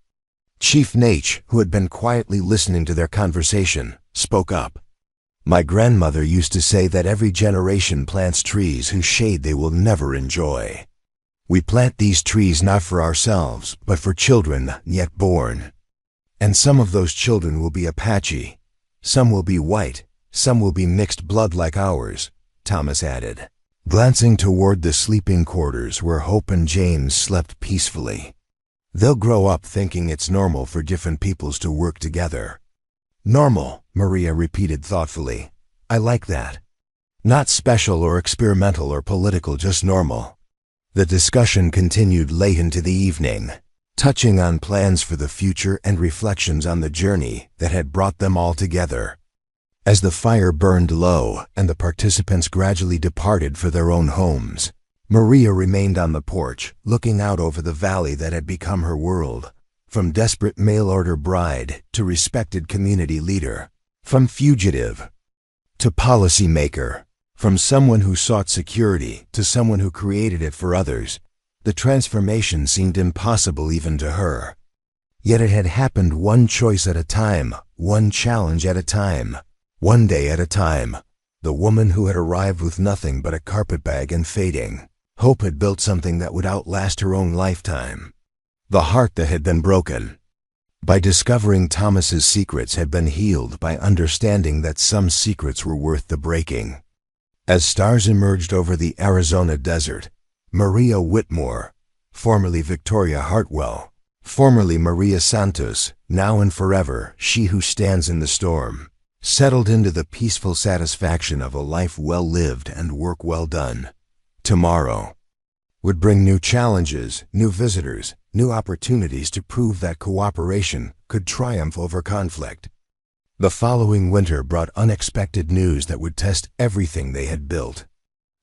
Chief Nate, who had been quietly listening to their conversation, spoke up. "My grandmother used to say that every generation plants trees whose shade they will never enjoy. We plant these trees not for ourselves, but for children yet born. And some of those children will be Apache, some will be white, some will be mixed blood like ours," Thomas added, glancing toward the sleeping quarters where Hope and James slept peacefully. "They'll grow up thinking it's normal for different peoples to work together." "Normal," Maria repeated thoughtfully. "I like that. Not special or experimental or political, just normal." The discussion continued late into the evening, touching on plans for the future and reflections on the journey that had brought them all together. As the fire burned low and the participants gradually departed for their own homes, Maria remained on the porch, looking out over the valley that had become her world. From desperate mail-order bride to respected community leader, from fugitive to policymaker, From someone who sought security to someone who created it for others, the transformation seemed impossible even to her. Yet it had happened one choice at a time, one challenge at a time, one day at a time. The woman who had arrived with nothing but a carpetbag and fading hope had built something that would outlast her own lifetime. The heart that had been broken by discovering Thomas's secrets had been healed by understanding that some secrets were worth the breaking. As stars emerged over the Arizona desert, Maria Whitmore, formerly Victoria Hartwell, formerly Maria Santos, now and forever she who stands in the storm, settled into the peaceful satisfaction of a life well lived and work well done. Tomorrow would bring new challenges, new visitors, new opportunities to prove that cooperation could triumph over conflict. The following winter brought unexpected news that would test everything they had built.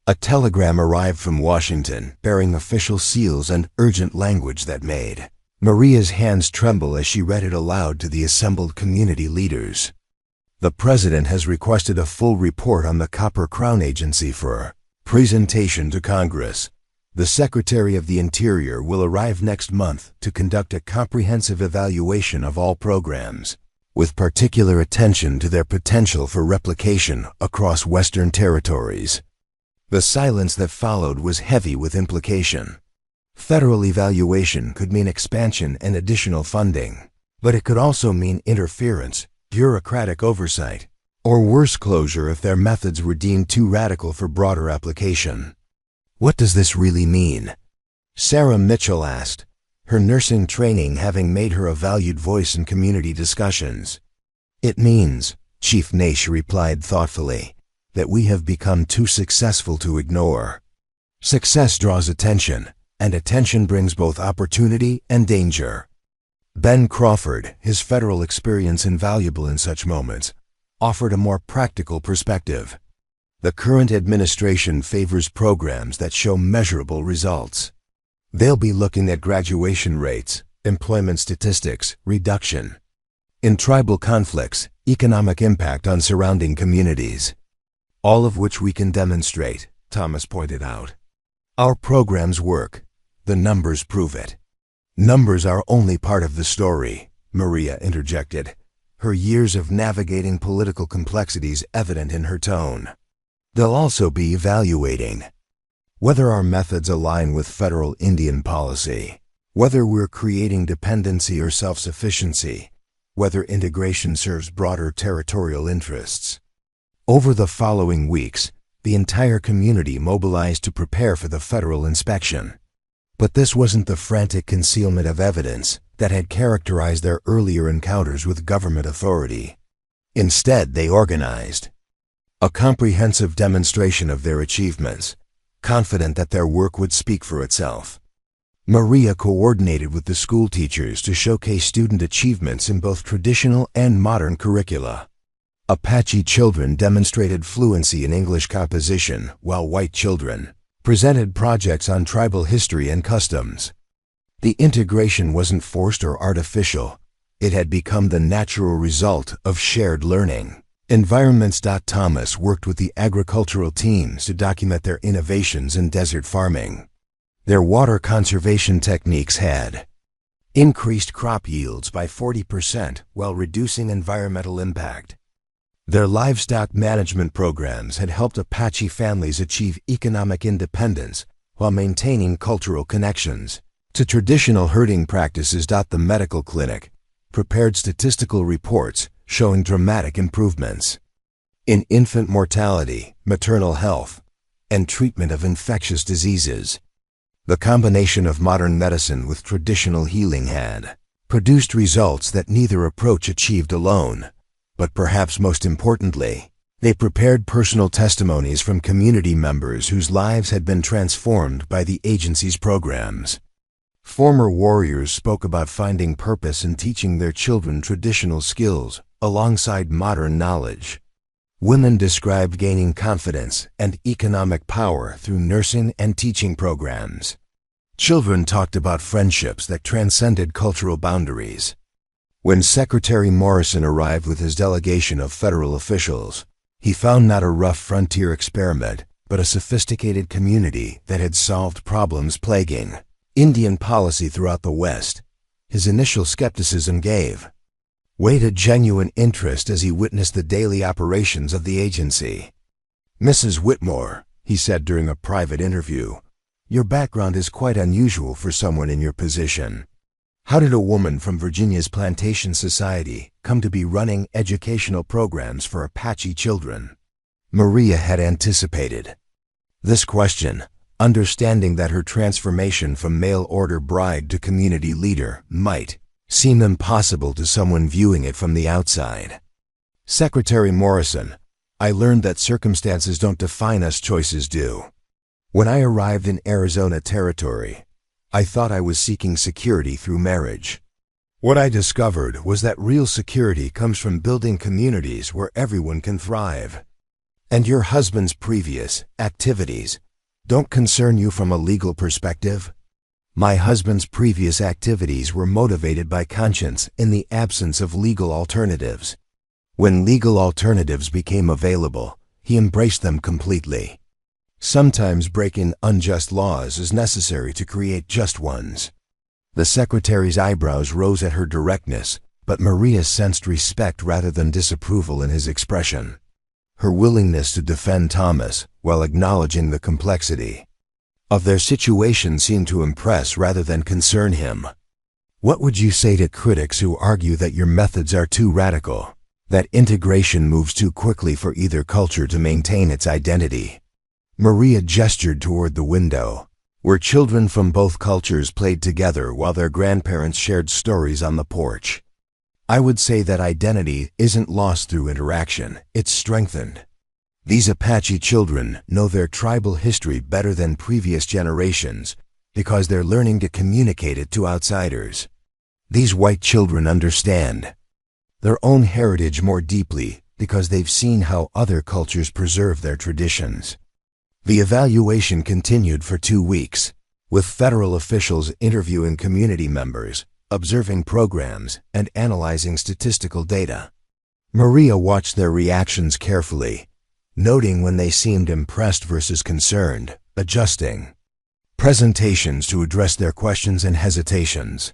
A telegram arrived from Washington bearing official seals and urgent language that made Maria's hands tremble as she read it aloud to the assembled community leaders. The President has requested a full report on the Copper Crown Agency for presentation to Congress. The Secretary of the Interior will arrive next month to conduct a comprehensive evaluation of all programs, with particular attention to their potential for replication across Western territories. The silence that followed was heavy with implication. Federal evaluation could mean expansion and additional funding, but it could also mean interference, bureaucratic oversight, or worse, closure if their methods were deemed too radical for broader application. What does this really mean? Sarah Mitchell asked, her nursing training having made her a valued voice in community discussions. It means, Chief Naish replied thoughtfully, that we have become too successful to ignore. Success draws attention, and attention brings both opportunity and danger. Ben Crawford, his federal experience invaluable in such moments, offered a more practical perspective. The current administration favors programs that show measurable results. They'll be looking at graduation rates, employment statistics, reduction in tribal conflicts, economic impact on surrounding communities. All of which we can demonstrate, Thomas pointed out. Our programs work. The numbers prove it. Numbers are only part of the story, Maria interjected, her years of navigating political complexities evident in her tone. They'll also be evaluating whether our methods align with federal Indian policy, whether we're creating dependency or self-sufficiency, whether integration serves broader territorial interests. Over the following weeks, the entire community mobilized to prepare for the federal inspection. But this wasn't the frantic concealment of evidence that had characterized their earlier encounters with government authority. Instead, they organized a comprehensive demonstration of their achievements, confident that their work would speak for itself. Maria coordinated with the school teachers to showcase student achievements in both traditional and modern curricula. Apache children demonstrated fluency in English composition, while white children presented projects on tribal history and customs. The integration wasn't forced or artificial. It had become the natural result of shared learning. Environments. Thomas worked with the agricultural teams to document their innovations in desert farming. Their water conservation techniques had increased crop yields by 40% while reducing environmental impact. Their livestock management programs had helped Apache families achieve economic independence while maintaining cultural connections to traditional herding practices. The medical clinic prepared statistical reports showing dramatic improvements in infant mortality, maternal health, and treatment of infectious diseases. The combination of modern medicine with traditional healing had produced results that neither approach achieved alone. But perhaps most importantly, they prepared personal testimonies from community members whose lives had been transformed by the agency's programs. Former warriors spoke about finding purpose in teaching their children traditional skills alongside modern knowledge. Women described gaining confidence and economic power through nursing and teaching programs. Children talked about friendships that transcended cultural boundaries. When Secretary Morrison arrived with his delegation of federal officials, He found not a rough frontier experiment, but a sophisticated community that had solved problems plaguing Indian policy throughout the West. His initial skepticism gave way to genuine interest as he witnessed the daily operations of the agency. "Mrs. Whitmore," he said during a private interview, "your background is quite unusual for someone in your position. How did a woman from Virginia's plantation society come to be running educational programs for Apache children?" Maria had anticipated this question, understanding that her transformation from mail-order bride to community leader might seem impossible to someone viewing it from the outside. "Secretary Morrison, I learned that circumstances don't define us, choices do. When I arrived in Arizona Territory, I thought I was seeking security through marriage. What I discovered was that real security comes from building communities where everyone can thrive. And your husband's previous activities don't concern you from a legal perspective?" "My husband's previous activities were motivated by conscience in the absence of legal alternatives. When legal alternatives became available, he embraced them completely. Sometimes breaking unjust laws is necessary to create just ones." The secretary's eyebrows rose at her directness, but Maria sensed respect rather than disapproval in his expression. Her willingness to defend Thomas, while acknowledging the complexity of their situation, seemed to impress rather than concern him. "What would you say to critics who argue that your methods are too radical, that integration moves too quickly for either culture to maintain its identity?" Maria gestured toward the window, where children from both cultures played together while their grandparents shared stories on the porch. "I would say that identity isn't lost through interaction, it's strengthened. These Apache children know their tribal history better than previous generations because they're learning to communicate it to outsiders. These white children understand their own heritage more deeply because they've seen how other cultures preserve their traditions." The evaluation continued for 2 weeks, with federal officials interviewing community members, observing programs, and analyzing statistical data. Maria watched their reactions carefully, noting when they seemed impressed versus concerned, adjusting presentations to address their questions and hesitations.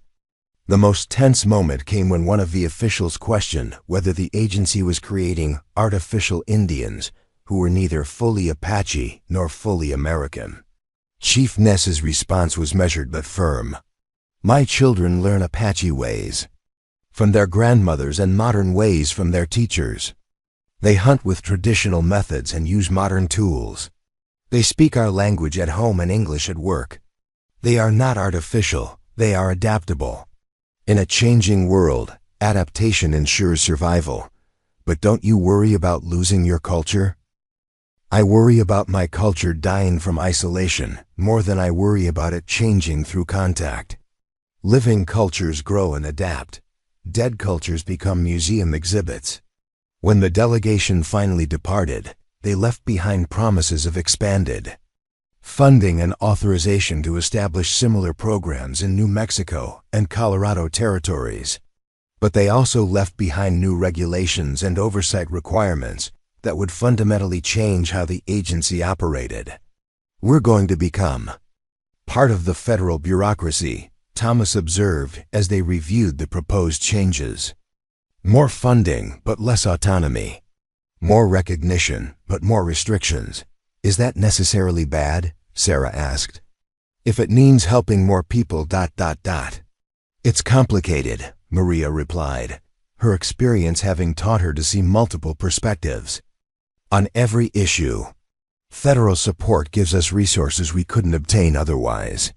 The most tense moment came when one of the officials questioned whether the agency was creating artificial Indians who were neither fully Apache nor fully American. Chief Ness's response was measured but firm. "My children learn Apache ways from their grandmothers and modern ways from their teachers. They hunt with traditional methods and use modern tools. They speak our language at home and English at work. They are not artificial, they are adaptable. In a changing world, adaptation ensures survival. But don't you worry about losing your culture?" "I worry about my culture dying from isolation more than I worry about it changing through contact. Living cultures grow and adapt. Dead cultures become museum exhibits." When the delegation finally departed, they left behind promises of expanded funding and authorization to establish similar programs in New Mexico and Colorado territories. But they also left behind new regulations and oversight requirements that would fundamentally change how the agency operated. "We're going to become part of the federal bureaucracy," Thomas observed as they reviewed the proposed changes. "More funding, but less autonomy. More recognition, but more restrictions. Is that necessarily bad?" Sarah asked. "If it means helping more people, It's complicated," Maria replied, her experience having taught her to see multiple perspectives on every issue. "Federal support gives us resources we couldn't obtain otherwise.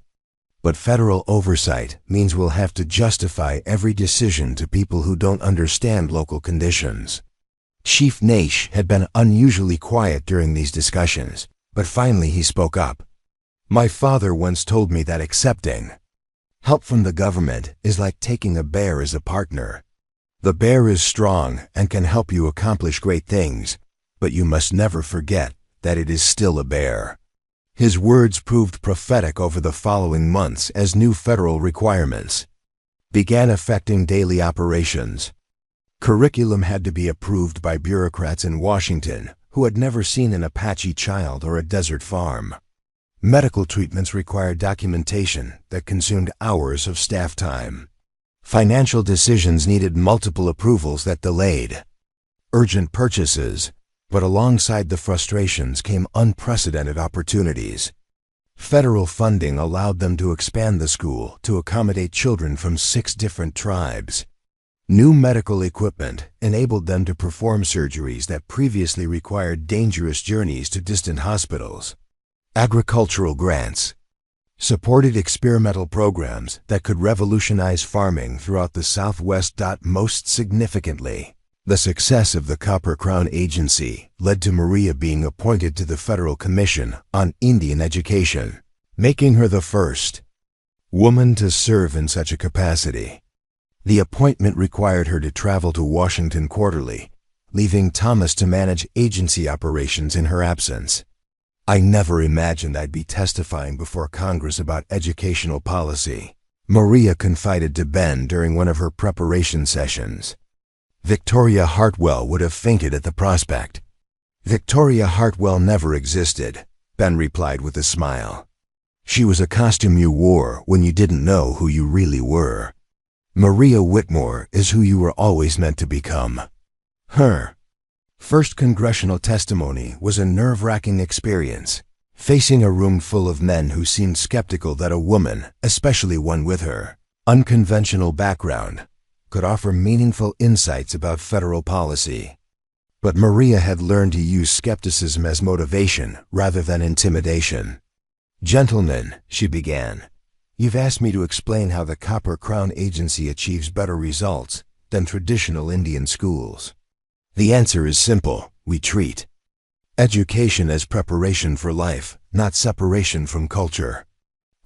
But federal oversight means we'll have to justify every decision to people who don't understand local conditions." Chief Nash had been unusually quiet during these discussions, but finally he spoke up. "My father once told me that accepting help from the government is like taking a bear as a partner. The bear is strong and can help you accomplish great things, but you must never forget that it is still a bear." His words proved prophetic over the following months as new federal requirements began affecting daily operations. Curriculum had to be approved by bureaucrats in Washington, who had never seen an Apache child or a desert farm. Medical treatments required documentation that consumed hours of staff time. Financial decisions needed multiple approvals that delayed. Urgent purchases, but alongside the frustrations came unprecedented opportunities. Federal funding allowed them to expand the school to accommodate children from 6 different tribes. New medical equipment enabled them to perform surgeries that previously required dangerous journeys to distant hospitals. Agricultural grants supported experimental programs that could revolutionize farming throughout the Southwest. Most significantly, the success of the Copper Crown Agency led to Maria being appointed to the Federal Commission on Indian Education, making her the first woman to serve in such a capacity. The appointment required her to travel to Washington quarterly, leaving Thomas to manage agency operations in her absence. "I never imagined I'd be testifying before Congress about educational policy," Maria confided to Ben during one of her preparation sessions. Victoria Hartwell would have fainted at the prospect. "Victoria Hartwell never existed," Ben replied with a smile. "She was a costume you wore when you didn't know who you really were. Maria Whitmore is who you were always meant to become." Her first congressional testimony was a nerve-wracking experience, facing a room full of men who seemed skeptical that a woman, especially one with her unconventional background, could offer meaningful insights about federal policy. But Maria had learned to use skepticism as motivation rather than intimidation. "Gentlemen," she began, "you've asked me to explain how the Copper Crown Agency achieves better results than traditional Indian schools. The answer is simple: we treat education as preparation for life, not separation from culture.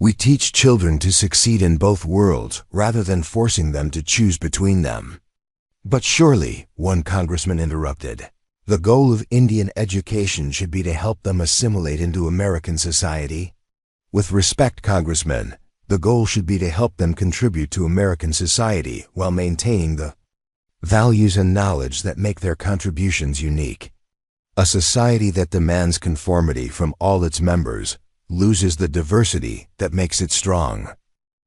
We teach children to succeed in both worlds rather than forcing them to choose between them." "But surely," one congressman interrupted, "the goal of Indian education should be to help them assimilate into American society." "With respect, Congressman, the goal should be to help them contribute to American society while maintaining the values and knowledge that make their contributions unique. A society that demands conformity from all its members loses the diversity that makes it strong."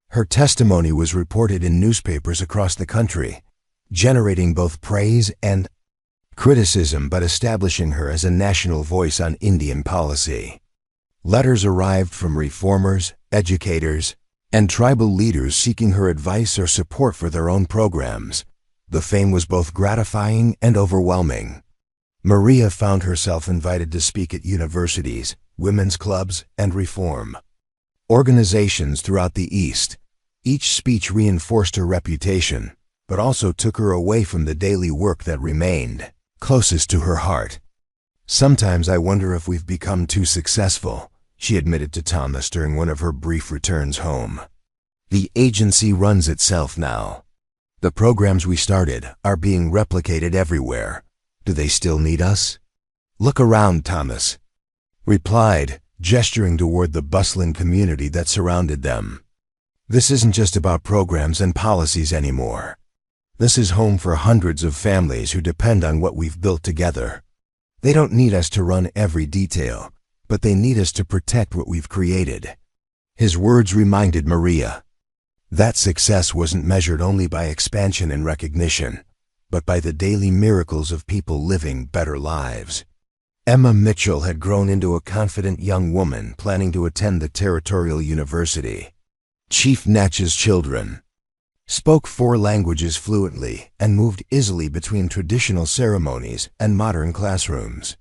Her testimony was reported in newspapers across the country, generating both praise and criticism but establishing her as a national voice on Indian policy. Letters arrived from reformers, educators, and tribal leaders seeking her advice or support for their own programs. The fame was both gratifying and overwhelming. Maria found herself invited to speak at universities, women's clubs, and reform organizations throughout the East. Each speech reinforced her reputation, but also took her away from the daily work that remained closest to her heart. "Sometimes I wonder if we've become too successful," she admitted to Thomas during one of her brief returns home. "The agency runs itself now. The programs we started are being replicated everywhere. Do they still need us?" "Look around," Thomas replied, gesturing toward the bustling community that surrounded them. "This isn't just about programs and policies anymore. This is home for hundreds of families who depend on what we've built together. They don't need us to run every detail, but they need us to protect what we've created." His words reminded Maria that success wasn't measured only by expansion and recognition, but by the daily miracles of people living better lives. Emma Mitchell had grown into a confident young woman planning to attend the Territorial University. Chief Natchez children spoke 4 languages fluently and moved easily between traditional ceremonies and modern classrooms.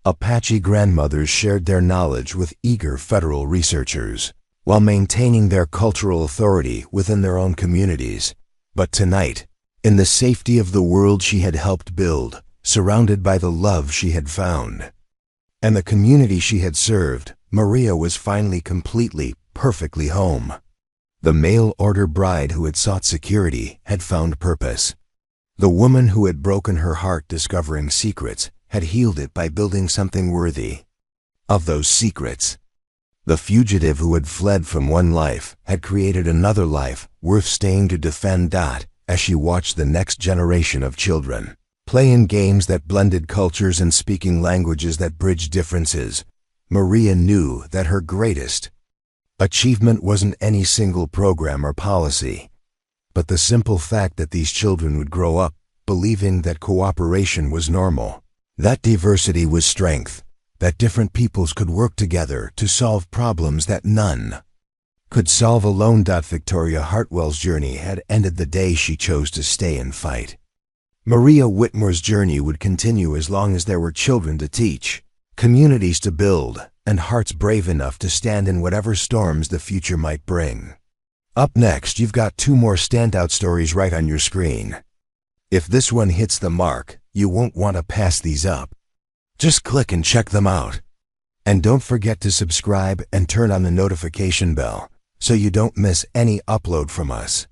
Apache grandmothers shared their knowledge with eager federal researchers, while maintaining their cultural authority within their own communities. But tonight, in the safety of the world she had helped build, surrounded by the love she had found, and the community she had served, Maria was finally completely, perfectly home. The mail-order bride who had sought security had found purpose. The woman who had broken her heart discovering secrets had healed it by building something worthy of those secrets. The fugitive who had fled from one life had created another life worth staying to defend. As she watched the next generation of children Playing games that blended cultures and speaking languages that bridged differences, Maria knew that her greatest achievement wasn't any single program or policy, but the simple fact that these children would grow up believing that cooperation was normal, that diversity was strength, that different peoples could work together to solve problems that none could solve alone. Victoria Hartwell's journey had ended the day she chose to stay and fight. Maria Whitmore's journey would continue as long as there were children to teach, communities to build, and hearts brave enough to stand in whatever storms the future might bring. Up next, you've got 2 more standout stories right on your screen. If this one hits the mark, you won't want to pass these up. Just click and check them out. And don't forget to subscribe and turn on the notification bell so you don't miss any upload from us.